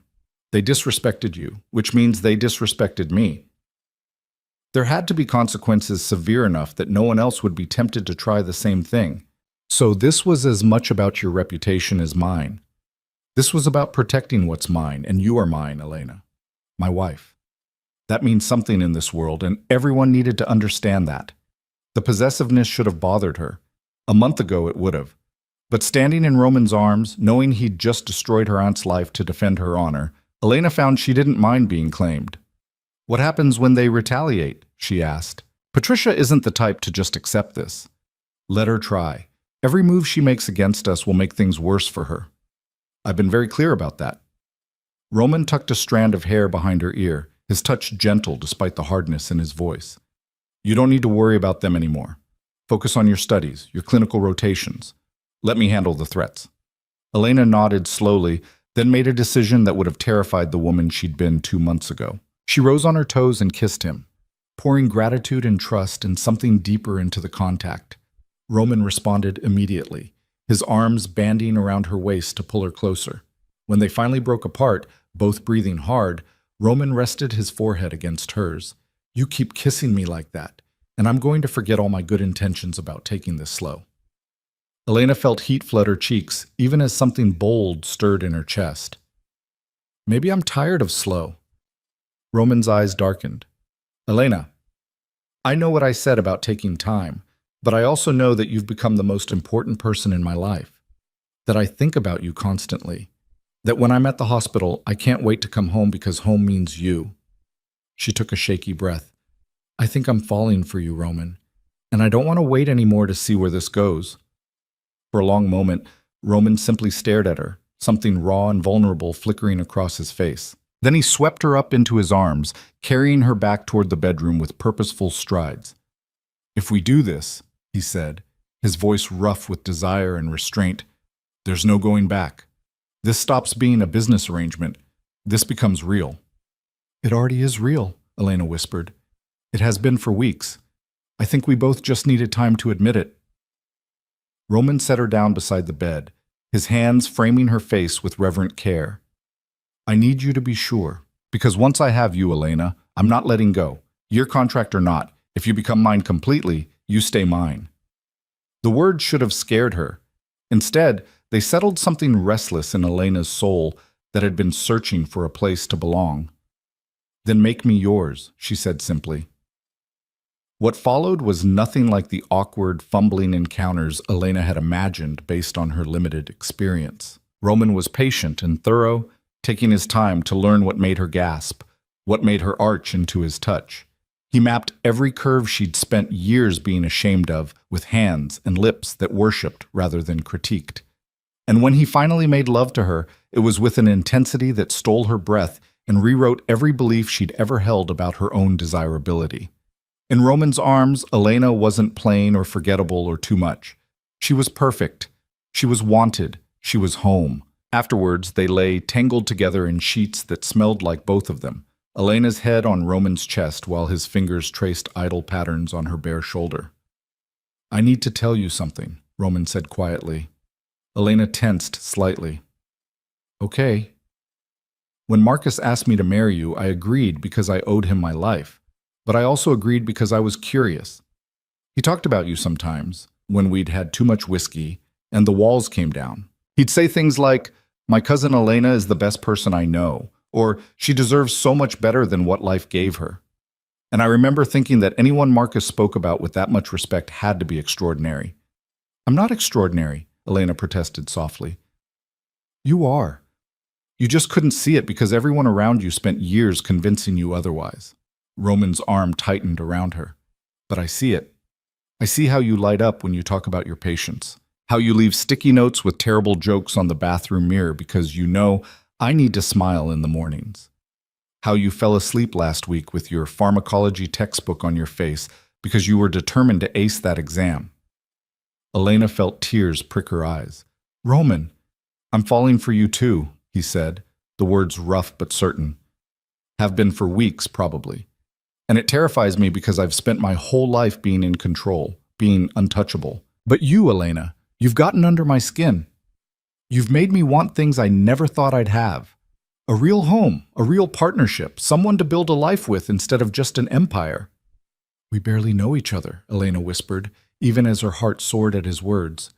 They disrespected you, which means they disrespected me. There had to be consequences severe enough that no one else would be tempted to try the same thing. So this was as much about your reputation as mine. This was about protecting what's mine, and you are mine, Elena. My wife. That means something in this world, and everyone needed to understand that. The possessiveness should have bothered her. A month ago it would have. But standing in Roman's arms, knowing he'd just destroyed her aunt's life to defend her honor, Elena found she didn't mind being claimed. "What happens when they retaliate?" she asked. "Patricia isn't the type to just accept this. Let her try. Every move she makes against us will make things worse for her. I've been very clear about that." Roman tucked a strand of hair behind her ear, his touch gentle despite the hardness in his voice. "You don't need to worry about them anymore. Focus on your studies, your clinical rotations. Let me handle the threats." Elena nodded slowly, then made a decision that would have terrified the woman she'd been 2 months ago. She rose on her toes and kissed him, pouring gratitude and trust and something deeper into the contact. Roman responded immediately, his arms banding around her waist to pull her closer. When they finally broke apart, both breathing hard, Roman rested his forehead against hers. "You keep kissing me like that, and I'm going to forget all my good intentions about taking this slow." Elena felt heat flood her cheeks, even as something bold stirred in her chest. "Maybe I'm tired of slow." Roman's eyes darkened. "Elena, I know what I said about taking time, but I also know that you've become the most important person in my life, that I think about you constantly, that when I'm at the hospital, I can't wait to come home because home means you." She took a shaky breath. "I think I'm falling for you, Roman, and I don't want to wait anymore to see where this goes." For a long moment, Roman simply stared at her, something raw and vulnerable flickering across his face. Then he swept her up into his arms, carrying her back toward the bedroom with purposeful strides. "If we do this," he said, his voice rough with desire and restraint, "there's no going back. This stops being a business arrangement. This becomes real." "It already is real," Elena whispered. "It has been for weeks. I think we both just needed time to admit it." Roman set her down beside the bed, his hands framing her face with reverent care. "I need you to be sure, because once I have you, Elena, I'm not letting go. Year contract or not, if you become mine completely, you stay mine." The words should have scared her. Instead, they settled something restless in Elena's soul that had been searching for a place to belong. "Then make me yours," she said simply. What followed was nothing like the awkward, fumbling encounters Elena had imagined based on her limited experience. Roman was patient and thorough, taking his time to learn what made her gasp, what made her arch into his touch. He mapped every curve she'd spent years being ashamed of with hands and lips that worshipped rather than critiqued. And when he finally made love to her, it was with an intensity that stole her breath and rewrote every belief she'd ever held about her own desirability. In Roman's arms, Elena wasn't plain or forgettable or too much. She was perfect. She was wanted. She was home. Afterwards, they lay tangled together in sheets that smelled like both of them, Elena's head on Roman's chest while his fingers traced idle patterns on her bare shoulder. "I need to tell you something," Roman said quietly. Elena tensed slightly. "Okay." "When Marcus asked me to marry you, I agreed because I owed him my life, but I also agreed because I was curious. He talked about you sometimes, when we'd had too much whiskey, and the walls came down. He'd say things like, 'My cousin Elena is the best person I know,' or 'She deserves so much better than what life gave her.' And I remember thinking that anyone Marcus spoke about with that much respect had to be extraordinary." "I'm not extraordinary," Elena protested softly. "You are. You just couldn't see it because everyone around you spent years convincing you otherwise." Roman's arm tightened around her. "But I see it. I see how you light up when you talk about your patients. How you leave sticky notes with terrible jokes on the bathroom mirror because you know I need to smile in the mornings. How you fell asleep last week with your pharmacology textbook on your face because you were determined to ace that exam." Elena felt tears prick her eyes. "Roman, I'm falling for you too," he said, the words rough but certain. "Have been for weeks, probably. And it terrifies me because I've spent my whole life being in control, being untouchable. But you, Elena, you've gotten under my skin. You've made me want things I never thought I'd have. A real home, a real partnership, someone to build a life with instead of just an empire." "We barely know each other," Elena whispered, even as her heart soared at his words.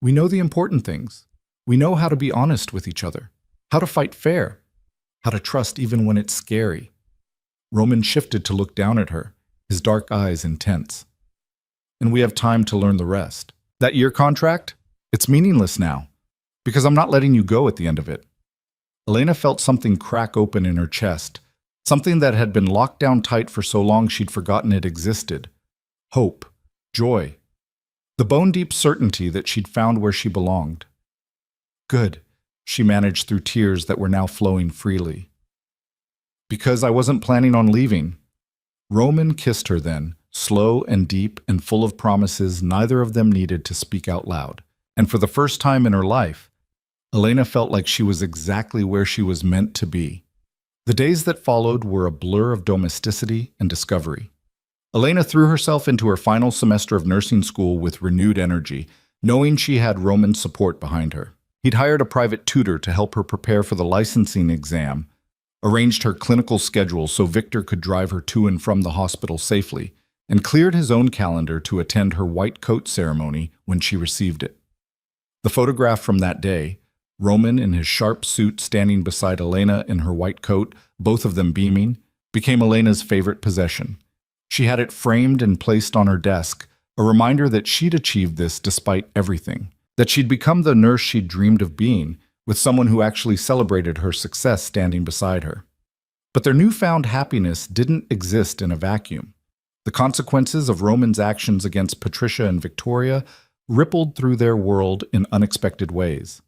"We know the important things. We know how to be honest with each other, how to fight fair, how to trust even when it's scary." Roman shifted to look down at her, his dark eyes intense. "And we have time to learn the rest. That year contract? It's meaningless now, because I'm not letting you go at the end of it." Elena felt something crack open in her chest, something that had been locked down tight for so long she'd forgotten it existed. Hope, joy, the bone-deep certainty that she'd found where she belonged. "Good," she managed through tears that were now flowing freely. "Because I wasn't planning on leaving." Roman kissed her then, slow and deep and full of promises neither of them needed to speak out loud. And for the first time in her life, Elena felt like she was exactly where she was meant to be. The days that followed were a blur of domesticity and discovery. Elena threw herself into her final semester of nursing school with renewed energy, knowing she had Roman's support behind her. He'd hired a private tutor to help her prepare for the licensing exam, arranged her clinical schedule so Victor could drive her to and from the hospital safely, and cleared his own calendar to attend her white coat ceremony when she received it. The photograph from that day, Roman in his sharp suit standing beside Elena in her white coat, both of them beaming, became Elena's favorite possession. She had it framed and placed on her desk, a reminder that she'd achieved this despite everything, that she'd become the nurse she'd dreamed of being, with someone who actually celebrated her success standing beside her. But their newfound happiness didn't exist in a vacuum. The consequences of Roman's actions against Patricia and Victoria rippled through their world in unexpected ways.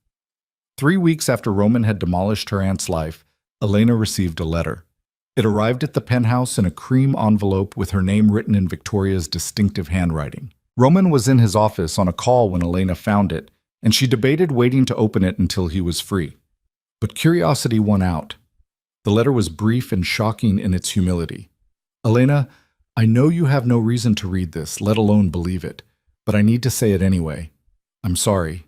3 weeks after Roman had demolished her aunt's life, Elena received a letter. It arrived at the penthouse in a cream envelope with her name written in Victoria's distinctive handwriting. Roman was in his office on a call when Elena found it, and she debated waiting to open it until he was free. But curiosity won out. The letter was brief and shocking in its humility. "Elena, I know you have no reason to read this, let alone believe it, but I need to say it anyway. I'm sorry.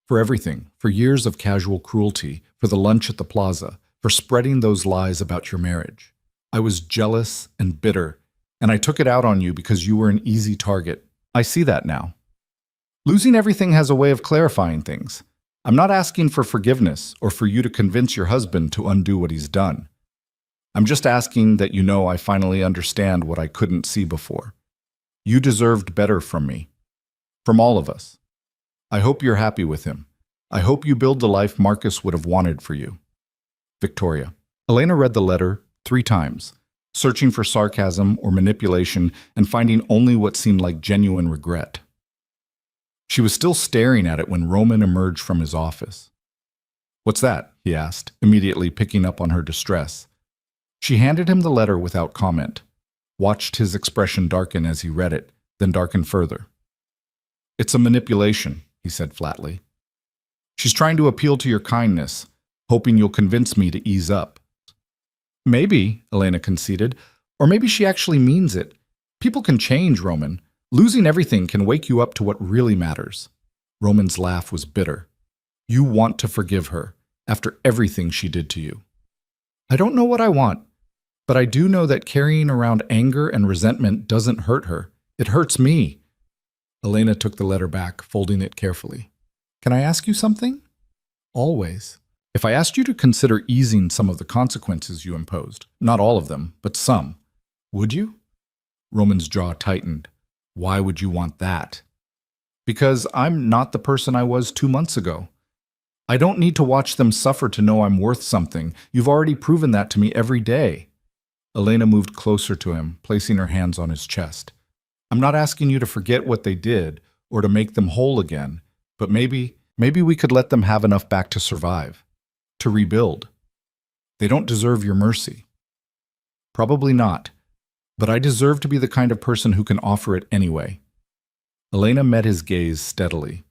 For everything, for years of casual cruelty, for the lunch at the plaza, for spreading those lies about your marriage. I was jealous and bitter, and I took it out on you because you were an easy target. I see that now. Losing everything has a way of clarifying things. I'm not asking for forgiveness or for you to convince your husband to undo what he's done. I'm just asking that you know I finally understand what I couldn't see before. You deserved better from me. From all of us. I hope you're happy with him. I hope you build the life Marcus would have wanted for you. Victoria." Elena read the letter 3 times, searching for sarcasm or manipulation and finding only what seemed like genuine regret. She was still staring at it when Roman emerged from his office. "What's that?" he asked, immediately picking up on her distress. She handed him the letter without comment, watched his expression darken as he read it, then darken further. "It's a manipulation," he said flatly. "She's trying to appeal to your kindness, hoping you'll convince me to ease up." "Maybe," Elena conceded, "or maybe she actually means it. People can change, Roman. Losing everything can wake you up to what really matters." Roman's laugh was bitter. "You want to forgive her, after everything she did to you." "I don't know what I want, but I do know that carrying around anger and resentment doesn't hurt her. It hurts me." Elena took the letter back, folding it carefully. "Can I ask you something?" "Always. If I asked you to consider easing some of the consequences you imposed, not all of them, but some, would you?" Roman's jaw tightened. "Why would you want that?" "Because I'm not the person I was 2 months ago. I don't need to watch them suffer to know I'm worth something. You've already proven that to me every day." Elena moved closer to him, placing her hands on his chest. "I'm not asking you to forget what they did or to make them whole again, but maybe we could let them have enough back to survive, to rebuild. They don't deserve your mercy." "Probably not, but I deserve to be the kind of person who can offer it anyway." Elena met his gaze steadily.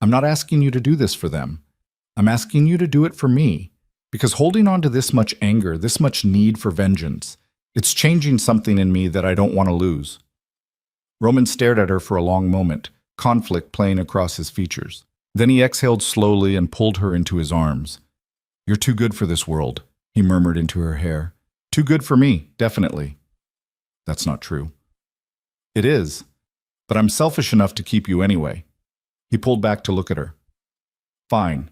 "I'm not asking you to do this for them. I'm asking you to do it for me, because holding on to this much anger, this much need for vengeance, it's changing something in me that I don't want to lose." Roman stared at her for a long moment, conflict playing across his features. Then he exhaled slowly and pulled her into his arms. "You're too good for this world," he murmured into her hair. "Too good for me, definitely." "That's not true." "It is, but I'm selfish enough to keep you anyway." He pulled back to look at her. "Fine.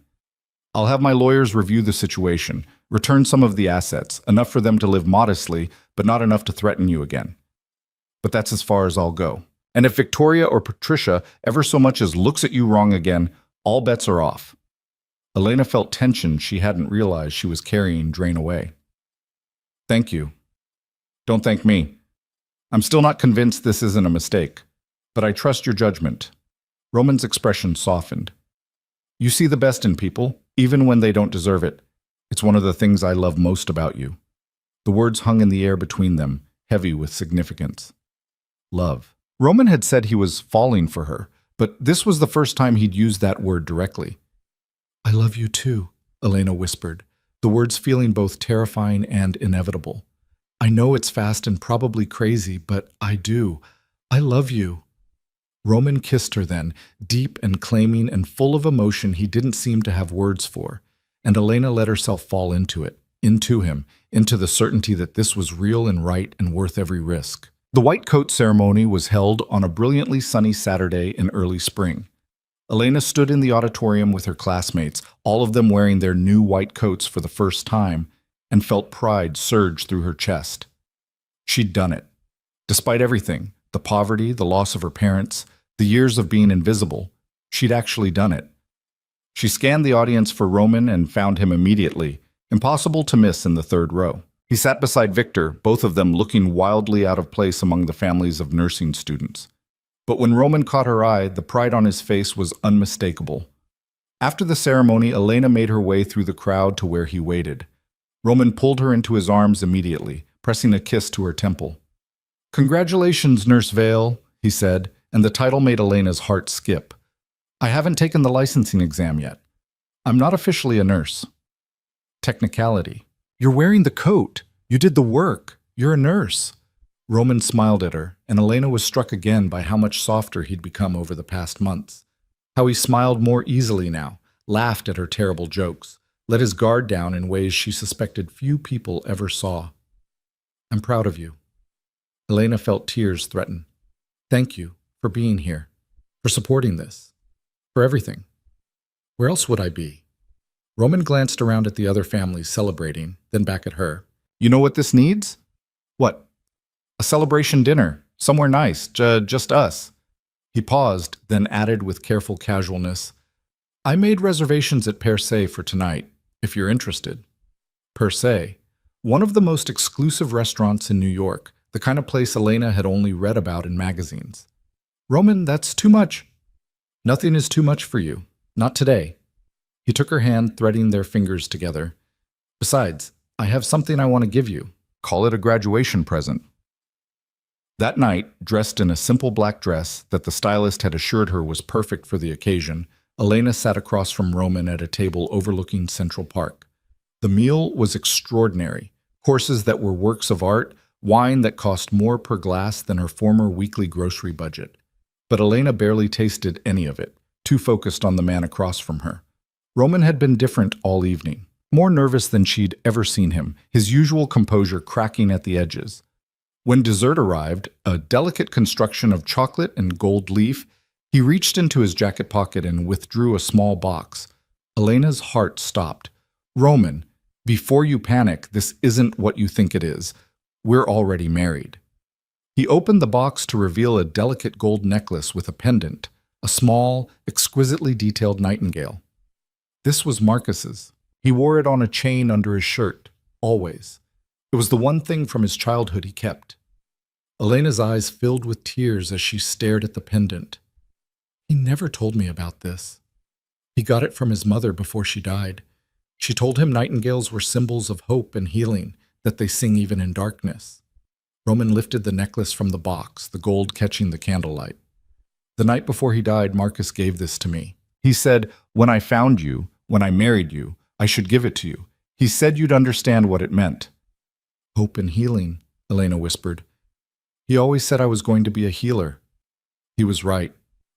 I'll have my lawyers review the situation, return some of the assets, enough for them to live modestly, but not enough to threaten you again. But that's as far as I'll go. And if Victoria or Patricia ever so much as looks at you wrong again, all bets are off." Elena felt tension she hadn't realized she was carrying drain away. "Thank you." "Don't thank me. I'm still not convinced this isn't a mistake, but I trust your judgment." Roman's expression softened. "You see the best in people, even when they don't deserve it. It's one of the things I love most about you." The words hung in the air between them, heavy with significance. Love. Roman had said he was falling for her, but this was the first time he'd used that word directly. "I love you too," Elena whispered, the words feeling both terrifying and inevitable. "I know it's fast and probably crazy, but I do. I love you." Roman kissed her then, deep and claiming and full of emotion he didn't seem to have words for, and Elena let herself fall into it, into him, into the certainty that this was real and right and worth every risk. The white coat ceremony was held on a brilliantly sunny Saturday in early spring. Elena stood in the auditorium with her classmates, all of them wearing their new white coats for the first time, and felt pride surge through her chest. She'd done it. Despite everything, the poverty, the loss of her parents, the years of being invisible, she'd actually done it. She scanned the audience for Roman and found him immediately, impossible to miss in the third row. He sat beside Victor, both of them looking wildly out of place among the families of nursing students. But when Roman caught her eye, the pride on his face was unmistakable. After the ceremony, Elena made her way through the crowd to where he waited. Roman pulled her into his arms immediately, pressing a kiss to her temple. "Congratulations, Nurse Vale," he said, and the title made Elena's heart skip. "I haven't taken the licensing exam yet. I'm not officially a nurse." Technicality. "You're wearing the coat. You did the work. You're a nurse." Roman smiled at her, and Elena was struck again by how much softer he'd become over the past months. How he smiled more easily now, laughed at her terrible jokes, let his guard down in ways she suspected few people ever saw. "I'm proud of you." Elena felt tears threaten. "Thank you for being here, for supporting this, for everything. Where else would I be?" Roman glanced around at the other families celebrating, then back at her. "You know what this needs?" "What?" "A celebration dinner, somewhere nice, just us." He paused, then added with careful casualness, "I made reservations at Per Se for tonight, if you're interested." Per Se? One of the most exclusive restaurants in New York, the kind of place Elena had only read about in magazines. Roman, that's too much. Nothing is too much for you. Not today. He took her hand, threading their fingers together. Besides, I have something I want to give you. Call it a graduation present. That night, dressed in a simple black dress that the stylist had assured her was perfect for the occasion, Elena sat across from Roman at a table overlooking Central Park. The meal was extraordinary. Courses that were works of art, wine that cost more per glass than her former weekly grocery budget. But Elena barely tasted any of it, too focused on the man across from her. Roman had been different all evening, more nervous than she'd ever seen him, his usual composure cracking at the edges. When dessert arrived, a delicate construction of chocolate and gold leaf, he reached into his jacket pocket and withdrew a small box. Elena's heart stopped. Roman, before you panic, this isn't what you think it is. We're already married. He opened the box to reveal a delicate gold necklace with a pendant, a small, exquisitely detailed nightingale. This was Marcus's. He wore it on a chain under his shirt, always. It was the one thing from his childhood he kept. Elena's eyes filled with tears as she stared at the pendant. He never told me about this. He got it from his mother before she died. She told him nightingales were symbols of hope and healing, that they sing even in darkness. Roman lifted the necklace from the box, the gold catching the candlelight. The night before he died, Marcus gave this to me. He said, when I found you, when I married you, I should give it to you. He said you'd understand what it meant. Hope and healing, Elena whispered. He always said I was going to be a healer. He was right.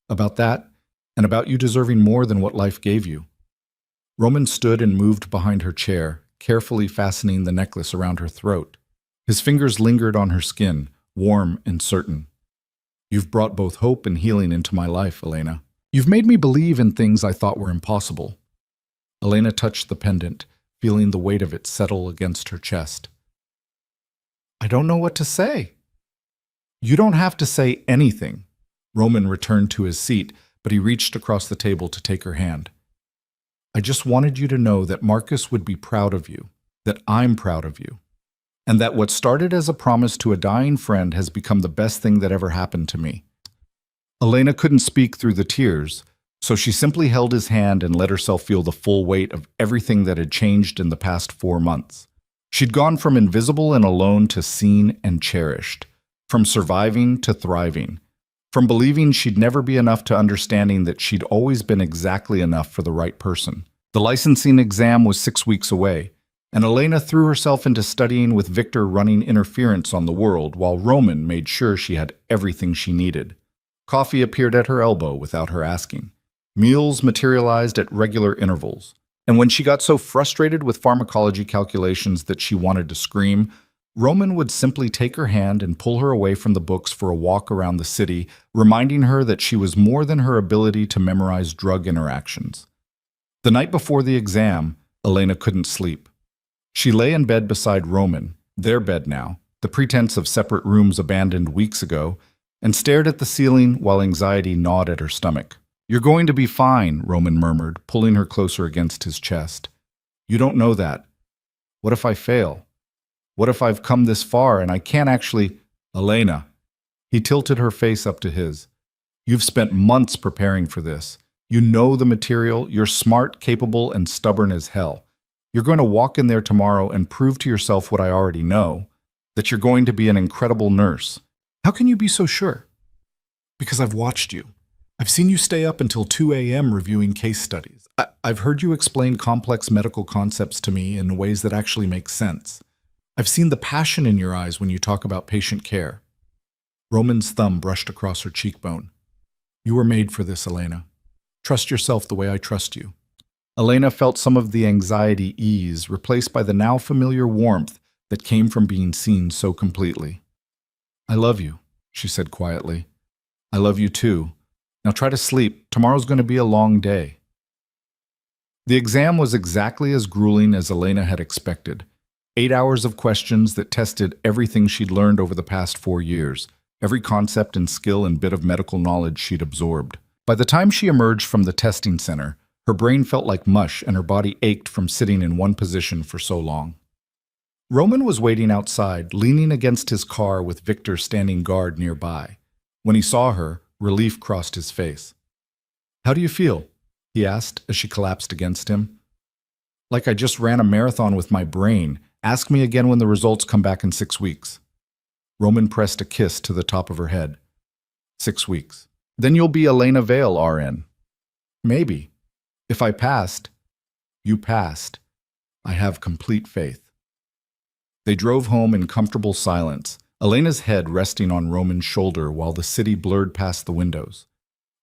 About that, and about you deserving more than what life gave you. Roman stood and moved behind her chair, carefully fastening the necklace around her throat. His fingers lingered on her skin, warm and certain. You've brought both hope and healing into my life, Elena. You've made me believe in things I thought were impossible. Elena touched the pendant, feeling the weight of it settle against her chest. I don't know what to say. You don't have to say anything. Roman returned to his seat, but he reached across the table to take her hand. I just wanted you to know that Marcus would be proud of you, that I'm proud of you, and that what started as a promise to a dying friend has become the best thing that ever happened to me. Elena couldn't speak through the tears, so she simply held his hand and let herself feel the full weight of everything that had changed in the past 4 months. She'd gone from invisible and alone to seen and cherished, from surviving to thriving, from believing she'd never be enough to understanding that she'd always been exactly enough for the right person. The licensing exam was 6 weeks away, and Elena threw herself into studying with Victor running interference on the world while Roman made sure she had everything she needed. Coffee appeared at her elbow without her asking. Meals materialized at regular intervals. And when she got so frustrated with pharmacology calculations that she wanted to scream, Roman would simply take her hand and pull her away from the books for a walk around the city, reminding her that she was more than her ability to memorize drug interactions. The night before the exam, Elena couldn't sleep. She lay in bed beside Roman, their bed now, the pretense of separate rooms abandoned weeks ago, and stared at the ceiling while anxiety gnawed at her stomach. You're going to be fine, Roman murmured, pulling her closer against his chest. You don't know that. What if I fail? What if I've come this far and I can't actually… Elena. He tilted her face up to his. You've spent months preparing for this. You know the material, you're smart, capable, and stubborn as hell. You're going to walk in there tomorrow and prove to yourself what I already know, that you're going to be an incredible nurse. How can you be so sure? Because I've watched you. I've seen you stay up until 2 a.m. reviewing case studies. I've heard you explain complex medical concepts to me in ways that actually make sense. I've seen the passion in your eyes when you talk about patient care. Roman's thumb brushed across her cheekbone. You were made for this, Elena. Trust yourself the way I trust you. Elena felt some of the anxiety ease, replaced by the now familiar warmth that came from being seen so completely. I love you, she said quietly. I love you too. Now try to sleep. Tomorrow's going to be a long day. The exam was exactly as grueling as Elena had expected. 8 hours of questions that tested everything she'd learned over the past 4 years, every concept and skill and bit of medical knowledge she'd absorbed. By the time she emerged from the testing center, her brain felt like mush and her body ached from sitting in one position for so long. Roman was waiting outside, leaning against his car with Victor standing guard nearby. When he saw her, relief crossed his face. "How do you feel?" he asked as she collapsed against him. "Like I just ran a marathon with my brain. Ask me again when the results come back in 6 weeks." Roman pressed a kiss to the top of her head. 6 weeks. Then you'll be Elena Vale, RN. Maybe. If I passed, you passed. I have complete faith. They drove home in comfortable silence, Elena's head resting on Roman's shoulder while the city blurred past the windows.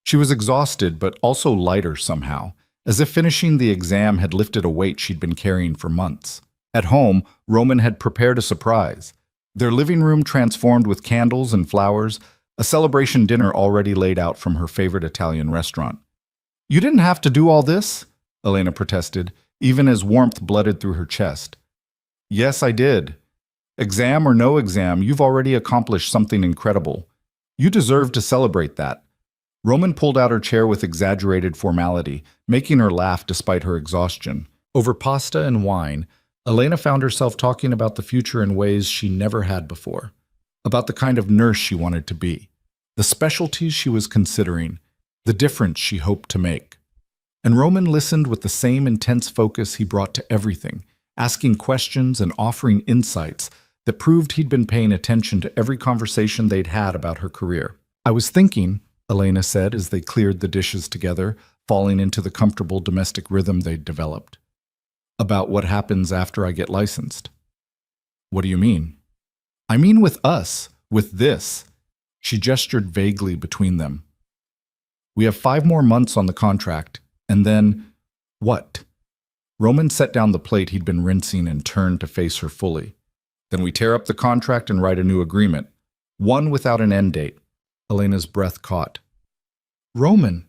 She was exhausted, but also lighter somehow, as if finishing the exam had lifted a weight she'd been carrying for months. At home, Roman had prepared a surprise. Their living room transformed with candles and flowers, a celebration dinner already laid out from her favorite Italian restaurant. "You didn't have to do all this," Elena protested, even as warmth blooded through her chest. "Yes, I did. Exam or no exam, you've already accomplished something incredible. You deserve to celebrate that." Roman pulled out her chair with exaggerated formality, making her laugh despite her exhaustion. Over pasta and wine, Elena found herself talking about the future in ways she never had before, about the kind of nurse she wanted to be, the specialties she was considering, the difference she hoped to make. And Roman listened with the same intense focus he brought to everything, asking questions and offering insights that proved he'd been paying attention to every conversation they'd had about her career. "I was thinking," Elena said as they cleared the dishes together, falling into the comfortable domestic rhythm they'd developed, "about what happens after I get licensed." "What do you mean?" "I mean with us, with this." She gestured vaguely between them. "We have 5 more months on the contract, and then..." "What?" Roman set down the plate he'd been rinsing and turned to face her fully. "Then we tear up the contract and write a new agreement. One without an end date." Elena's breath caught. "Roman,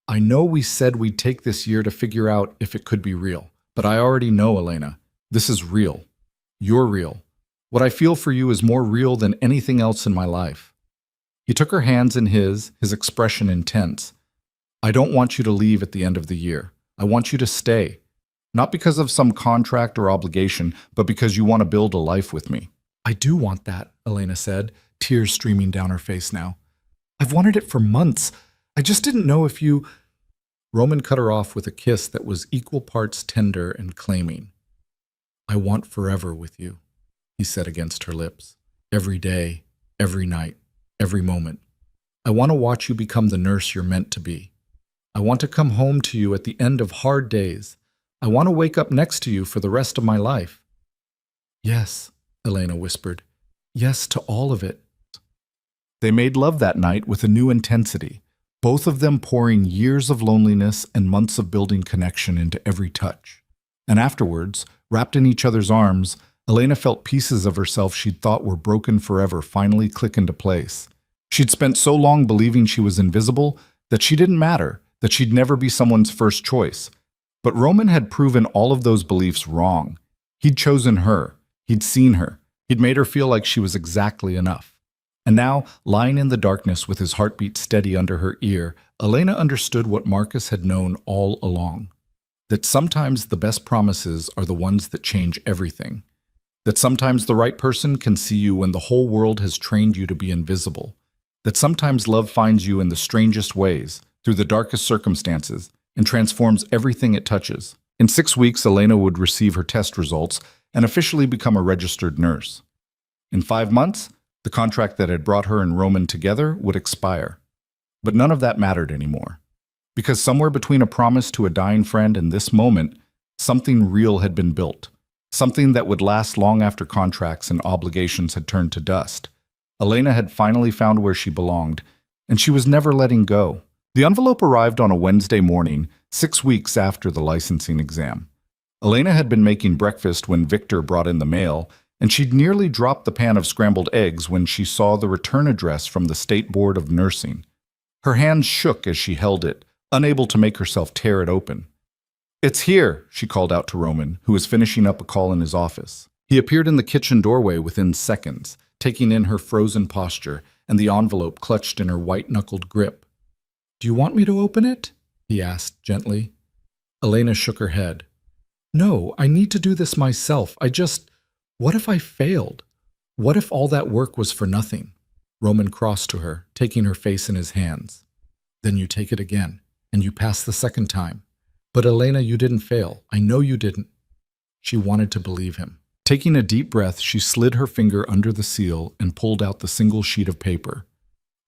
I know we said we'd take this year to figure out if it could be real, but I already know, Elena. This is real. You're real. What I feel for you is more real than anything else in my life." He took her hands in his expression intense. "I don't want you to leave at the end of the year. I want you to stay. Not because of some contract or obligation, but because you want to build a life with me." "I do want that," Elena said, tears streaming down her face now. "I've wanted it for months. I just didn't know if you..." Roman cut her off with a kiss that was equal parts tender and claiming. "I want forever with you," he said against her lips. "Every day, every night, every moment. I want to watch you become the nurse you're meant to be. I want to come home to you at the end of hard days. I want to wake up next to you for the rest of my life." "Yes," Elena whispered. "Yes to all of it." They made love that night with a new intensity, both of them pouring years of loneliness and months of building connection into every touch. And afterwards, wrapped in each other's arms, Elena felt pieces of herself she'd thought were broken forever finally click into place. She'd spent so long believing she was invisible, that she didn't matter, that she'd never be someone's first choice. But Roman had proven all of those beliefs wrong. He'd chosen her. He'd seen her. He'd made her feel like she was exactly enough. And now, lying in the darkness with his heartbeat steady under her ear, Elena understood what Marcus had known all along. That sometimes the best promises are the ones that change everything. That sometimes the right person can see you when the whole world has trained you to be invisible. That sometimes love finds you in the strangest ways, through the darkest circumstances, and transforms everything it touches. In 6 weeks, Elena would receive her test results and officially become a registered nurse. In 5 months, the contract that had brought her and Roman together would expire. But none of that mattered anymore. Because somewhere between a promise to a dying friend and this moment, something real had been built. Something that would last long after contracts and obligations had turned to dust. Elena had finally found where she belonged, and she was never letting go. The envelope arrived on a Wednesday morning, 6 weeks after the licensing exam. Elena had been making breakfast when Victor brought in the mail, and she'd nearly dropped the pan of scrambled eggs when she saw the return address from the State Board of Nursing. Her hands shook as she held it, unable to make herself tear it open. "It's here," she called out to Roman, who was finishing up a call in his office. He appeared in the kitchen doorway within seconds, taking in her frozen posture and the envelope clutched in her white-knuckled grip. "Do you want me to open it?" he asked gently. Elena shook her head. "No, I need to do this myself. What if I failed? What if all that work was for nothing? Roman crossed to her, taking her face in his hands. Then you take it again, and you pass the second time. But Elena, you didn't fail. I know you didn't. She wanted to believe him. Taking a deep breath, she slid her finger under the seal and pulled out the single sheet of paper.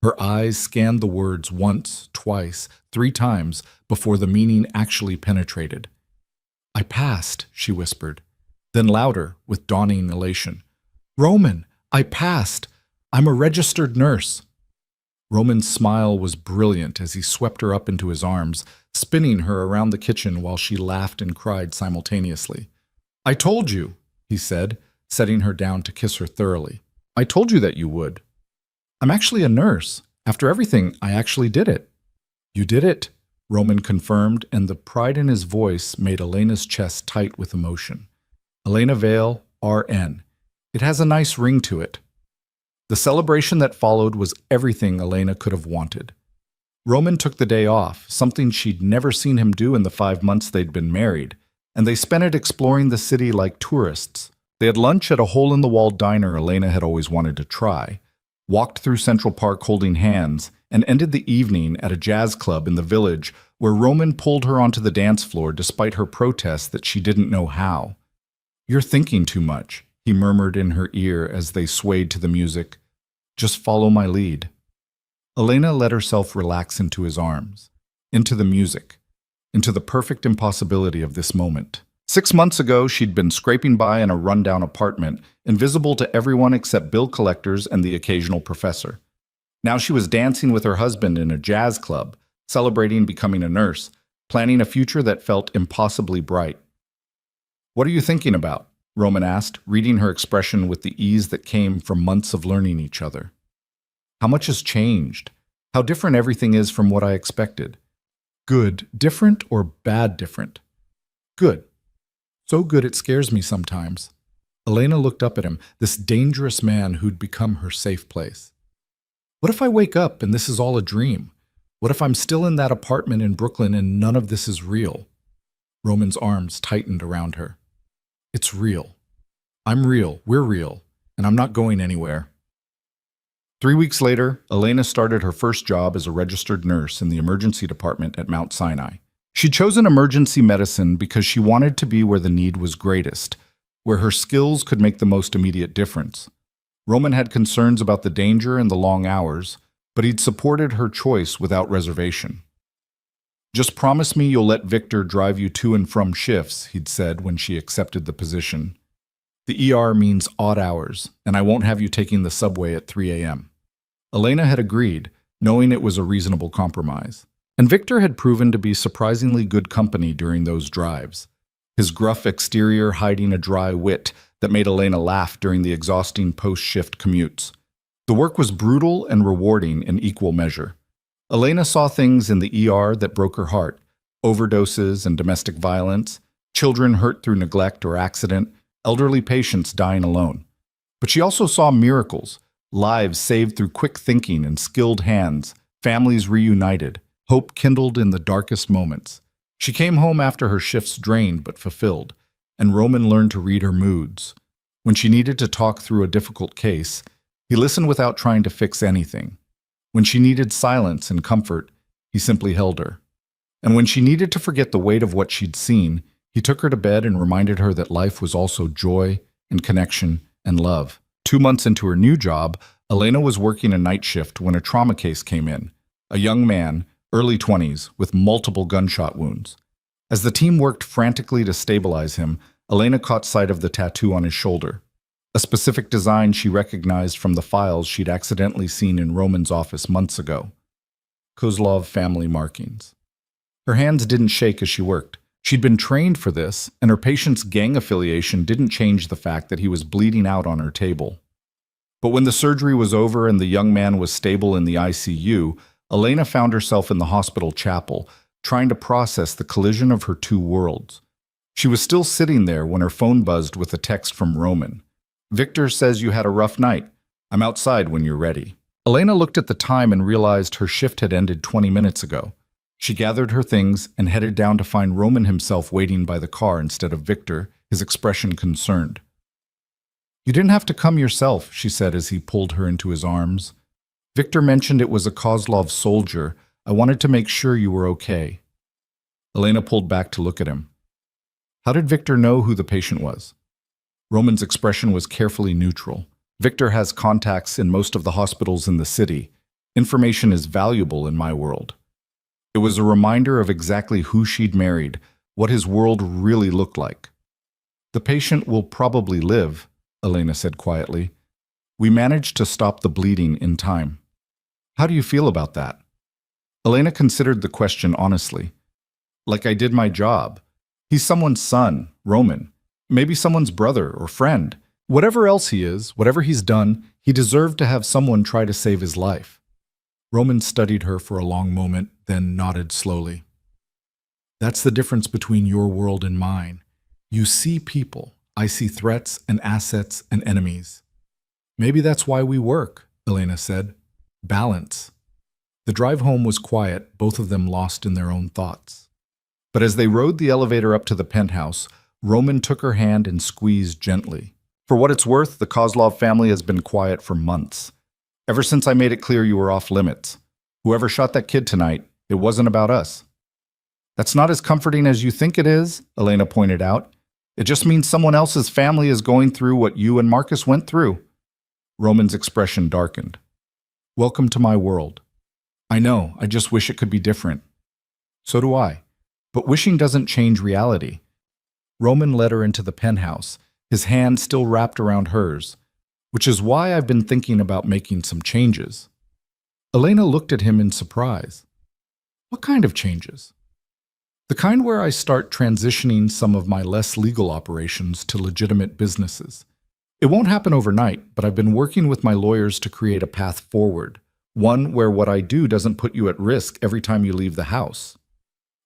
Her eyes scanned the words once, twice, 3 times before the meaning actually penetrated. I passed, she whispered. Then louder, with dawning elation. Roman, I passed. I'm a registered nurse. Roman's smile was brilliant as he swept her up into his arms, spinning her around the kitchen while she laughed and cried simultaneously. I told you, he said, setting her down to kiss her thoroughly. I told you that you would. I'm actually a nurse. After everything, I actually did it. You did it, Roman confirmed, and the pride in his voice made Elena's chest tight with emotion. Elena Vale, RN. It has a nice ring to it. The celebration that followed was everything Elena could have wanted. Roman took the day off, something she'd never seen him do in the 5 months they'd been married, and they spent it exploring the city like tourists. They had lunch at a hole-in-the-wall diner Elena had always wanted to try, walked through Central Park holding hands, and ended the evening at a jazz club in the village where Roman pulled her onto the dance floor despite her protest that she didn't know how. You're thinking too much, he murmured in her ear as they swayed to the music. Just follow my lead. Elena let herself relax into his arms, into the music, into the perfect impossibility of this moment. 6 months ago, she'd been scraping by in a rundown apartment, invisible to everyone except bill collectors and the occasional professor. Now she was dancing with her husband in a jazz club, celebrating becoming a nurse, planning a future that felt impossibly bright. What are you thinking about? Roman asked, reading her expression with the ease that came from months of learning each other. How much has changed? How different everything is from what I expected. Good, different, or bad different? Good. So good it scares me sometimes. Elena looked up at him, this dangerous man who'd become her safe place. What if I wake up and this is all a dream? What if I'm still in that apartment in Brooklyn and none of this is real? Roman's arms tightened around her. It's real. I'm real, we're real, and I'm not going anywhere. 3 weeks later, Elena started her first job as a registered nurse in the emergency department at Mount Sinai. She'd chosen emergency medicine because she wanted to be where the need was greatest, where her skills could make the most immediate difference. Roman had concerns about the danger and the long hours, but he'd supported her choice without reservation. Just promise me you'll let Victor drive you to and from shifts, he'd said when she accepted the position. The ER means odd hours, and I won't have you taking the subway at 3 a.m. Elena had agreed, knowing it was a reasonable compromise. And Victor had proven to be surprisingly good company during those drives, his gruff exterior hiding a dry wit that made Elena laugh during the exhausting post-shift commutes. The work was brutal and rewarding in equal measure. Elena saw things in the ER that broke her heart: overdoses and domestic violence, children hurt through neglect or accident, elderly patients dying alone. But she also saw miracles, lives saved through quick thinking and skilled hands, families reunited, hope kindled in the darkest moments. She came home after her shifts drained but fulfilled, and Roman learned to read her moods. When she needed to talk through a difficult case, he listened without trying to fix anything. When she needed silence and comfort, he simply held her. And when she needed to forget the weight of what she'd seen, he took her to bed and reminded her that life was also joy and connection and love. 2 months into her new job, Elena was working a night shift when a trauma case came in. A young man, early 20s, with multiple gunshot wounds. As the team worked frantically to stabilize him, Elena caught sight of the tattoo on his shoulder, a specific design she recognized from the files she'd accidentally seen in Roman's office months ago. Kozlov family markings. Her hands didn't shake as she worked. She'd been trained for this, and her patient's gang affiliation didn't change the fact that he was bleeding out on her table. But when the surgery was over and the young man was stable in the ICU, Elena found herself in the hospital chapel, trying to process the collision of her two worlds. She was still sitting there when her phone buzzed with a text from Roman. "Victor says you had a rough night. I'm outside when you're ready." Elena looked at the time and realized her shift had ended 20 minutes ago. She gathered her things and headed down to find Roman himself waiting by the car instead of Victor, his expression concerned. You didn't have to come yourself, she said as he pulled her into his arms. Victor mentioned it was a Kozlov soldier. I wanted to make sure you were okay. Elena pulled back to look at him. How did Victor know who the patient was? Roman's expression was carefully neutral. Victor has contacts in most of the hospitals in the city. Information is valuable in my world. It was a reminder of exactly who she'd married, what his world really looked like. The patient will probably live, Elena said quietly. We managed to stop the bleeding in time. How do you feel about that? Elena considered the question honestly. Like I did my job. He's someone's son, Roman. Maybe someone's brother or friend. Whatever else he is, whatever he's done, he deserved to have someone try to save his life. Roman studied her for a long moment, then nodded slowly. That's the difference between your world and mine. You see people. I see threats and assets and enemies. Maybe that's why we work, Elena said. Balance. The drive home was quiet, both of them lost in their own thoughts. But as they rode the elevator up to the penthouse, Roman took her hand and squeezed gently. For what it's worth, the Kozlov family has been quiet for months. Ever since I made it clear you were off limits. Whoever shot that kid tonight, it wasn't about us. That's not as comforting as you think it is, Elena pointed out. It just means someone else's family is going through what you and Marcus went through. Roman's expression darkened. Welcome to my world. I know, I just wish it could be different. So do I. But wishing doesn't change reality. Roman led her into the penthouse, his hand still wrapped around hers, which is why I've been thinking about making some changes. Elena looked at him in surprise. What kind of changes? The kind where I start transitioning some of my less legal operations to legitimate businesses. It won't happen overnight, but I've been working with my lawyers to create a path forward, one where what I do doesn't put you at risk every time you leave the house.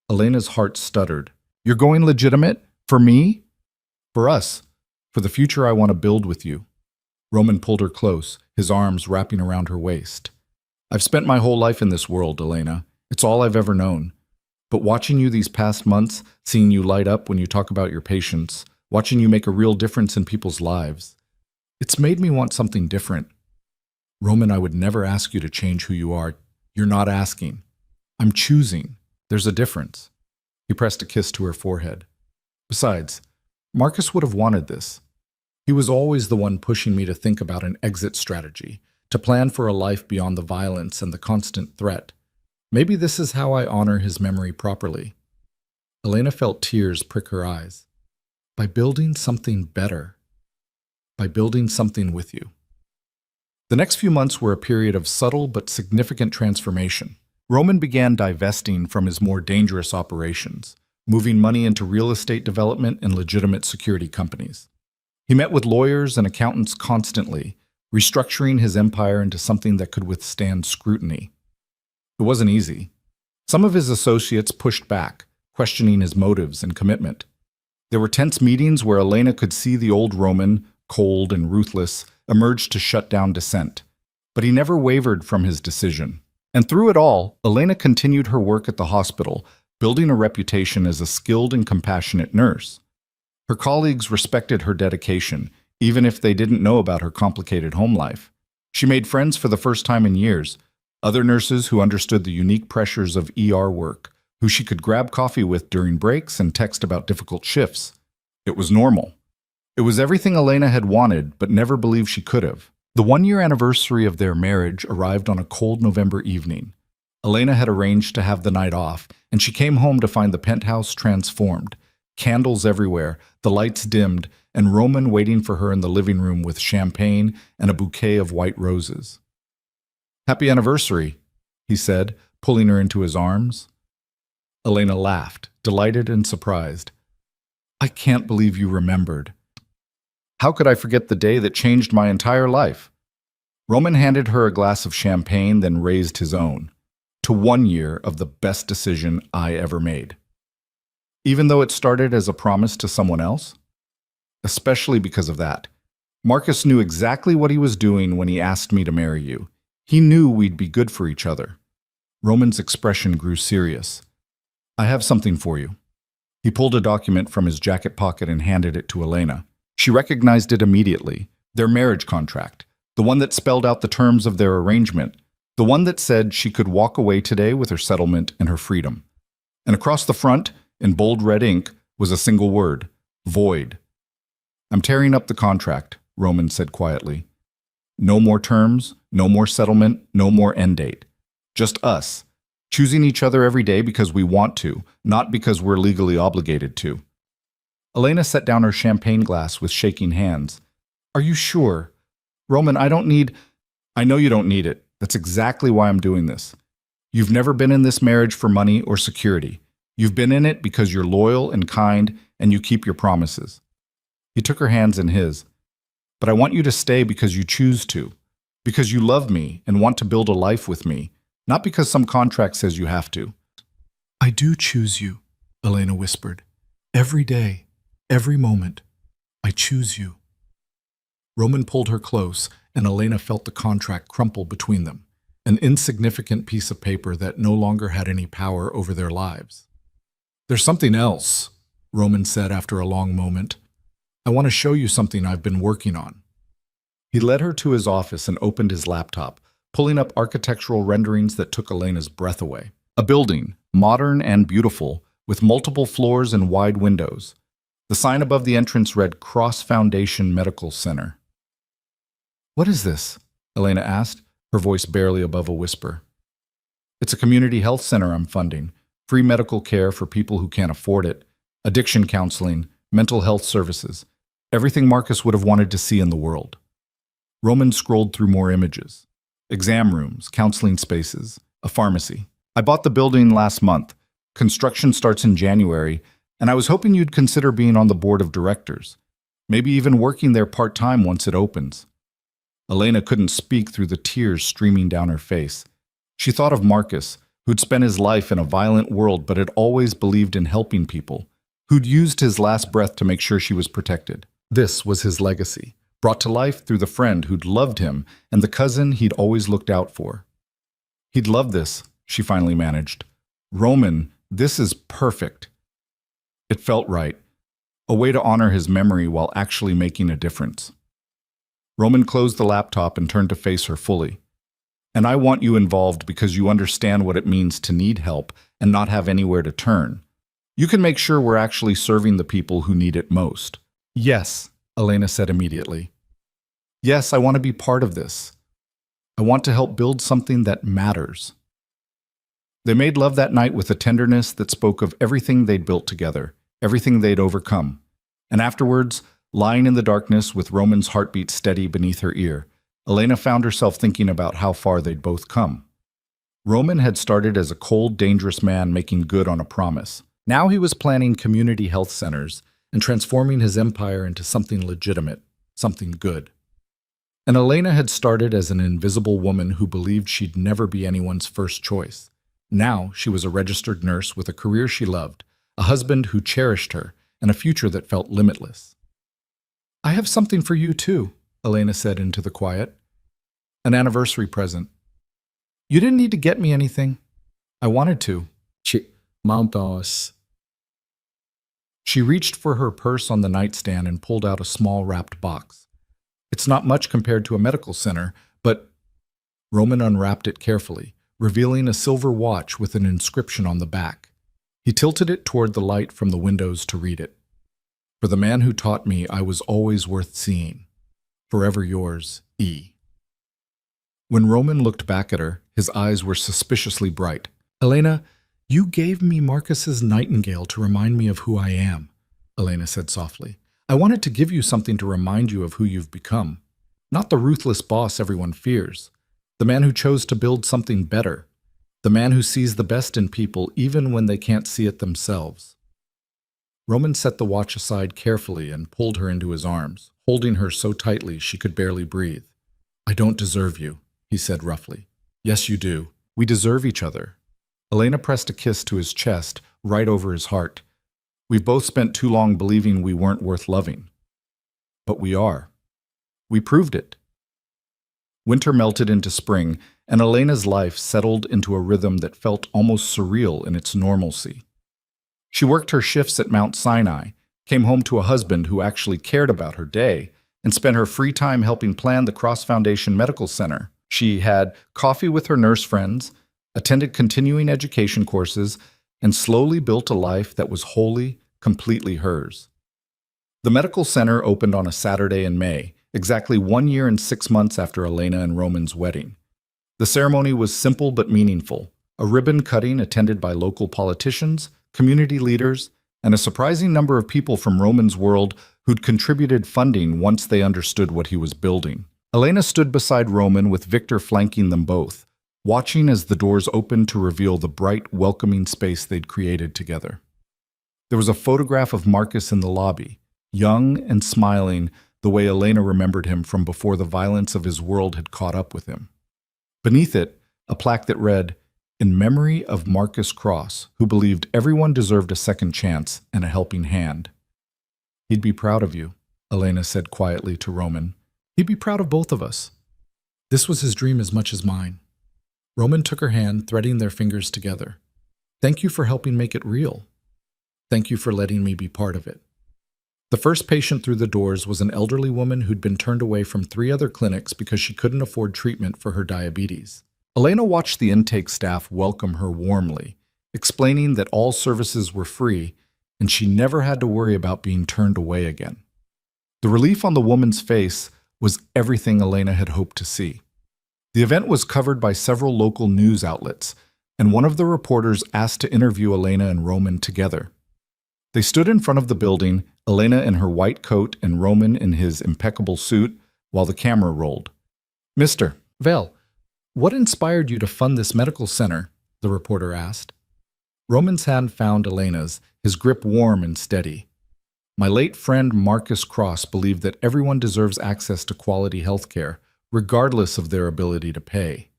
Elena's heart stuttered. You're going legitimate? For me? For us. For the future I want to build with you. Roman pulled her close, his arms wrapping around her waist. I've spent my whole life in this world, Elena. It's all I've ever known. But watching you these past months, seeing you light up when you talk about your patients, watching you make a real difference in people's lives, it's made me want something different. Roman, I would never ask you to change who you are. You're not asking. I'm choosing. There's a difference. He pressed a kiss to her forehead. Besides, Marcus would have wanted this. He was always the one pushing me to think about an exit strategy, to plan for a life beyond the violence and the constant threat. Maybe this is how I honor his memory properly. Elena felt tears prick her eyes. By building something better. By building something with you. The next few months were a period of subtle but significant transformation. Roman began divesting from his more dangerous operations, moving money into real estate development and legitimate security companies. He met with lawyers and accountants constantly, restructuring his empire into something that could withstand scrutiny. It wasn't easy. Some of his associates pushed back, questioning his motives and commitment. There were tense meetings where Elena could see the old Roman, cold and ruthless, emerge to shut down dissent. But he never wavered from his decision. And through it all, Elena continued her work at the hospital, building a reputation as a skilled and compassionate nurse. Her colleagues respected her dedication, even if they didn't know about her complicated home life. She made friends for the first time in years, other nurses who understood the unique pressures of ER work, who she could grab coffee with during breaks and text about difficult shifts. It was normal. It was everything Elena had wanted, but never believed she could have. The one-year anniversary of their marriage arrived on a cold November evening. Elena had arranged to have the night off, and she came home to find the penthouse transformed. Candles everywhere, the lights dimmed, and Roman waiting for her in the living room with champagne and a bouquet of white roses. "Happy anniversary," he said, pulling her into his arms. Elena laughed, delighted and surprised. "I can't believe you remembered. How could I forget the day that changed my entire life?" Roman handed her a glass of champagne, then raised his own. "To 1 year of the best decision I ever made." Even though it started as a promise to someone else? Especially because of that. Marcus knew exactly what he was doing when he asked me to marry you. He knew we'd be good for each other. Roman's expression grew serious. "I have something for you." He pulled a document from his jacket pocket and handed it to Elena. She recognized it immediately. Their marriage contract, the one that spelled out the terms of their arrangement, the one that said she could walk away today with her settlement and her freedom. And across the front, in bold red ink, was a single word: void. "I'm tearing up the contract," Roman said quietly. "No more terms, no more settlement, no more end date. Just us, choosing each other every day because we want to, not because we're legally obligated to." Elena set down her champagne glass with shaking hands. "Are you sure? Roman, I know you don't need it. That's exactly why I'm doing this. You've never been in this marriage for money or security. You've been in it because you're loyal and kind and you keep your promises." He took her hands in his. "But I want you to stay because you choose to, because you love me and want to build a life with me, not because some contract says you have to." "I do choose you," Elena whispered. "Every day, every moment, I choose you." Roman pulled her close, and Elena felt the contract crumple between them, an insignificant piece of paper that no longer had any power over their lives. "There's something else," Roman said after a long moment. "I want to show you something I've been working on." He led her to his office and opened his laptop, pulling up architectural renderings that took Elena's breath away. A building, modern and beautiful, with multiple floors and wide windows. The sign above the entrance read Cross Foundation Medical Center. "What is this?" Elena asked, her voice barely above a whisper. "It's a community health center I'm funding. Free medical care for people who can't afford it. Addiction counseling, mental health services. Everything Marcus would have wanted to see in the world." Roman scrolled through more images. Exam rooms, counseling spaces, a pharmacy. "I bought the building last month. Construction starts in January, and I was hoping you'd consider being on the board of directors. Maybe even working there part-time once it opens." Elena couldn't speak through the tears streaming down her face. She thought of Marcus, who'd spent his life in a violent world but had always believed in helping people, who'd used his last breath to make sure she was protected. This was his legacy, brought to life through the friend who'd loved him and the cousin he'd always looked out for. "He'd love this," she finally managed. "Roman, this is perfect." It felt right, a way to honor his memory while actually making a difference. Roman closed the laptop and turned to face her fully. "And I want you involved because you understand what it means to need help and not have anywhere to turn. You can make sure we're actually serving the people who need it most." "Yes," Elena said immediately. "Yes, I want to be part of this. I want to help build something that matters." They made love that night with a tenderness that spoke of everything they'd built together, everything they'd overcome. And afterwards, lying in the darkness with Roman's heartbeat steady beneath her ear, Elena found herself thinking about how far they'd both come. Roman had started as a cold, dangerous man making good on a promise. Now he was planning community health centers and transforming his empire into something legitimate, something good. And Elena had started as an invisible woman who believed she'd never be anyone's first choice. Now she was a registered nurse with a career she loved, a husband who cherished her, and a future that felt limitless. "I have something for you too," Elena said into the quiet. "An anniversary present. You didn't need to get me anything. I wanted to." She reached for her purse on the nightstand and pulled out a small wrapped box. "It's not much compared to a medical center, but—" Roman unwrapped it carefully, revealing a silver watch with an inscription on the back. He tilted it toward the light from the windows to read it. "For the man who taught me I was always worth seeing. Forever yours, E." When Roman looked back at her, his eyes were suspiciously bright. "Elena, you gave me Marcus's nightingale to remind me of who I am," Elena said softly. "I wanted to give you something to remind you of who you've become. Not the ruthless boss everyone fears. The man who chose to build something better. The man who sees the best in people even when they can't see it themselves." Roman set the watch aside carefully and pulled her into his arms, holding her so tightly she could barely breathe. "I don't deserve you," he said roughly. "Yes, you do. We deserve each other." Elena pressed a kiss to his chest, right over his heart. "We've both spent too long believing we weren't worth loving. But we are. We proved it." Winter melted into spring, and Elena's life settled into a rhythm that felt almost surreal in its normalcy. She worked her shifts at Mount Sinai, came home to a husband who actually cared about her day, and spent her free time helping plan the Cross Foundation Medical Center. She had coffee with her nurse friends, attended continuing education courses, and slowly built a life that was wholly, completely hers. The medical center opened on a Saturday in May, exactly 1 year and 6 months after Elena and Roman's wedding. The ceremony was simple but meaningful, a ribbon cutting attended by local politicians, community leaders, and a surprising number of people from Roman's world who'd contributed funding once they understood what he was building. Elena stood beside Roman with Victor flanking them both, watching as the doors opened to reveal the bright, welcoming space they'd created together. There was a photograph of Marcus in the lobby, young and smiling the way Elena remembered him from before the violence of his world had caught up with him. Beneath it, a plaque that read, "In memory of Marcus Cross, who believed everyone deserved a second chance and a helping hand." "He'd be proud of you," Elena said quietly to Roman. "He'd be proud of both of us." This was his dream as much as mine. Roman took her hand, threading their fingers together. "Thank you for helping make it real. Thank you for letting me be part of it." The first patient through the doors was an elderly woman who'd been turned away from 3 other clinics because she couldn't afford treatment for her diabetes. Elena watched the intake staff welcome her warmly, explaining that all services were free and she never had to worry about being turned away again. The relief on the woman's face was everything Elena had hoped to see. The event was covered by several local news outlets, and one of the reporters asked to interview Elena and Roman together. They stood in front of the building, Elena in her white coat and Roman in his impeccable suit, while the camera rolled. "Mr. Vale, what inspired you to fund this medical center?" the reporter asked. Roman's hand found Elena's, his grip warm and steady. "My late friend Marcus Cross believed that everyone deserves access to quality health care, regardless of their ability to pay.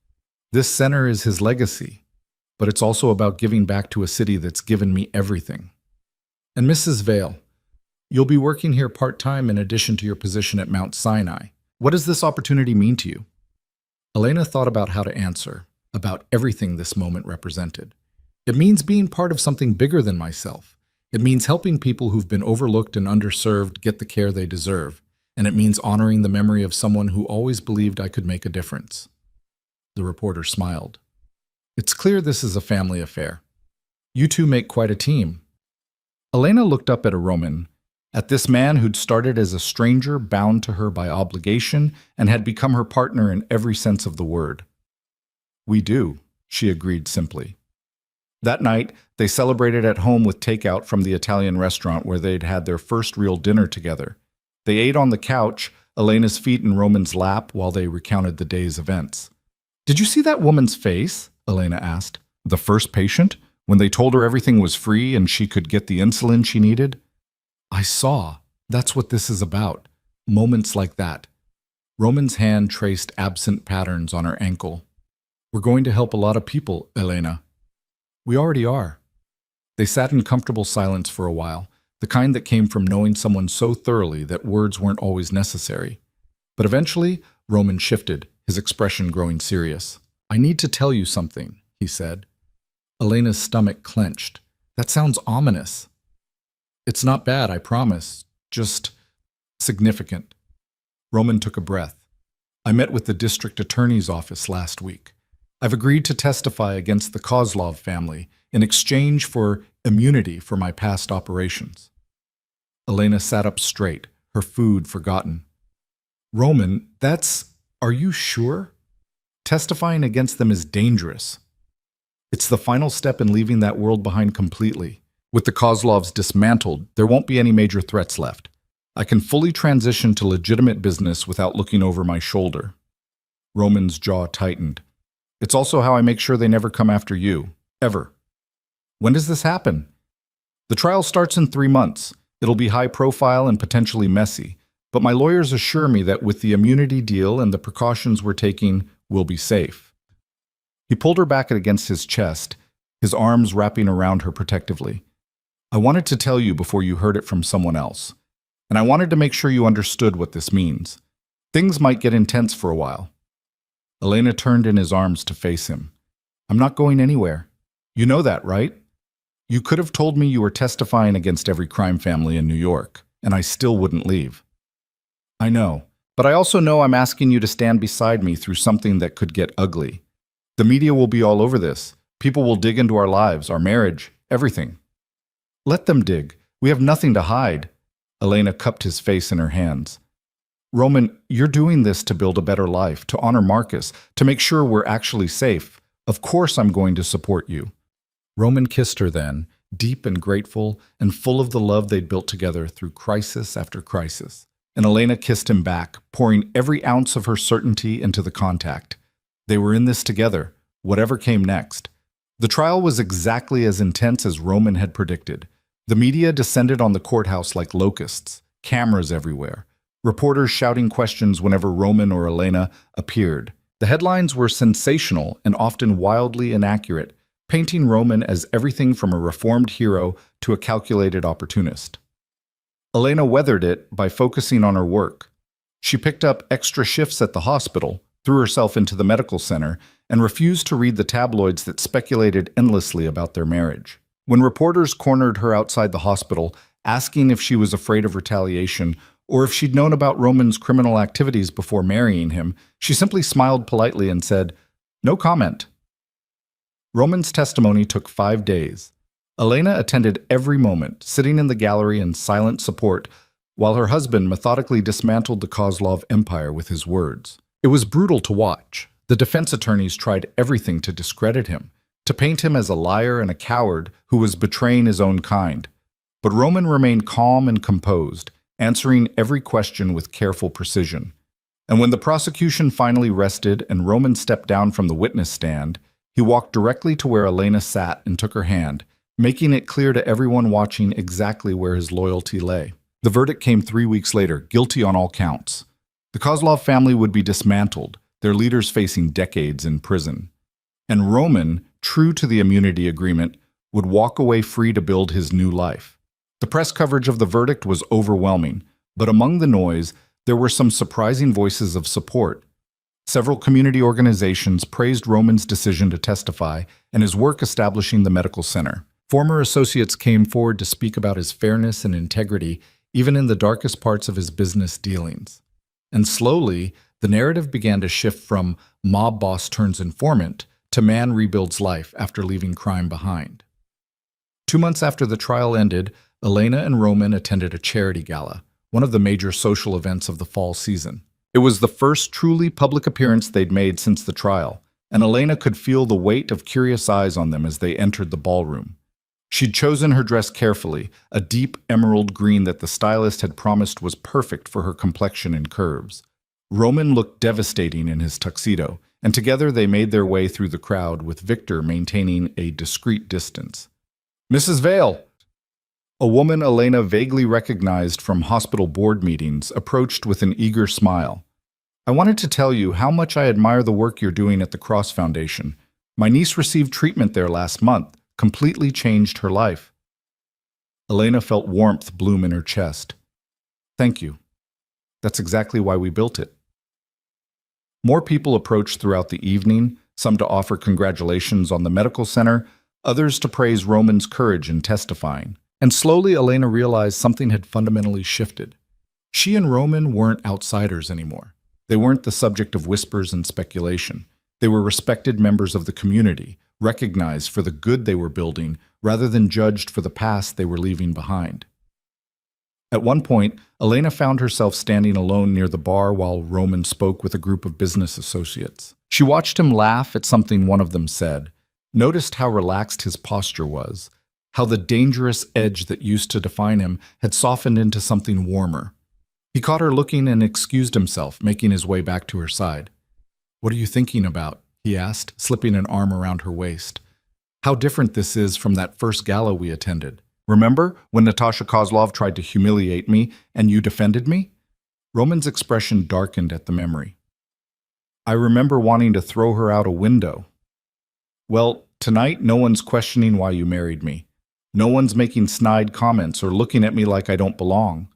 This center is his legacy, but it's also about giving back to a city that's given me everything. And Mrs. Vale, you'll be working here part-time in addition to your position at Mount Sinai. What does this opportunity mean to you?" Elena thought about how to answer, about everything this moment represented. "It means being part of something bigger than myself. It means helping people who've been overlooked and underserved get the care they deserve. And it means honoring the memory of someone who always believed I could make a difference." The reporter smiled. "It's clear this is a family affair. You two make quite a team." Elena looked up at a Roman, at this man who'd started as a stranger bound to her by obligation and had become her partner in every sense of the word. "We do," she agreed simply. That night, they celebrated at home with takeout from the Italian restaurant where they'd had their first real dinner together. They ate on the couch, Elena's feet in Roman's lap, while they recounted the day's events. "Did you see that woman's face?" Elena asked. "The first patient? When they told her everything was free and she could get the insulin she needed?" "I saw. That's what this is about. Moments like that." Roman's hand traced absent patterns on her ankle. "We're going to help a lot of people, Elena." "We already are." They sat in comfortable silence for a while, the kind that came from knowing someone so thoroughly that words weren't always necessary. But eventually, Roman shifted, his expression growing serious. "I need to tell you something," he said. Elena's stomach clenched. "That sounds ominous." "It's not bad, I promise. Just significant." Roman took a breath. "I met with the district attorney's office last week. I've agreed to testify against the Kozlov family in exchange for immunity for my past operations." Elena sat up straight, her food forgotten. "Roman, are you sure? Testifying against them is dangerous. It's the final step in leaving that world behind completely. With the Kozlovs dismantled, there won't be any major threats left. I can fully transition to legitimate business without looking over my shoulder." Roman's jaw tightened. "It's also how I make sure they never come after you. Ever." "When does this happen?" "The trial starts in 3 months. It'll be high profile and potentially messy, but my lawyers assure me that with the immunity deal and the precautions we're taking, we'll be safe." He pulled her back against his chest, his arms wrapping around her protectively. "I wanted to tell you before you heard it from someone else, and I wanted to make sure you understood what this means. Things might get intense for a while." Elena turned in his arms to face him. "I'm not going anywhere. You know that, right? You could have told me you were testifying against every crime family in New York, and I still wouldn't leave." I know, but I also know I'm asking you to stand beside me through something that could get ugly. The media will be all over this. People will dig into our lives, our marriage, everything. Let them dig. We have nothing to hide. Elena cupped his face in her hands. Roman, you're doing this to build a better life, to honor Marcus, to make sure we're actually safe. Of course I'm going to support you. Roman kissed her then, deep and grateful and full of the love they'd built together through crisis after crisis. And Elena kissed him back, pouring every ounce of her certainty into the contact. They were in this together, whatever came next. The trial was exactly as intense as Roman had predicted. The media descended on the courthouse like locusts, cameras everywhere, reporters shouting questions whenever Roman or Elena appeared. The headlines were sensational and often wildly inaccurate, painting Roman as everything from a reformed hero to a calculated opportunist. Elena weathered it by focusing on her work. She picked up extra shifts at the hospital, threw herself into the medical center, and refused to read the tabloids that speculated endlessly about their marriage. When reporters cornered her outside the hospital, asking if she was afraid of retaliation or if she'd known about Roman's criminal activities before marrying him, she simply smiled politely and said, "No comment." Roman's testimony took 5 days. Elena attended every moment, sitting in the gallery in silent support, while her husband methodically dismantled the Kozlov empire with his words. It was brutal to watch. The defense attorneys tried everything to discredit him, to paint him as a liar and a coward who was betraying his own kind. But Roman remained calm and composed, answering every question with careful precision. And when the prosecution finally rested and Roman stepped down from the witness stand, he walked directly to where Elena sat and took her hand, making it clear to everyone watching exactly where his loyalty lay. The verdict came 3 weeks later, guilty on all counts. The Kozlov family would be dismantled, their leaders facing decades in prison. And Roman, true to the immunity agreement, would walk away free to build his new life. The press coverage of the verdict was overwhelming, but among the noise, there were some surprising voices of support. Several community organizations praised Roman's decision to testify and his work establishing the medical center. Former associates came forward to speak about his fairness and integrity, even in the darkest parts of his business dealings. And slowly, the narrative began to shift from mob boss turns informant to man rebuilds life after leaving crime behind. 2 months after the trial ended, Elena and Roman attended a charity gala, one of the major social events of the fall season. It was the first truly public appearance they'd made since the trial, and Elena could feel the weight of curious eyes on them as they entered the ballroom. She'd chosen her dress carefully, a deep emerald green that the stylist had promised was perfect for her complexion and curves. Roman looked devastating in his tuxedo, and together they made their way through the crowd with Victor maintaining a discreet distance. "Mrs. Vale!" A woman Elena vaguely recognized from hospital board meetings approached with an eager smile. "I wanted to tell you how much I admire the work you're doing at the Cross Foundation. My niece received treatment there last month, completely changed her life." Elena felt warmth bloom in her chest. "Thank you. That's exactly why we built it." More people approached throughout the evening, some to offer congratulations on the medical center, others to praise Roman's courage in testifying. And slowly Elena realized something had fundamentally shifted. She and Roman weren't outsiders anymore. They weren't the subject of whispers and speculation. They were respected members of the community, recognized for the good they were building rather than judged for the past they were leaving behind. At one point, Elena found herself standing alone near the bar while Roman spoke with a group of business associates. She watched him laugh at something one of them said, noticed how relaxed his posture was, how the dangerous edge that used to define him had softened into something warmer. He caught her looking and excused himself, making his way back to her side. "What are you thinking about?" he asked, slipping an arm around her waist. "How different this is from that first gala we attended. Remember when Natasha Kozlov tried to humiliate me and you defended me?" Roman's expression darkened at the memory. "I remember wanting to throw her out a window." "Well, tonight no one's questioning why you married me. No one's making snide comments or looking at me like I don't belong.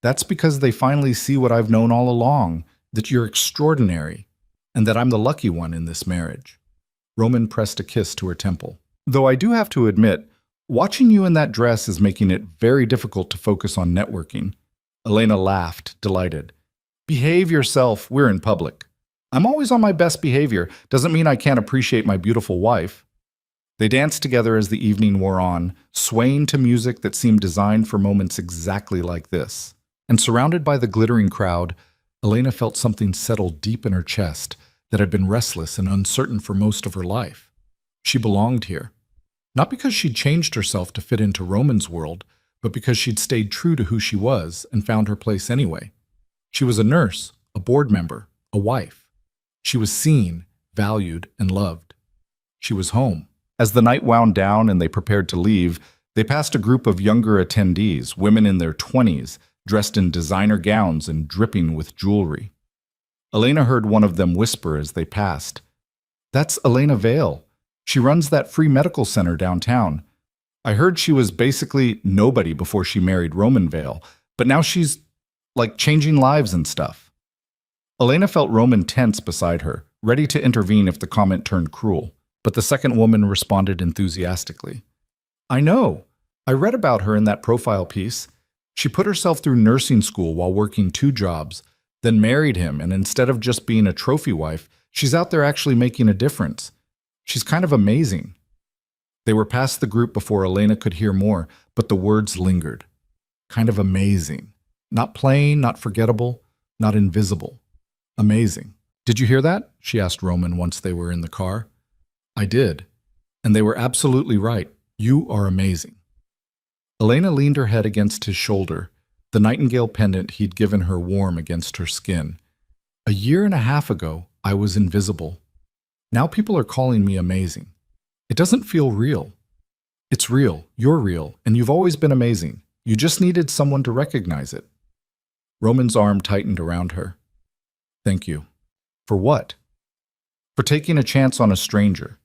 That's because they finally see what I've known all along, that you're extraordinary, and that I'm the lucky one in this marriage." Roman pressed a kiss to her temple. "Though I do have to admit, watching you in that dress is making it very difficult to focus on networking." Elena laughed, delighted. Behave yourself, we're in public. I'm always on my best behavior. Doesn't mean I can't appreciate my beautiful wife. They danced together as the evening wore on, swaying to music that seemed designed for moments exactly like this. And surrounded by the glittering crowd, Elena felt something settle deep in her chest that had been restless and uncertain for most of her life. She belonged here. Not because she'd changed herself to fit into Roman's world, but because she'd stayed true to who she was and found her place anyway. She was a nurse, a board member, a wife. She was seen, valued, and loved. She was home. As the night wound down and they prepared to leave, they passed a group of younger attendees, women in their 20s, dressed in designer gowns and dripping with jewelry. Elena heard one of them whisper as they passed, "That's Elena Vale. She runs that free medical center downtown. I heard she was basically nobody before she married Roman Vale, but now she's, like, changing lives and stuff." Elena felt Roman tense beside her, ready to intervene if the comment turned cruel. But the second woman responded enthusiastically. "I know. I read about her in that profile piece. She put herself through nursing school while working 2 jobs, then married him, and instead of just being a trophy wife, she's out there actually making a difference. She's kind of amazing." They were past the group before Elena could hear more, but the words lingered. Kind of amazing. Not plain, not forgettable, not invisible. Amazing. "Did you hear that?" she asked Roman once they were in the car. "I did. And they were absolutely right. You are amazing." Elena leaned her head against his shoulder, the nightingale pendant he'd given her warm against her skin. "A year and a half ago, I was invisible. Now people are calling me amazing. It doesn't feel real. It's real, you're real, and you've always been amazing. You just needed someone to recognize it." Roman's arm tightened around her. "Thank you." "For what?" "For taking a chance on a stranger.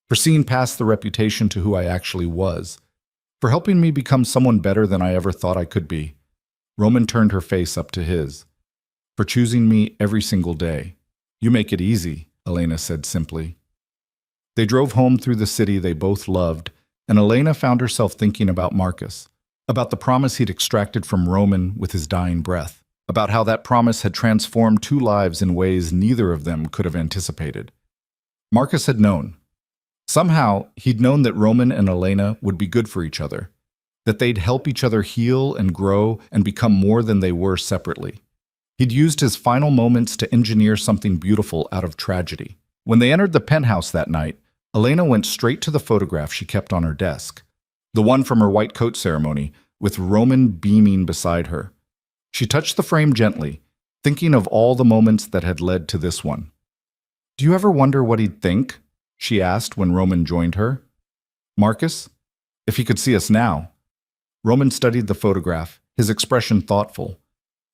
For seeing past the reputation to who I actually was. For helping me become someone better than I ever thought I could be." Roman turned her face up to his. "For choosing me every single day. You make it easy," Elena said simply. They drove home through the city they both loved, and Elena found herself thinking about Marcus, about the promise he'd extracted from Roman with his dying breath, about how that promise had transformed 2 lives in ways neither of them could have anticipated. Marcus had known. Somehow, he'd known that Roman and Elena would be good for each other, that they'd help each other heal and grow and become more than they were separately. He'd used his final moments to engineer something beautiful out of tragedy. When they entered the penthouse that night, Elena went straight to the photograph she kept on her desk, the one from her white coat ceremony, with Roman beaming beside her. She touched the frame gently, thinking of all the moments that had led to this one. "Do you ever wonder what he'd think?" she asked when Roman joined her. "Marcus? If he could see us now." Roman studied the photograph, his expression thoughtful.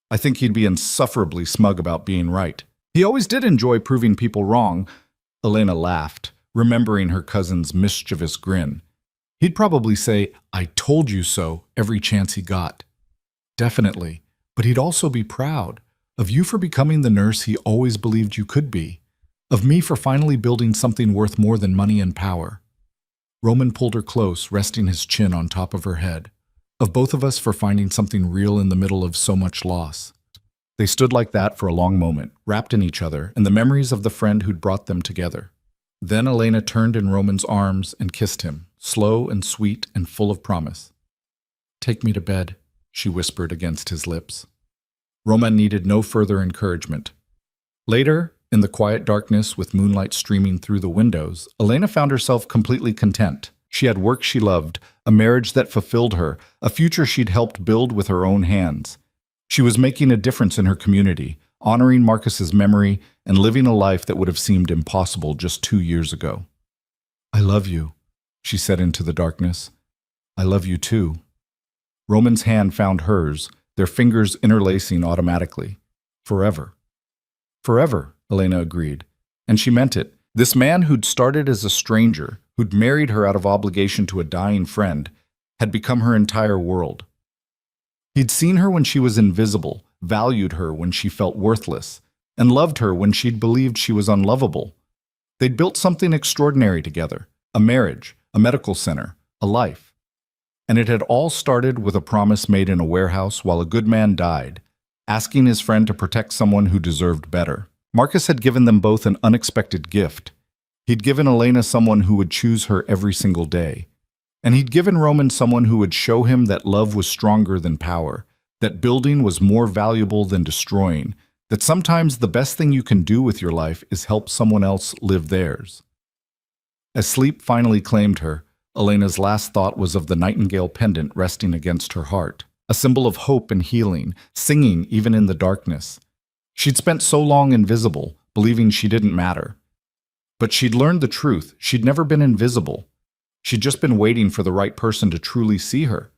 "I think he'd be insufferably smug about being right. He always did enjoy proving people wrong." Elena laughed, remembering her cousin's mischievous grin. "He'd probably say, 'I told you so,' every chance he got." "Definitely. But he'd also be proud of you for becoming the nurse he always believed you could be. Of me for finally building something worth more than money and power." Roman pulled her close, resting his chin on top of her head. "Of both of us for finding something real in the middle of so much loss." They stood like that for a long moment, wrapped in each other and the memories of the friend who'd brought them together. Then Elena turned in Roman's arms and kissed him, slow and sweet and full of promise. "Take me to bed," she whispered against his lips. Roman needed no further encouragement. Later, in the quiet darkness with moonlight streaming through the windows, Elena found herself completely content. She had work she loved, a marriage that fulfilled her, a future she'd helped build with her own hands. She was making a difference in her community, honoring Marcus's memory and living a life that would have seemed impossible just 2 years ago. "I love you," she said into the darkness. "I love you too." Roman's hand found hers, their fingers interlacing automatically. "Forever." "Forever," Elena agreed. And she meant it. This man who'd started as a stranger, who'd married her out of obligation to a dying friend, had become her entire world. He'd seen her when she was invisible, valued her when she felt worthless, and loved her when she'd believed she was unlovable. They'd built something extraordinary together, a marriage, a medical center, a life. And it had all started with a promise made in a warehouse while a good man died, asking his friend to protect someone who deserved better. Marcus had given them both an unexpected gift. He'd given Elena someone who would choose her every single day. And he'd given Roman someone who would show him that love was stronger than power, that building was more valuable than destroying, that sometimes the best thing you can do with your life is help someone else live theirs. As sleep finally claimed her, Elena's last thought was of the nightingale pendant resting against her heart, a symbol of hope and healing, singing even in the darkness. She'd spent so long invisible, believing she didn't matter. But she'd learned the truth. She'd never been invisible. She'd just been waiting for the right person to truly see her.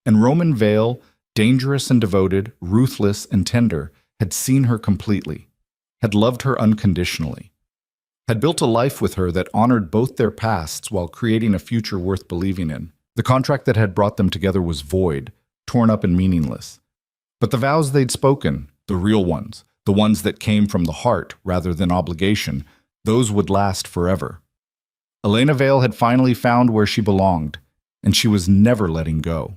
And Roman Vale, dangerous and devoted, ruthless and tender, had seen her completely, had loved her unconditionally, had built a life with her that honored both their pasts while creating a future worth believing in. The contract that had brought them together was void, torn up and meaningless. But the vows they'd spoken, the real ones, the ones that came from the heart rather than obligation, those would last forever. Elena Vale had finally found where she belonged, and she was never letting go.